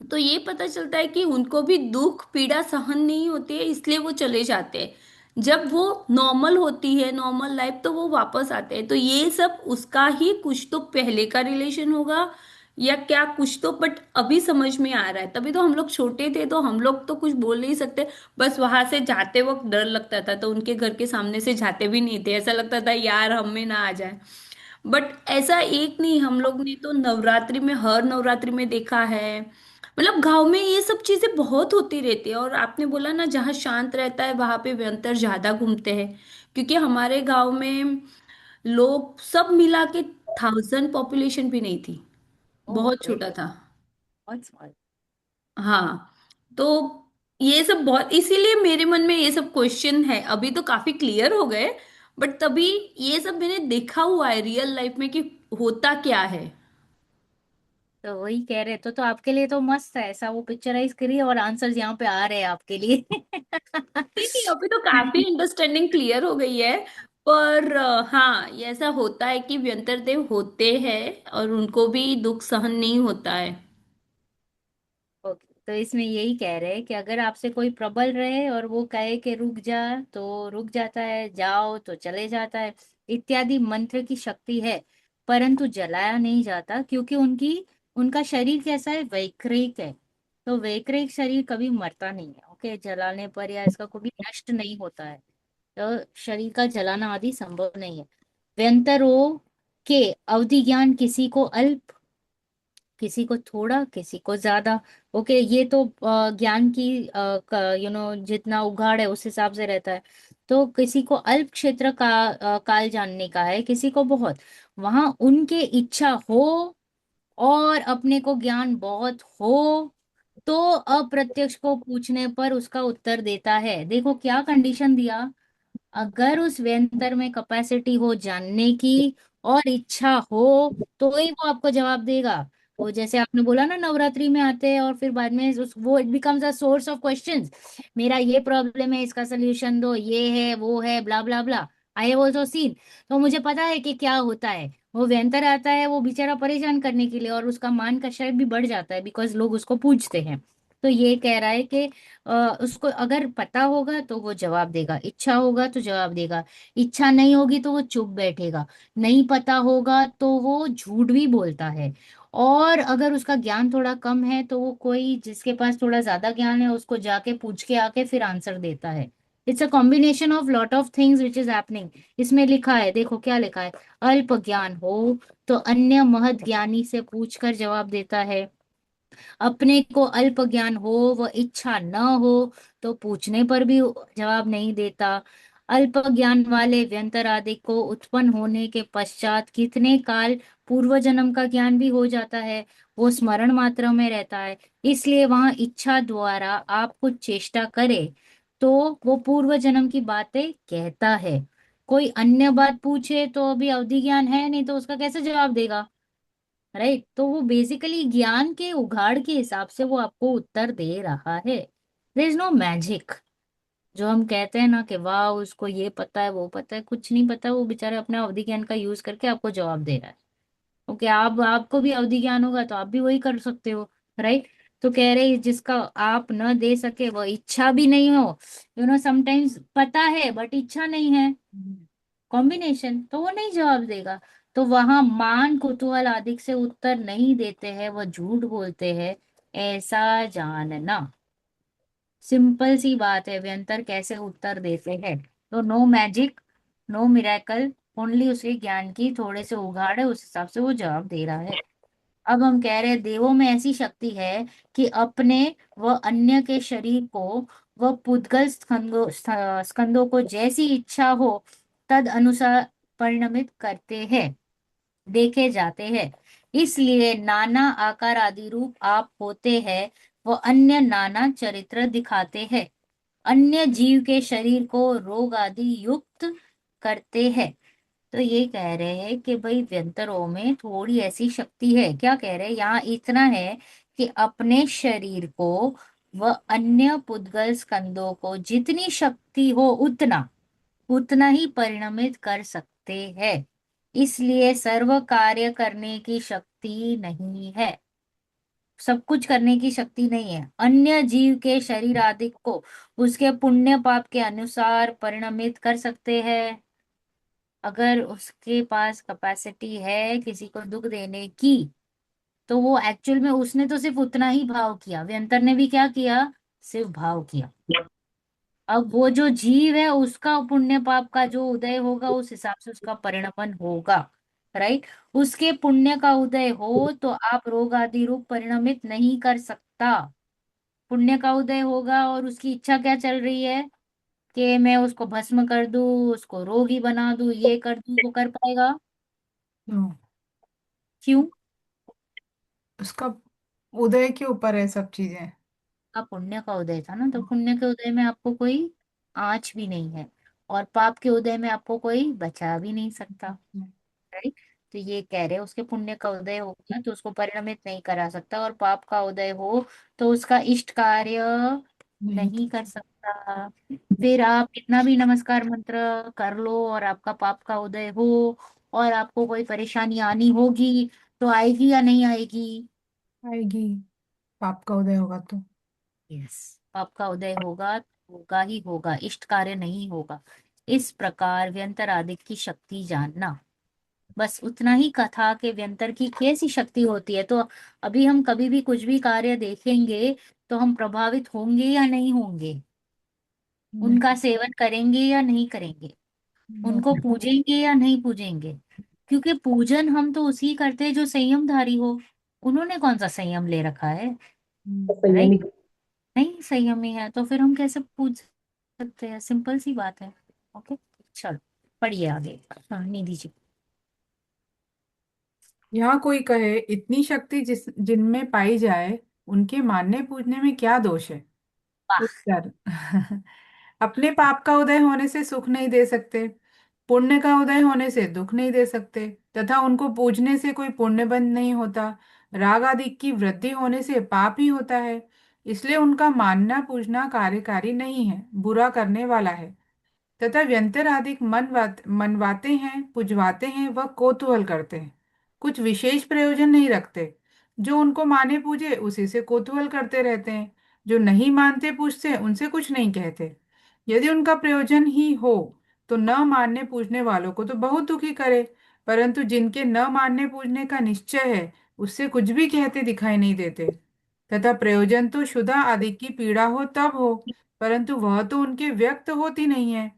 तो ये पता चलता है कि उनको भी दुख पीड़ा सहन नहीं होती है, इसलिए वो चले जाते हैं। जब वो नॉर्मल होती है, नॉर्मल लाइफ, तो वो वापस आते हैं। तो ये सब उसका ही कुछ तो पहले का रिलेशन होगा या क्या, कुछ तो। बट अभी समझ में आ रहा है, तभी तो हम लोग छोटे थे तो हम लोग तो कुछ बोल नहीं सकते। बस वहां से जाते वक्त डर लगता था, तो उनके घर के सामने से जाते भी नहीं थे, ऐसा लगता था यार हम में ना आ जाए। बट ऐसा एक नहीं, हम लोग ने तो नवरात्रि में, हर नवरात्रि में देखा है। मतलब गांव में ये सब चीजें बहुत होती रहती है। और आपने बोला ना, जहाँ शांत रहता है वहां पे व्यंतर ज्यादा घूमते हैं। क्योंकि हमारे गांव में लोग सब मिला के 1000 पॉपुलेशन भी नहीं थी, ओह बहुत ग्रेट। छोटा था। बहुत स्मॉल। हाँ। तो ये सब बहुत, इसीलिए मेरे मन में ये सब क्वेश्चन है। अभी तो काफी क्लियर हो गए, बट तभी ये सब मैंने देखा हुआ है रियल लाइफ में कि होता क्या है। तो वही कह रहे तो आपके लिए तो मस्त है, ऐसा वो पिक्चराइज करिए और आंसर्स यहाँ पे आ रहे हैं आपके लिए। नहीं, अभी तो काफी अंडरस्टैंडिंग क्लियर हो गई है। पर हाँ, ये ऐसा होता है कि व्यंतर देव होते हैं और उनको भी दुख सहन नहीं होता है। ओके, तो इसमें यही कह रहे हैं कि अगर आपसे कोई प्रबल रहे और वो कहे कि रुक जा तो रुक जाता है, जाओ तो चले जाता है, इत्यादि मंत्र की शक्ति है। परंतु जलाया नहीं जाता, क्योंकि उनकी उनका शरीर कैसा है, वैकृत है। तो वैकृत शरीर कभी मरता नहीं है। ओके, जलाने पर या इसका कभी नष्ट नहीं होता है। तो शरीर का जलाना आदि संभव नहीं है। व्यंतरों के अवधि ज्ञान किसी को अल्प, किसी को थोड़ा, किसी को ज्यादा। ओके, ये तो ज्ञान की जितना उगाड़ है उस हिसाब से रहता है। तो किसी को अल्प क्षेत्र का काल जानने का है, किसी को बहुत। वहां उनके इच्छा हो और अपने को ज्ञान बहुत हो तो अप्रत्यक्ष को पूछने पर उसका उत्तर देता है। देखो क्या कंडीशन दिया, अगर उस व्यंतर में कैपेसिटी हो जानने की और इच्छा हो तो ही वो आपको जवाब देगा। वो जैसे आपने बोला ना, नवरात्रि में आते हैं और फिर बाद में वो it becomes a source of questions. मेरा ये प्रॉब्लम है, इसका सोल्यूशन दो, ये है वो है, blah blah blah. I have also seen. तो मुझे पता है कि क्या होता है। वो व्यंतर आता है वो बेचारा परेशान करने के लिए, और उसका मान का शय भी बढ़ जाता है बिकॉज लोग उसको पूछते हैं। तो ये कह रहा है कि उसको अगर पता होगा तो वो जवाब देगा, इच्छा होगा तो जवाब देगा, इच्छा नहीं होगी तो वो चुप बैठेगा, नहीं पता होगा तो वो झूठ भी बोलता है। और अगर उसका ज्ञान थोड़ा कम है तो वो कोई जिसके पास थोड़ा ज्यादा ज्ञान है उसको जाके पूछ के आके फिर आंसर देता है। It's a combination of lot of things which is happening. इसमें लिखा है, देखो क्या लिखा है, अल्प ज्ञान हो तो अन्य महत ज्ञानी से पूछकर जवाब देता है, अपने को अल्प ज्ञान हो व इच्छा न हो तो पूछने पर भी जवाब नहीं देता। अल्प ज्ञान वाले व्यंतर आदि को उत्पन्न होने के पश्चात कितने काल पूर्व जन्म का ज्ञान भी हो जाता है, वो स्मरण मात्र में रहता है। इसलिए वहां इच्छा द्वारा आप कुछ चेष्टा करे तो वो पूर्व जन्म की बातें कहता है। कोई अन्य बात पूछे तो अभी अवधि ज्ञान है नहीं तो उसका कैसे जवाब देगा, राइट। तो वो बेसिकली ज्ञान के उघाड़ के हिसाब से वो आपको उत्तर दे रहा है। There is no magic. जो हम कहते हैं ना कि वाह उसको ये पता है वो पता है, कुछ नहीं पता, वो बेचारे अपने अवधि ज्ञान का यूज करके आपको जवाब दे रहा है। ओके, आप आपको भी अवधि ज्ञान होगा तो आप भी वही कर सकते हो, राइट। तो कह रहे जिसका आप न दे सके वह इच्छा भी नहीं हो, समटाइम्स पता है बट इच्छा नहीं है, कॉम्बिनेशन, तो वो नहीं जवाब देगा। तो वहां मान कुतूहल आदि से उत्तर नहीं देते हैं, वह झूठ बोलते हैं, ऐसा जानना। सिंपल सी बात है, व्यंतर कैसे उत्तर देते हैं। तो no magic, no miracle, only उसके ज्ञान की थोड़े से उघाड़ है, उस हिसाब से वो जवाब दे रहा है। अब हम कह रहे हैं देवों में ऐसी शक्ति है कि अपने व अन्य के शरीर को व पुद्गल स्कंदों को जैसी इच्छा हो तद अनुसार परिणमित करते हैं, देखे जाते हैं। इसलिए नाना आकार आदि रूप आप होते हैं, वो अन्य नाना चरित्र दिखाते हैं, अन्य जीव के शरीर को रोग आदि युक्त करते हैं। तो ये कह रहे हैं कि भाई व्यंतरों में थोड़ी ऐसी शक्ति है। क्या कह रहे हैं यहाँ, इतना है कि अपने शरीर को व अन्य पुद्गल स्कंदों को जितनी शक्ति हो उतना उतना ही परिणमित कर सकते हैं। इसलिए सर्व कार्य करने की शक्ति नहीं है, सब कुछ करने की शक्ति नहीं है। अन्य जीव के शरीर आदि को उसके पुण्य पाप के अनुसार परिणमित कर सकते हैं। अगर उसके पास कैपेसिटी है किसी को दुख देने की, तो वो एक्चुअल में उसने तो सिर्फ उतना ही भाव किया, व्यंतर ने भी क्या किया, सिर्फ भाव किया। अब वो जो जीव है उसका पुण्य पाप का जो उदय होगा उस हिसाब से उसका परिणमन होगा, राइट। उसके पुण्य का उदय हो तो आप रोग आदि रूप परिणमित नहीं कर सकता। पुण्य का उदय होगा और उसकी इच्छा क्या चल रही है कि मैं उसको भस्म कर दूं, उसको रोगी बना दूं, ये कर दूं, वो कर पाएगा? तो क्यों? उसका उदय के ऊपर है सब चीजें। का पुण्य का उदय था ना, तो पुण्य के उदय में आपको कोई आंच भी नहीं है, और पाप के उदय में आपको कोई बचा भी नहीं सकता, राइट। तो ये कह रहे हैं उसके पुण्य का उदय होगा तो उसको परिणमित नहीं करा सकता, और पाप का उदय हो तो उसका इष्ट कार्य नहीं। नहीं कर सकता। फिर आप कितना भी नमस्कार मंत्र कर लो और आपका पाप का उदय हो और आपको कोई परेशानी आनी होगी, तो आएगी या नहीं आएगी? आएगी। पाप का उदय होगा तो। यस, पाप का उदय होगा, होगा ही होगा, इष्ट कार्य नहीं होगा। इस प्रकार व्यंतर आदि की शक्ति जानना। बस उतना ही कथा के व्यंतर की कैसी शक्ति होती है। तो अभी हम कभी भी कुछ भी कार्य देखेंगे तो हम प्रभावित होंगे या नहीं होंगे, उनका नहीं। सेवन करेंगे या नहीं करेंगे, नो। उनको पूजेंगे या नहीं पूजेंगे। क्योंकि पूजन हम तो उसी करते हैं जो संयमधारी हो। उन्होंने कौन सा संयम ले रखा है, राइट? नहीं संयमी है तो फिर हम कैसे पूज सकते हैं? सिंपल सी बात है। ओके, चलो पढ़िए आगे। हाँ, निधि जी। यहाँ कोई कहे इतनी शक्ति जिनमें पाई जाए उनके मानने पूजने में क्या दोष है। वाह। उत्तर अपने पाप का उदय होने से सुख नहीं दे सकते, पुण्य का उदय होने से दुख नहीं दे सकते, तथा उनको पूजने से कोई पुण्य बंध नहीं होता, राग आदि की वृद्धि होने से पाप ही होता है। इसलिए उनका मानना पूजना कार्यकारी नहीं है, बुरा करने वाला है। तथा व्यंतर आदि मनवाते हैं, पुजवाते हैं व कौतूहल करते हैं, कुछ विशेष प्रयोजन नहीं रखते। जो उनको माने पूजे उसी से कौतूहल करते रहते हैं, जो नहीं मानते पूजते उनसे कुछ नहीं कहते। यदि उनका प्रयोजन ही हो तो न मानने पूजने वालों को तो बहुत दुखी करे, परंतु जिनके न मानने पूजने का निश्चय है उससे कुछ भी कहते दिखाई नहीं देते। तथा प्रयोजन तो शुदा आदि की पीड़ा हो तब हो, परंतु वह तो उनके व्यक्त होती नहीं है।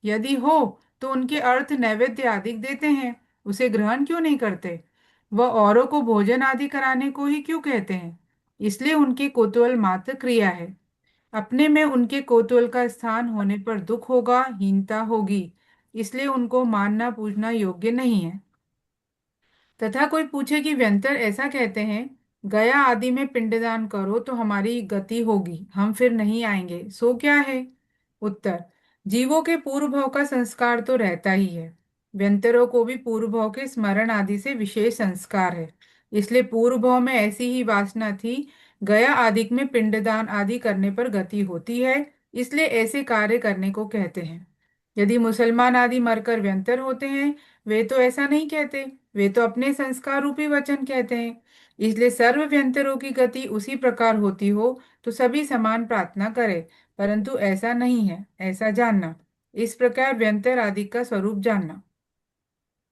यदि हो तो उनके अर्थ नैवेद्य आदि देते हैं, उसे ग्रहण क्यों नहीं करते। वह औरों को भोजन आदि कराने को ही क्यों कहते हैं। इसलिए उनकी कौतूहल मात्र क्रिया है। अपने में उनके कौतूहल का स्थान होने पर दुख होगा, हीनता होगी। इसलिए उनको मानना पूजना योग्य नहीं है। तथा कोई पूछे कि व्यंतर ऐसा कहते हैं, गया आदि में पिंडदान करो तो हमारी गति होगी, हम फिर नहीं आएंगे, सो क्या है। उत्तर, जीवों के पूर्व भाव का संस्कार तो रहता ही है। व्यंतरों को भी पूर्व भाव के स्मरण आदि से विशेष संस्कार है। इसलिए पूर्व भाव में ऐसी ही वासना थी, गया आदि में पिंडदान आदि करने पर गति होती है, इसलिए ऐसे कार्य करने को कहते हैं। यदि मुसलमान आदि मरकर व्यंतर होते हैं, वे तो ऐसा नहीं कहते। वे तो अपने संस्कार रूपी वचन कहते हैं। इसलिए सर्व व्यंतरों की गति उसी प्रकार होती हो तो सभी समान प्रार्थना करें, परंतु ऐसा नहीं है, ऐसा जानना। इस प्रकार व्यंतर आदि का स्वरूप जानना।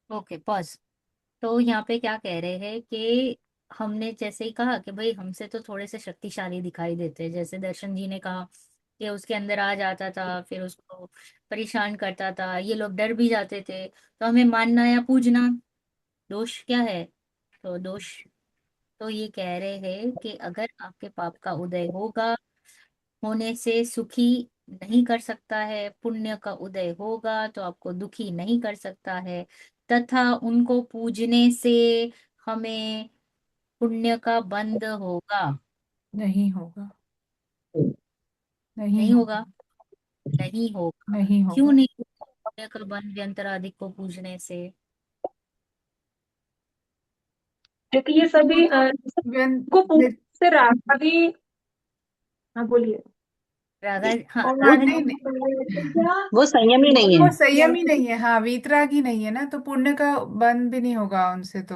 Okay, pause. तो यहाँ पे क्या कह रहे हैं कि हमने जैसे ही कहा कि भाई हमसे तो थोड़े से शक्तिशाली दिखाई देते हैं, जैसे दर्शन जी ने कहा कि उसके अंदर आ जाता था, फिर उसको परेशान करता था, ये लोग डर भी जाते थे, तो हमें मानना या पूजना दोष क्या है? तो दोष, तो ये कह रहे हैं कि अगर आपके पाप का उदय होगा, होने से सुखी नहीं कर सकता है, पुण्य का उदय होगा तो आपको दुखी नहीं कर सकता है, तथा उनको पूजने से हमें पुण्य का बंध होगा। नहीं होगा। नहीं नहीं होगा। होगा। नहीं होगा। नहीं क्यों होगा। नहीं होगा? पुण्य का बंध व्यंतरादिक को पूजने से। क्योंकि ये वो सभी तो व्यं, को पूर्ण से राधा भी। हाँ बोलिए। राधा, हाँ और वो राधा जी। नहीं नहीं, वो संयमी नहीं वो है। संयम ही नहीं है। हाँ, वीतरागी नहीं है ना, तो पुण्य का बंध भी नहीं होगा उनसे, तो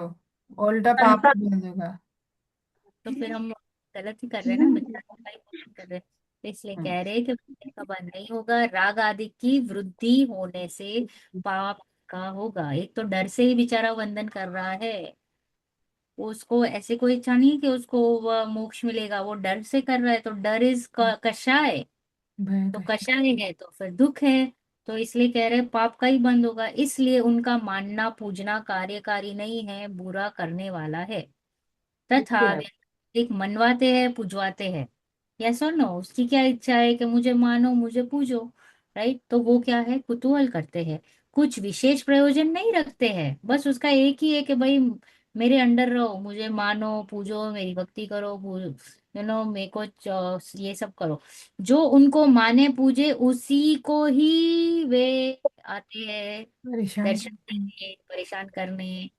उल्टा पाप संसार। का बंध होगा। तो फिर हम गलत ही कर रहे हैं ना, मिथ्या का ही पालन कर रहे हैं। तो इसलिए कह रहे हैं कि पुण्य का बंध नहीं होगा, राग आदि की वृद्धि होने से पाप का होगा। एक तो डर से ही बेचारा वंदन कर रहा है, उसको ऐसे कोई इच्छा नहीं है कि उसको वह मोक्ष मिलेगा, वो डर से कर रहा है, तो डर इज कषाय। भय तो का। कषाय है तो फिर दुख है। तो इसलिए कह रहे हैं पाप का ही बंद होगा, इसलिए उनका मानना पूजना कार्यकारी नहीं है, बुरा करने वाला है। तथा नित्य। एक मनवाते हैं पुजवाते हैं। यस और नो, उसकी क्या इच्छा है कि मुझे मानो मुझे पूजो, राइट? तो वो क्या है, कुतूहल करते हैं, कुछ विशेष प्रयोजन नहीं रखते हैं, बस उसका एक ही है कि भाई मेरे अंडर रहो, मुझे मानो पूजो, मेरी भक्ति करो, मेरे को ये सब करो। जो उनको माने पूजे उसी को ही वे आते हैं परेशान दर्शन करते हैं। करने, परेशान करने।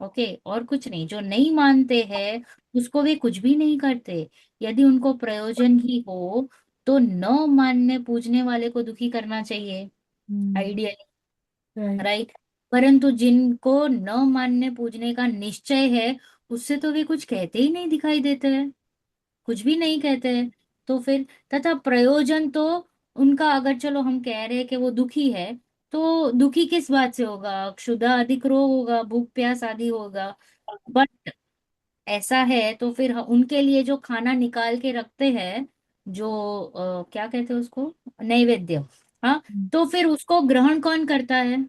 ओके, और कुछ नहीं। जो नहीं मानते हैं उसको वे कुछ भी नहीं करते। यदि उनको प्रयोजन ही हो तो न मानने पूजने वाले को दुखी करना चाहिए, आइडियली, राइट। राइट? परंतु जिनको न मानने पूजने का निश्चय है, उससे तो वे कुछ कहते ही नहीं दिखाई देते हैं, कुछ भी नहीं कहते हैं। तो फिर तथा प्रयोजन तो उनका, अगर चलो हम कह रहे हैं कि वो दुखी है, तो दुखी किस बात से होगा? क्षुधा अधिक रोग होगा, भूख प्यास आदि होगा। बट ऐसा है तो फिर उनके लिए जो खाना निकाल के रखते हैं, जो क्या कहते हैं उसको, नैवेद्य, हाँ, तो फिर उसको ग्रहण कौन करता है?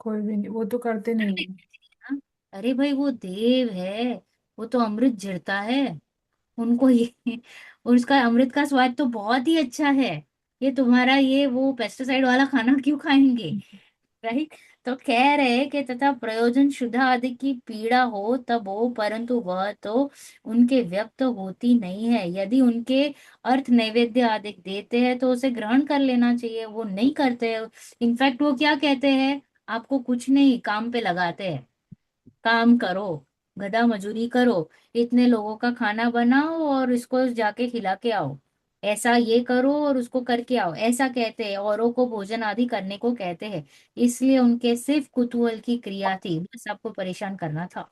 कोई भी नहीं, वो तो करते नहीं है। हाँ? अरे भाई वो देव है, वो तो अमृत झिरता है, उनको ये उसका अमृत का स्वाद तो बहुत ही अच्छा है। ये तुम्हारा ये वो पेस्टिसाइड वाला खाना क्यों खाएंगे? राइट? तो कह रहे हैं कि तथा प्रयोजन शुद्ध आदि की पीड़ा हो तब हो, परंतु वह तो उनके व्यक्त होती नहीं है। यदि उनके अर्थ नैवेद्य आदि देते हैं तो उसे ग्रहण कर लेना चाहिए, वो नहीं करते हैं। इनफैक्ट वो क्या कहते हैं, आपको कुछ नहीं, काम पे लगाते हैं, काम करो, गधा मजूरी करो, इतने लोगों का खाना बनाओ और इसको जाके खिला के आओ, ऐसा ये करो और उसको करके आओ, ऐसा कहते हैं, औरों को भोजन आदि करने को कहते हैं। इसलिए उनके सिर्फ कुतूहल की क्रिया थी, बस आपको परेशान करना था।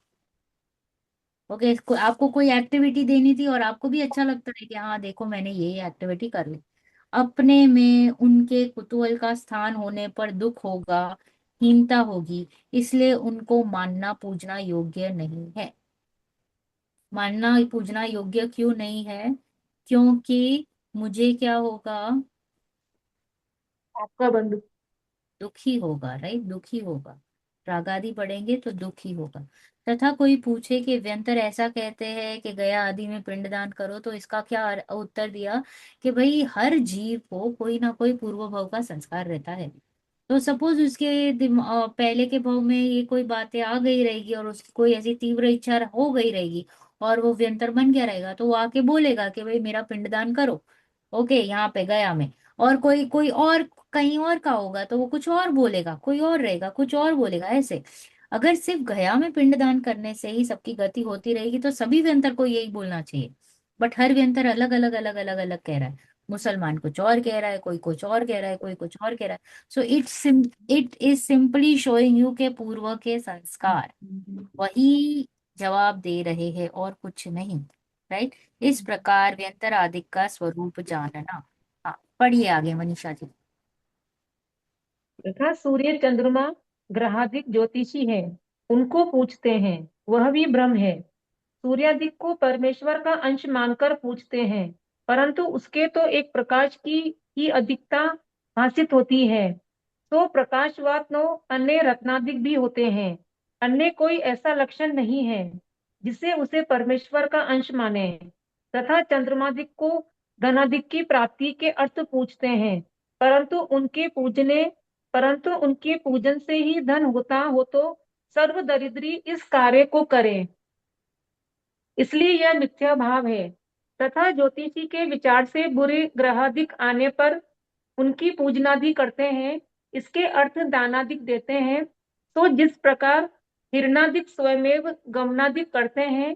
ओके, आपको कोई एक्टिविटी देनी थी और आपको भी अच्छा लगता है कि हाँ देखो मैंने ये एक्टिविटी कर ली। अपने में उनके कुतूहल का स्थान होने पर दुख होगा, हीनता होगी, इसलिए उनको मानना पूजना योग्य नहीं है। मानना पूजना योग्य क्यों नहीं है? क्योंकि मुझे क्या होगा, आपका बंधु। दुखी होगा, राइट? दुखी होगा, रागादि बढ़ेंगे तो दुखी होगा। तथा कोई पूछे कि व्यंतर ऐसा कहते हैं कि गया आदि में पिंडदान करो, तो इसका क्या उत्तर दिया कि भाई हर जीव को कोई ना कोई पूर्व भव का संस्कार रहता है। तो सपोज उसके पहले के भाव में ये कोई बातें आ गई रहेगी और उसकी कोई ऐसी तीव्र इच्छा हो गई रहेगी और वो व्यंतर बन गया रहेगा, तो वो आके बोलेगा कि भाई मेरा पिंडदान करो, ओके, यहाँ पे गया में। और कोई कोई और कहीं और का होगा तो वो कुछ और बोलेगा, कोई और रहेगा कुछ और बोलेगा, ऐसे। अगर सिर्फ गया में पिंडदान करने से ही सबकी गति होती रहेगी तो सभी व्यंतर को यही बोलना चाहिए। बट हर व्यंतर अलग अलग अलग अलग अलग कह रहा है। मुसलमान कुछ और कह रहा है, कोई कुछ और कह रहा है, कोई कुछ और कह रहा है। So it is simply showing you के पूर्व के संस्कार वही जवाब दे रहे हैं और कुछ नहीं। राइट। इस प्रकार व्यंतरादिक का स्वरूप जानना। हाँ, पढ़िए आगे मनीषा जी। तथा सूर्य चंद्रमा ग्रहादिक ज्योतिषी है, उनको पूछते हैं, वह भी ब्रह्म है। सूर्यादिक को परमेश्वर का अंश मानकर पूछते हैं, परंतु उसके तो एक प्रकाश की ही अधिकता भासित होती है। तो प्रकाशवान नो अन्य रत्नादिक भी होते हैं, अन्य कोई ऐसा लक्षण नहीं है जिससे उसे परमेश्वर का अंश माने। तथा चंद्रमादिक को धनादिक की प्राप्ति के अर्थ पूछते हैं, परंतु उनके पूजने परंतु उनके पूजन से ही धन होता हो तो सर्व दरिद्री इस कार्य को करे, इसलिए यह मिथ्या भाव है। तथा ज्योतिषी के विचार से बुरे ग्रहादिक आने पर उनकी पूजनादि करते हैं, इसके अर्थ दानादिक देते हैं। तो जिस प्रकार हिरणादिक स्वयमेव गमनादिक करते हैं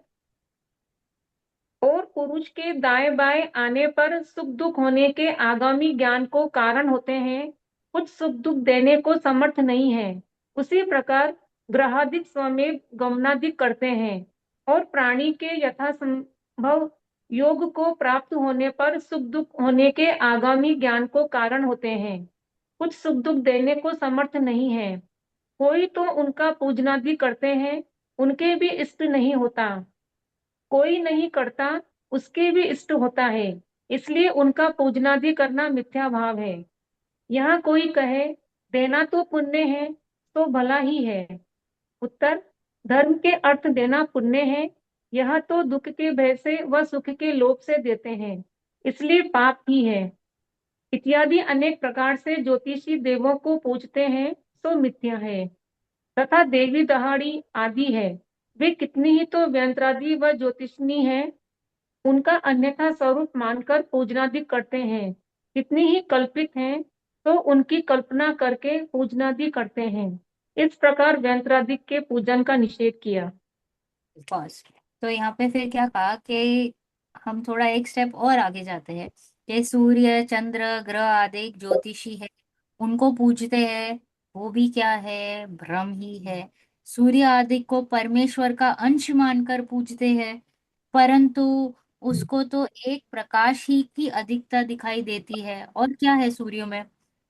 और पुरुष के दाएं बाएं आने पर सुख दुख होने के आगामी ज्ञान को कारण होते हैं, कुछ सुख दुख देने को समर्थ नहीं है, उसी प्रकार ग्रहादिक स्वमेव गमनादिक करते हैं और प्राणी के यथासंभव योग को प्राप्त होने पर सुख दुख होने के आगामी ज्ञान को कारण होते हैं, कुछ सुख दुख देने को समर्थ नहीं है। कोई तो उनका पूजनादि करते हैं, उनके भी इष्ट नहीं होता, कोई नहीं करता, उसके भी इष्ट होता है, इसलिए उनका पूजनादि करना मिथ्या भाव है। यहाँ कोई कहे देना तो पुण्य है तो भला ही है। उत्तर, धर्म के अर्थ देना पुण्य है, यह तो दुख के भय से व सुख के लोभ से देते हैं, इसलिए पाप ही है। इत्यादि अनेक प्रकार से ज्योतिषी देवों को पूजते हैं, सो मिथ्या है। तथा देवी दहाड़ी आदि है, वे कितनी ही तो व्यंत्रादि व ज्योतिषनी है, उनका अन्यथा स्वरूप मानकर पूजनादि करते हैं। कितनी ही कल्पित हैं, तो उनकी कल्पना करके पूजनादि करते हैं। इस प्रकार व्यंत्रादि के पूजन का निषेध किया। फर्स्ट। तो यहाँ पे फिर क्या कहा कि हम थोड़ा एक स्टेप और आगे जाते हैं कि सूर्य चंद्र ग्रह आदि ज्योतिषी है, उनको पूजते हैं, वो भी क्या है, ब्रह्म ही है। सूर्य आदि को परमेश्वर का अंश मानकर पूजते हैं, परंतु उसको तो एक प्रकाश ही की अधिकता दिखाई देती है, और क्या है सूर्य में।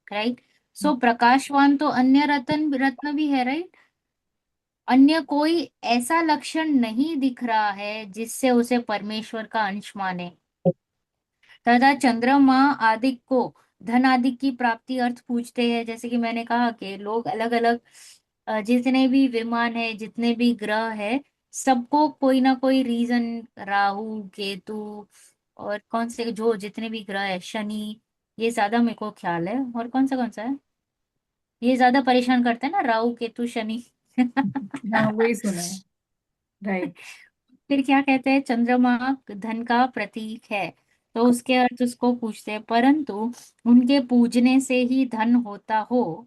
राइट। सो प्रकाशवान तो अन्य रत्न रत्न भी है। राइट। अन्य कोई ऐसा लक्षण नहीं दिख रहा है जिससे उसे परमेश्वर का अंश माने। तथा चंद्रमा आदि को धन आदि की प्राप्ति अर्थ पूछते हैं। जैसे कि मैंने कहा कि लोग अलग अलग जितने भी विमान है, जितने भी ग्रह है, सबको कोई ना कोई रीजन, राहु केतु और कौन से जो जितने भी ग्रह है, शनि, ये ज्यादा मेरे को ख्याल है, और कौन सा है, ये ज्यादा परेशान करते हैं ना, राहु केतु शनि। हाँ, वही सुना है। राइट। फिर क्या कहते हैं, चंद्रमा धन का प्रतीक है, तो उसके अर्थ उसको पूछते हैं, परंतु उनके पूजने से ही धन होता हो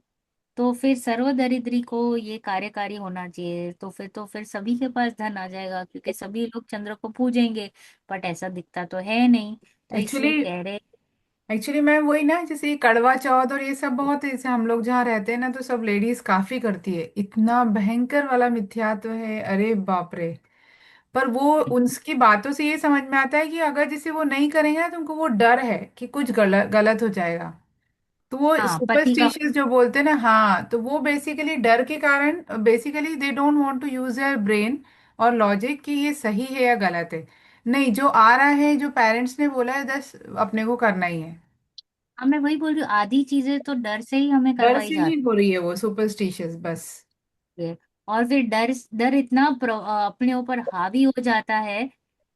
तो फिर सर्वदरिद्री को ये कार्यकारी होना चाहिए, तो फिर सभी के पास धन आ जाएगा, क्योंकि सभी लोग चंद्र को पूजेंगे। बट ऐसा दिखता तो है नहीं, तो एक्चुअली इसलिए कह रहे। एक्चुअली मैं वही ना, जैसे ये कड़वा चौथ और ये सब बहुत, जैसे हम लोग जहाँ रहते हैं ना, तो सब लेडीज काफी करती है। इतना भयंकर वाला मिथ्यात्व है, अरे बाप रे। पर वो उनकी बातों से ये समझ में आता है कि अगर जैसे वो नहीं करेंगे ना, तो उनको वो डर है कि कुछ गलत गलत हो जाएगा। तो वो हाँ, पति का। सुपरस्टिशियस जो बोलते हैं ना, हाँ, तो वो बेसिकली डर के कारण, basically they don't want to use their brain और लॉजिक कि ये सही है या गलत है। नहीं, जो आ रहा है, जो पेरेंट्स ने बोला है, बस अपने को करना ही है। हाँ, मैं वही बोल रही हूँ, आधी चीजें तो डर से ही हमें डर करवाई से ही जाती हो रही है वो सुपरस्टिशियस, बस। है। और फिर डर डर इतना अपने ऊपर हावी हो जाता है,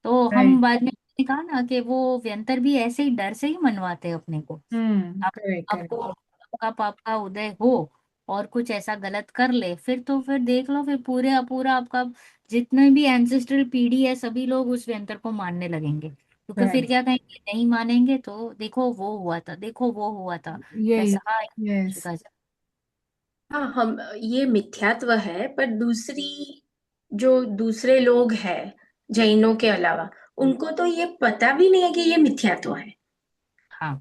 तो हम राइट। बाद में कहा ना कि वो व्यंतर भी ऐसे ही डर से ही मनवाते हैं अपने को। हम्म, आप करेक्ट करेक्ट। आपको आपका पाप का उदय हो और कुछ ऐसा गलत कर ले, फिर देख लो, फिर पूरे पूरा आपका जितने भी एंसेस्ट्रल पीढ़ी है, सभी लोग उस व्यंतर को मानने लगेंगे, क्योंकि फिर राइट। क्या कहेंगे, नहीं मानेंगे तो देखो वो हुआ था, देखो वो हुआ था। यही। वैसा हाँ, यस। चुका जा। हाँ, हम ये मिथ्यात्व है, पर जो दूसरे लोग हैं जैनों के अलावा, उनको तो ये पता भी नहीं है कि ये मिथ्यात्व है। हाँ,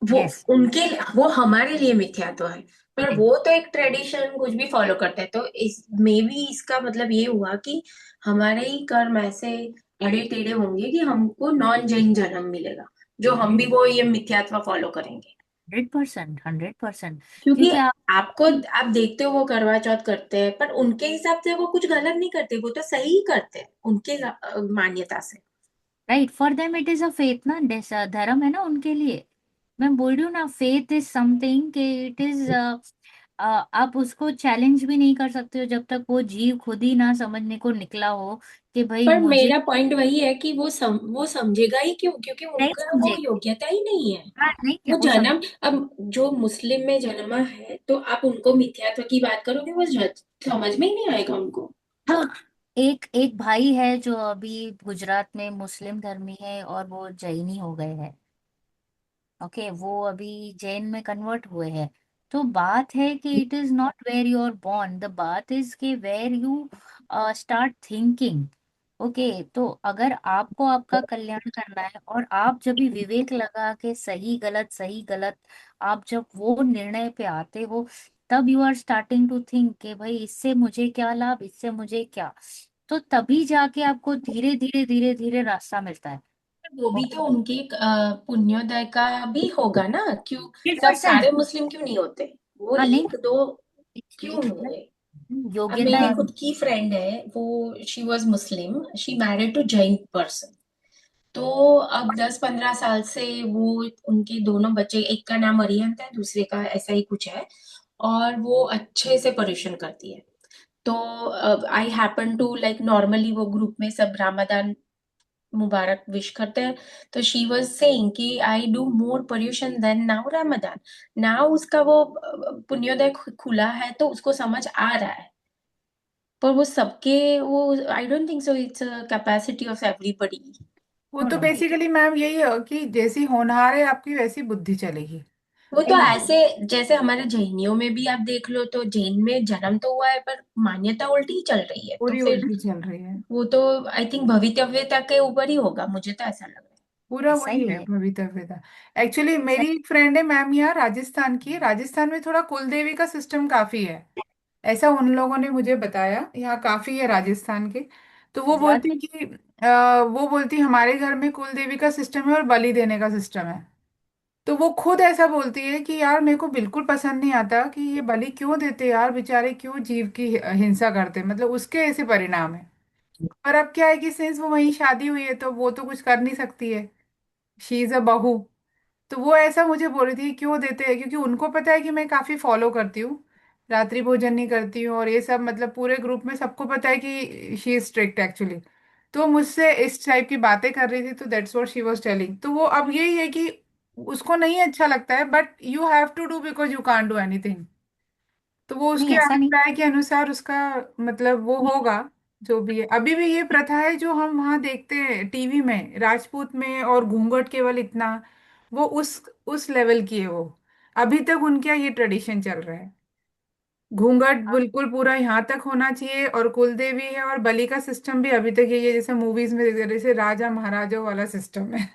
वो यस। उनके वो हमारे लिए मिथ्यात्व है, पर वो तो एक ट्रेडिशन कुछ भी फॉलो करते हैं, तो इस में भी इसका मतलब ये हुआ कि हमारे ही कर्म ऐसे अड़े टेढ़े होंगे कि हमको नॉन जैन जन्म मिलेगा, जो हम भी वो ये मिथ्यात्व फॉलो करेंगे। 100%, 100%। क्योंकि क्योंकि आप आपको आप देखते हो वो करवा चौथ करते हैं, पर उनके हिसाब से वो कुछ गलत नहीं करते, वो तो सही ही करते हैं उनके मान्यता से। Right, for them it is a faith ना, जैसा धर्म है ना उनके लिए। मैं बोल रही हूँ ना, फेथ इज समथिंग कि इट इज, आप उसको चैलेंज भी नहीं कर सकते हो जब तक वो जीव खुद ही ना समझने को निकला हो कि भाई पर मुझे। मेरा पॉइंट वही है कि वो समझेगा ही क्यों, क्योंकि नहीं उनका वो समझेगा। योग्यता ही नहीं है। हाँ, नहीं क्या वो वो समझ। जन्म, अब जो मुस्लिम में जन्मा है तो आप उनको मिथ्यात्व की बात करोगे, वो समझ में ही नहीं आएगा उनको। हाँ, एक एक भाई है जो अभी गुजरात में मुस्लिम धर्मी है और वो जैनी हो गए हैं। ओके, वो अभी जैन में कन्वर्ट हुए हैं। तो बात है कि it is not where you are born, the बात इज कि where you start thinking. Okay, तो अगर आपको आपका कल्याण करना है और आप जब भी विवेक लगा के सही गलत सही गलत, आप जब वो निर्णय पे आते हो, तब you are starting to think कि भाई इससे मुझे क्या लाभ, इससे मुझे क्या। तो तभी जाके आपको धीरे धीरे धीरे धीरे रास्ता मिलता है। वो भी ओके, तो उनके पुण्योदय का भी होगा ना, क्यों? हंड्रेड सब परसेंट सारे मुस्लिम क्यों नहीं होते, वो हाँ, नहीं एक दो क्यों एक हुए? अब योग्यता मेरी है। खुद की फ्रेंड है, वो she was Muslim, she married to Jain person. तो अब 10-15 साल से वो, उनके दोनों बच्चे, एक का नाम अरिहंत है, दूसरे का ऐसा ही कुछ है, और वो अच्छे से पर्यूषण करती है। तो I happen to like, normally वो ग्रुप में सब रामादान मुबारक विश करते हैं, तो शी वाज सेइंग कि I do more Paryushan than now Ramadan. Now उसका वो पुण्योदय खुला है तो उसको समझ आ रहा है, पर वो सबके वो, I don't think so its capacity of everybody. वो नो तो नो। बेसिकली मैम यही है कि जैसी होनहार है आपकी वैसी बुद्धि चलेगी। वो तो नहीं नहीं, ऐसे, जैसे हमारे जैनियों में भी आप देख लो, तो जैन में जन्म तो हुआ है पर मान्यता उल्टी चल रही है, तो पूरी फिर उल्टी चल रही है। वो तो आई थिंक भवितव्यता के ऊपर ही होगा, मुझे तो ऐसा लग रहा पूरा ऐसा वही ही है है। भवितव्यता। एक्चुअली सही। मेरी एक फ्रेंड है मैम, यहाँ राजस्थान की। राजस्थान में थोड़ा कुल देवी का सिस्टम काफी है, ऐसा उन लोगों ने मुझे बताया। यहाँ काफी है राजस्थान के। तो वो गुजरात बोलती में। कि वो बोलती हमारे घर में कुल देवी का सिस्टम है और बलि देने का सिस्टम है। तो वो खुद ऐसा बोलती है कि यार मेरे को बिल्कुल पसंद नहीं आता कि ये बलि क्यों देते यार, बेचारे क्यों जीव की हिंसा करते, मतलब उसके ऐसे परिणाम है। पर अब क्या है कि सिंस वो वहीं शादी हुई है तो वो तो कुछ कर नहीं सकती है, शी इज अ बहू। तो वो ऐसा मुझे बोल रही थी क्यों देते हैं, क्योंकि उनको पता है कि मैं काफी फॉलो करती हूँ, रात्रि भोजन नहीं करती हूँ और ये सब, मतलब पूरे ग्रुप में सबको पता है कि शी इज स्ट्रिक्ट एक्चुअली। तो मुझसे इस टाइप की बातें कर रही थी, तो that's what she was telling. तो वो अब यही है कि उसको नहीं अच्छा लगता है, but you have to do because you can't do anything. तो वो नहीं, उसके ऐसा नहीं। अभिप्राय के अनुसार उसका मतलब वो होगा। जो भी है, अभी भी ये प्रथा है जो हम वहाँ देखते हैं टीवी में, राजपूत में, और घूंघट केवल इतना, वो उस लेवल की है वो। अभी तक उनके यहाँ ये ट्रेडिशन चल रहा है। घूंघट आप बिल्कुल पूरा यहाँ तक होना चाहिए, और कुल देवी है, और बलि का सिस्टम भी अभी तक यही है जैसे मूवीज में देखते हैं, जैसे राजा महाराजाओं वाला सिस्टम है।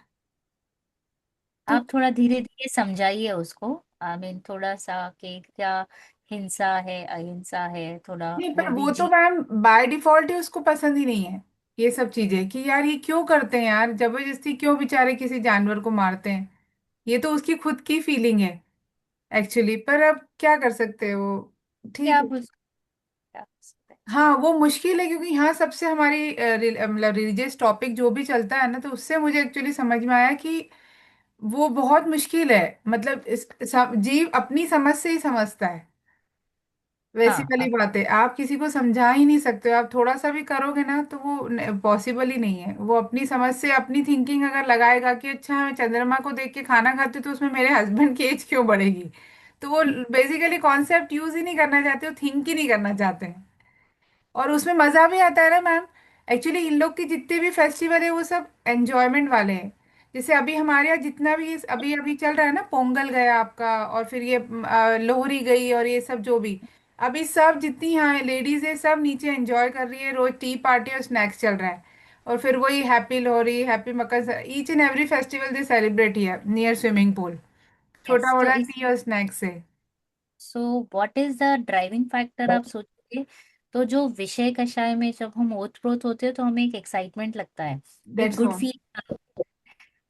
तो आप थोड़ा धीरे धीरे समझाइए उसको। आई मीन थोड़ा सा कि क्या हिंसा है अहिंसा है, थोड़ा नहीं, पर वो भी वो तो जी। मैम बाय डिफॉल्ट ही उसको पसंद ही नहीं है ये सब चीजें, कि यार ये क्यों करते हैं यार, जबरदस्ती क्यों बेचारे किसी जानवर को मारते हैं। ये तो उसकी खुद की फीलिंग है एक्चुअली, पर अब क्या कर सकते हैं वो। ठीक है। आप उसको क्या कर सकते हैं। हाँ वो मुश्किल है, क्योंकि यहाँ सबसे हमारी मतलब रिलीजियस टॉपिक जो भी चलता है ना, तो उससे मुझे एक्चुअली समझ में आया कि वो बहुत मुश्किल है। मतलब जीव अपनी समझ से ही समझता है, वैसी हाँ वाली बात है। आप किसी को समझा ही नहीं सकते हो, आप थोड़ा सा भी करोगे ना तो वो पॉसिबल ही नहीं है। वो अपनी समझ से अपनी थिंकिंग अगर लगाएगा कि अच्छा मैं चंद्रमा को देख के खाना खाती हूँ तो उसमें मेरे हस्बैंड की एज क्यों बढ़ेगी, तो वो बेसिकली कॉन्सेप्ट यूज ही नहीं करना चाहते, वो थिंक ही नहीं करना चाहते हैं। और उसमें मजा भी आता है ना मैम। एक्चुअली इन लोग के जितने भी फेस्टिवल है वो सब एंजॉयमेंट वाले हैं। जैसे अभी हमारे यहाँ जितना भी अभी अभी चल रहा है ना, पोंगल गया आपका, और फिर ये लोहरी गई, और ये सब जो भी अभी सब जितनी यहाँ लेडीज है सब नीचे एंजॉय कर रही है, रोज टी पार्टी और स्नैक्स चल रहा है। और फिर वही happy Lohri, happy Makar, each and every festival they celebrate here near swimming pool. छोटा तो बड़ा इस टी और स्नैक्स से। So what is the driving factor आप सोचिए। तो जो विषय कषाय में जब हम ओतप्रोत होते हैं तो हमें एक एक्साइटमेंट लगता है, एक that's good all. Feel.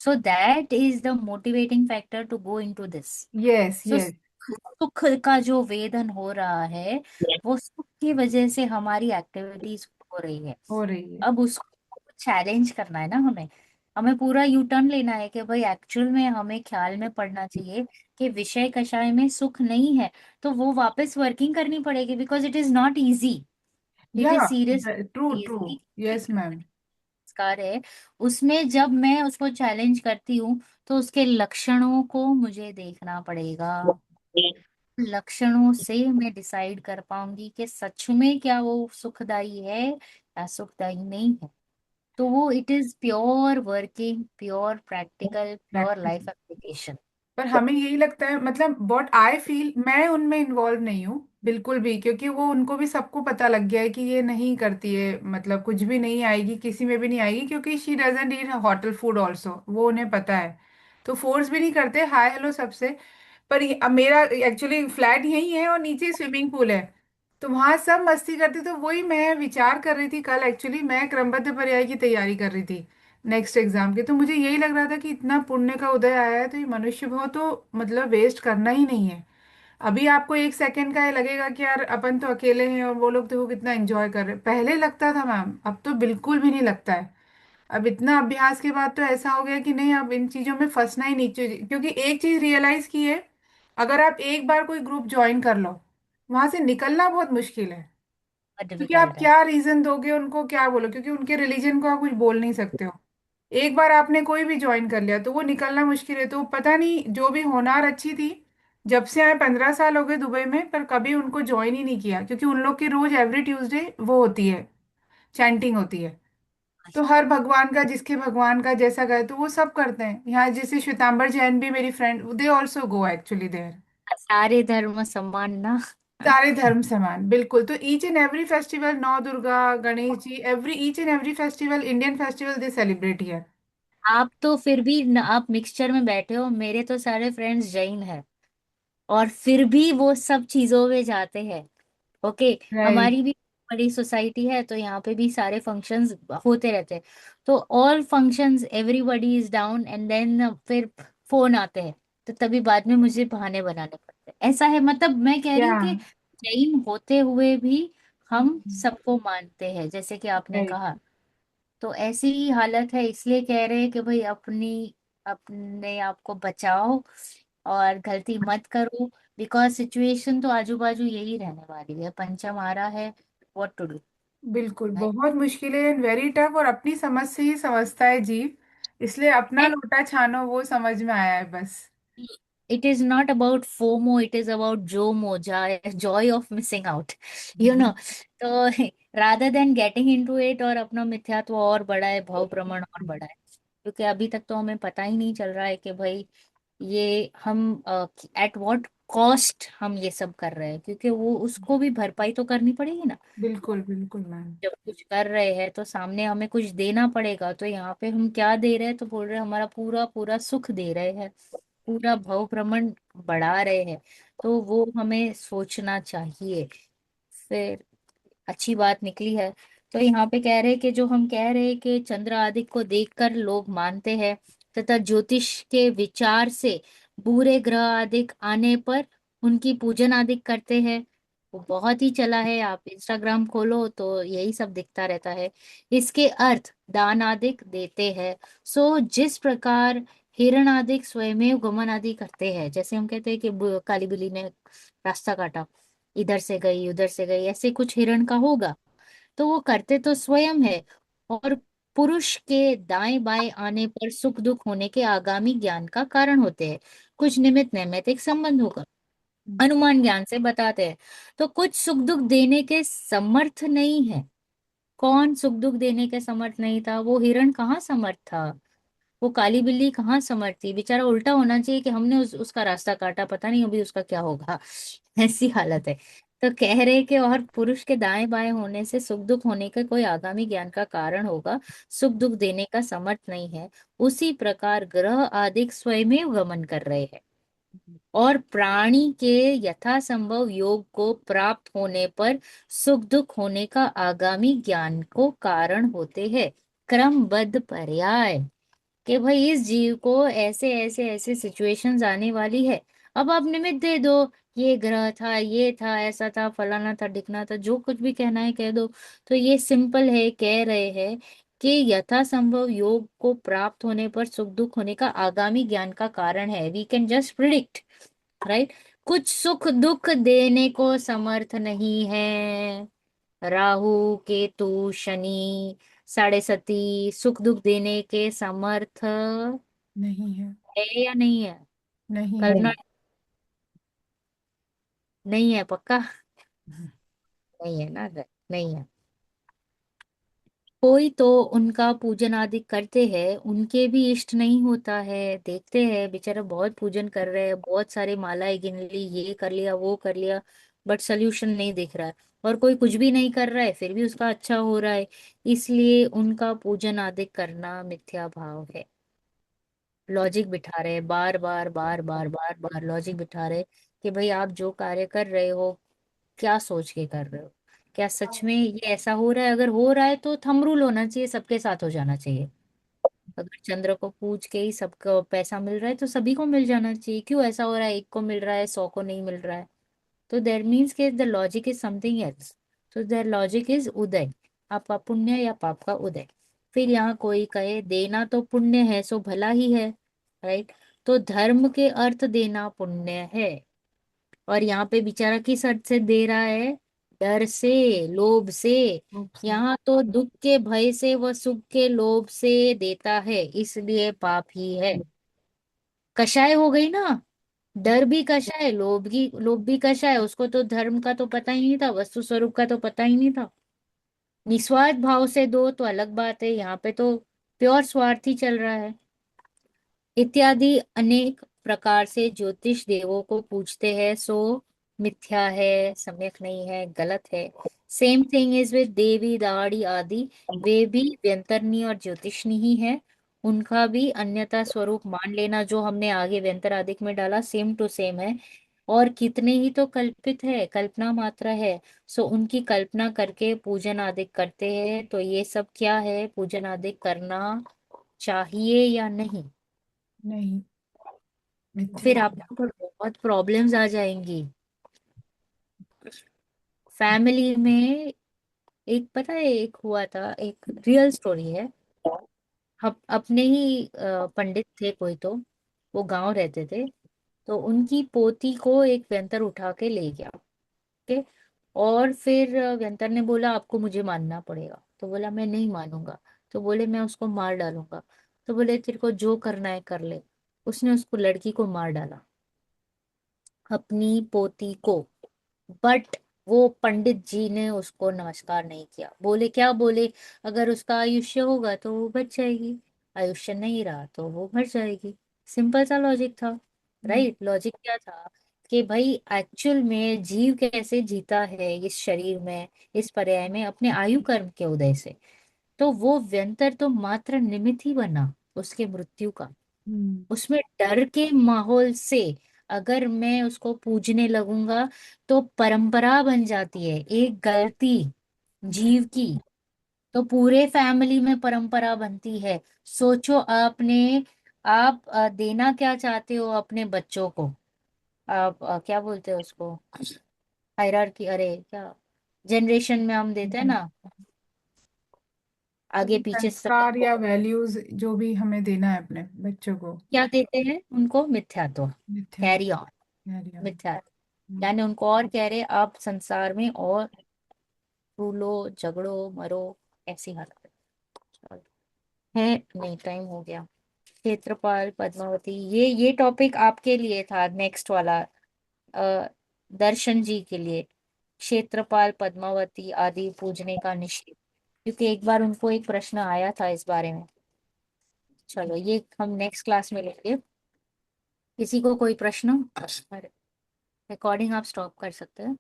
So that is the motivating factor to go into this. Yes so yes. सुख का जो वेदन हो रहा है, वो सुख की वजह से हमारी एक्टिविटीज हो रही है। हो रही है। अब उसको चैलेंज करना है ना हमें। हमें पूरा यू टर्न लेना है कि भाई एक्चुअल में हमें ख्याल में पड़ना चाहिए कि विषय कषाय में सुख नहीं है। तो वो वापस वर्किंग करनी पड़ेगी, because it is not easy. It या is serious true true. Easy yes ma'am. संस्कार है। उसमें जब मैं उसको चैलेंज करती हूँ तो उसके लक्षणों को मुझे देखना पड़ेगा। लक्षणों से मैं डिसाइड कर पाऊंगी कि सच में क्या वो सुखदाई है या सुखदाई नहीं है। तो वो it is pure working, pure practical, pure life application. पर हमें यही लगता है, मतलब व्हाट आई फील, मैं उनमें इन्वॉल्व नहीं हूँ बिल्कुल भी, क्योंकि वो उनको भी सबको पता लग गया है कि ये नहीं करती है, मतलब कुछ भी नहीं आएगी, किसी में भी नहीं आएगी, क्योंकि she doesn't eat hotel food also, वो उन्हें पता है। तो फोर्स भी नहीं करते, हाय हेलो सबसे। पर अब मेरा एक्चुअली फ्लैट यही है और नीचे स्विमिंग पूल है, तो वहां सब मस्ती करते। तो वही मैं विचार कर रही थी कल, एक्चुअली मैं क्रमबद्ध पर्याय की तैयारी कर रही थी नेक्स्ट एग्जाम के, तो मुझे यही लग रहा था कि इतना पुण्य का उदय आया है तो ये मनुष्य भाव तो मतलब वेस्ट करना ही नहीं है। अभी आपको एक सेकंड का ये लगेगा कि यार अपन तो अकेले हैं और वो लोग देखो कितना एंजॉय कर रहे हैं, पहले लगता था मैम, अब तो बिल्कुल भी नहीं लगता है। अब इतना अभ्यास के बाद तो ऐसा हो गया कि नहीं, अब इन चीजों में फंसना ही नहीं चाहिए, क्योंकि एक चीज रियलाइज की है, अगर आप एक बार कोई ग्रुप ज्वाइन कर लो, वहां से निकलना बहुत मुश्किल है। क्योंकि आप डिफिकल्ट है। क्या रीजन दोगे उनको, क्या बोलो, क्योंकि उनके रिलीजन को आप कुछ बोल नहीं सकते हो। एक बार आपने कोई भी ज्वाइन कर लिया तो वो निकलना मुश्किल है। तो पता नहीं, जो भी होनार अच्छी थी, जब से आए 15 साल हो गए दुबई में, पर कभी उनको ज्वाइन ही नहीं किया, क्योंकि उन लोग की रोज एवरी ट्यूसडे वो होती है, चैंटिंग होती है। तो हर भगवान का, जिसके भगवान का जैसा गए तो वो सब करते हैं। यहाँ जैसे श्वेतांबर जैन भी मेरी friend, they also go actually there. सारे धर्म सम्मान ना। सारे धर्म समान बिल्कुल। तो ईच एंड एवरी फेस्टिवल, नौ Durga, Ganesh ji, every each and every festival, Indian festival they celebrate here. आप तो फिर भी आप मिक्सचर में बैठे हो, मेरे तो सारे फ्रेंड्स जैन है और फिर भी वो सब चीजों में जाते हैं। ओके। राइट। हमारी भी बड़ी सोसाइटी है तो यहाँ पे भी सारे फंक्शंस होते रहते हैं। तो all functions everybody is down and then फिर फोन आते हैं। तो तभी बाद में मुझे बहाने बनाने पड़ते हैं। ऐसा है, मतलब मैं कह रही या हूँ कि जैन होते हुए भी हम सबको मानते हैं, जैसे कि आपने राइट। कहा। तो ऐसी ही हालत है, इसलिए कह रहे हैं कि भाई अपने आप को बचाओ और गलती मत करो। बिकॉज सिचुएशन तो आजू बाजू यही रहने वाली है, पंचम आ रहा है। What to do. बिल्कुल बहुत मुश्किल है एंड वेरी टफ, और अपनी समझ से ही समझता है जीव, इसलिए अपना एंड लोटा छानो, वो समझ में आया है बस। It is not about FOMO, it is about JOMO, joy of missing out. You know. तो rather than getting into it और अपना मिथ्यात्व और बड़ा है, भाव प्रमाण और बड़ा है। क्योंकि अभी तक तो हमें पता ही नहीं चल रहा है कि भाई ये हम एट व्हाट कॉस्ट हम ये सब कर रहे हैं, क्योंकि वो उसको भी भरपाई तो करनी पड़ेगी ना। बिल्कुल बिल्कुल मैम। जब कुछ कर रहे हैं तो सामने हमें कुछ देना पड़ेगा। तो यहाँ पे हम क्या दे रहे हैं, तो बोल रहे हैं हमारा पूरा पूरा सुख दे रहे हैं, पूरा भव प्रमंड बढ़ा रहे हैं। तो वो हमें सोचना चाहिए। फिर अच्छी बात निकली है। तो यहाँ पे कह रहे हैं कि जो हम कह रहे हैं कि चंद्र आदि को देखकर लोग मानते हैं तथा ज्योतिष के विचार से बुरे ग्रह आदि आने पर उनकी पूजन आदि करते हैं। वो बहुत ही चला है, आप इंस्टाग्राम खोलो तो यही सब दिखता रहता है। इसके अर्थ दान आदि देते हैं। सो जिस प्रकार हिरण आदि स्वयं गमन आदि करते हैं, जैसे हम कहते हैं कि काली बिल्ली ने रास्ता काटा, इधर से गई उधर से गई, ऐसे कुछ हिरण का होगा। तो वो करते तो स्वयं है। और पुरुष के दाएं बाएं आने पर सुख दुख होने के आगामी ज्ञान का कारण होते हैं। कुछ निमित्त नैमित्तिक संबंध होगा, अनुमान ज्ञान से बताते हैं। तो कुछ सुख दुख देने के समर्थ नहीं है। कौन सुख दुख देने के समर्थ नहीं था? वो हिरण कहाँ समर्थ था? वो काली बिल्ली कहाँ समर्थ थी? बेचारा उल्टा होना चाहिए कि हमने उसका रास्ता काटा, पता नहीं अभी उसका क्या होगा। ऐसी हालत है। तो कह रहे कि और पुरुष के दाएं बाएं होने से सुख दुख होने का कोई आगामी ज्ञान का कारण होगा, सुख दुख देने का समर्थ नहीं है। उसी प्रकार ग्रह आदि स्वयं गमन कर रहे हैं। और प्राणी के यथासंभव योग को प्राप्त होने पर सुख दुख होने का आगामी ज्ञान को कारण होते हैं। क्रमबद्ध पर्याय कि भाई इस जीव को ऐसे ऐसे ऐसे सिचुएशंस आने वाली है। अब आप निमित्त दे दो, ये ग्रह था, ये था, ऐसा था, फलाना था, ढिकना था, जो कुछ भी कहना है कह दो। तो ये सिंपल है, कह रहे हैं कि यथासंभव योग को प्राप्त होने पर सुख दुख होने का आगामी ज्ञान का कारण है। We can just predict, right. कुछ सुख दुख देने को समर्थ नहीं है। राहु केतु शनि साढ़े सती सुख दुख देने के समर्थ नहीं है। है या नहीं है? नहीं है। कल्पना नहीं है, पक्का नहीं है ना? नहीं है। कोई तो उनका पूजन आदि करते हैं, उनके भी इष्ट नहीं होता है। देखते हैं बेचारा बहुत पूजन कर रहे हैं, बहुत सारे मालाएं गिन ली, ये कर लिया वो कर लिया, बट सोल्यूशन नहीं दिख रहा है। और कोई कुछ भी नहीं कर रहा है फिर भी उसका अच्छा हो रहा है। इसलिए उनका पूजन आदि करना मिथ्या भाव है। लॉजिक बिठा रहे हैं, बार बार बार बार बार बार लॉजिक बिठा रहे हैं कि भाई आप जो कार्य कर रहे हो क्या सोच के कर रहे हो, क्या सच में ये ऐसा हो रहा है? अगर हो रहा है तो थंब रूल होना चाहिए, सबके साथ हो जाना चाहिए। अगर चंद्र को पूज के ही सबको पैसा मिल रहा है तो सभी को मिल जाना चाहिए। क्यों ऐसा हो रहा है, एक को मिल रहा है 100 को नहीं मिल रहा है? तो देर मीन्स के the logic is something else. तो देर लॉजिक इज उदय, आपका पुण्य या पाप का उदय। फिर यहाँ कोई कहे देना तो पुण्य है सो भला ही है, राइट। तो धर्म के अर्थ देना पुण्य है। और यहाँ पे बेचारा किस अर्थ से दे रहा है? डर से, लोभ से। रूप से। यहाँ तो दुख के भय से व सुख के लोभ से देता है, इसलिए पाप ही है। कषाय हो गई ना। डर भी कषाय, लोभ भी कषाय। उसको तो धर्म का तो पता ही नहीं था, वस्तु स्वरूप का तो पता ही नहीं था। निस्वार्थ भाव से दो तो अलग बात है, यहाँ पे तो प्योर स्वार्थ ही चल रहा है। इत्यादि अनेक प्रकार से ज्योतिष देवों को पूछते हैं, सो मिथ्या है, सम्यक नहीं है, गलत है। सेम थिंग इज विद देवी दाड़ी आदि। वे भी व्यंतरनी और ज्योतिषनी ही है। उनका भी अन्यथा स्वरूप मान लेना जो हमने आगे व्यंतर आदिक में डाला, सेम टू सेम है। और कितने ही तो कल्पित है, कल्पना मात्र है। सो उनकी कल्पना करके पूजन आदिक करते हैं। तो ये सब क्या है, पूजन आदिक करना चाहिए या नहीं? नहीं। मिथ्या फिर है। आपको पर बहुत प्रॉब्लम्स आ जाएंगी फैमिली में। एक पता है, एक हुआ था, एक रियल स्टोरी है। हम अपने ही पंडित थे कोई तो, वो गांव रहते थे। तो उनकी पोती को एक व्यंतर उठा के ले गया। ओके। और फिर व्यंतर ने बोला आपको मुझे मानना पड़ेगा। तो बोला मैं नहीं मानूंगा। तो बोले मैं उसको मार डालूंगा। तो बोले तेरे को जो करना है कर ले। उसने उसको, लड़की को मार डाला, अपनी पोती को। बट वो पंडित जी ने उसको नमस्कार नहीं किया। बोले क्या? बोले अगर उसका आयुष्य होगा तो वो बच जाएगी, आयुष्य नहीं रहा तो वो मर जाएगी। सिंपल सा लॉजिक था, हम्म। राइट। लॉजिक क्या था कि भाई एक्चुअल में जीव कैसे जीता है इस शरीर में, इस पर्याय में, अपने आयु कर्म के उदय से। तो वो व्यंतर तो मात्र निमित्त ही बना उसके मृत्यु का। हम्म। उसमें डर के माहौल से अगर मैं उसको पूजने लगूंगा तो परंपरा बन जाती है। एक गलती जीव की तो पूरे फैमिली में परंपरा बनती है। सोचो आपने, आप देना क्या चाहते हो अपने बच्चों को? आप क्या बोलते हैं उसको, हायरार्की, अरे क्या, जनरेशन में हम देते हैं हम्म। ना, आगे पीछे सब। संस्कार या वैल्यूज जो भी हमें देना है अपने बच्चों को। क्या देते हैं उनको? मिथ्यात्व। मिथ्या। Carry on. Very on. मिथ्या, यानी उनको और कह रहे आप संसार में और रूलो, झगड़ो, मरो, ऐसी हालत है। चलो, है नहीं, टाइम हो गया। क्षेत्रपाल पद्मावती, ये टॉपिक आपके लिए था, नेक्स्ट वाला। दर्शन जी के लिए क्षेत्रपाल पद्मावती आदि पूजने का निषेध, क्योंकि एक बार उनको एक प्रश्न आया था इस बारे में। चलो ये हम नेक्स्ट क्लास में लेंगे। किसी को कोई प्रश्न? रिकॉर्डिंग आप स्टॉप कर सकते हैं।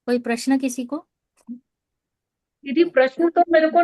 कोई प्रश्न किसी को? दीदी प्रश्न तो मेरे को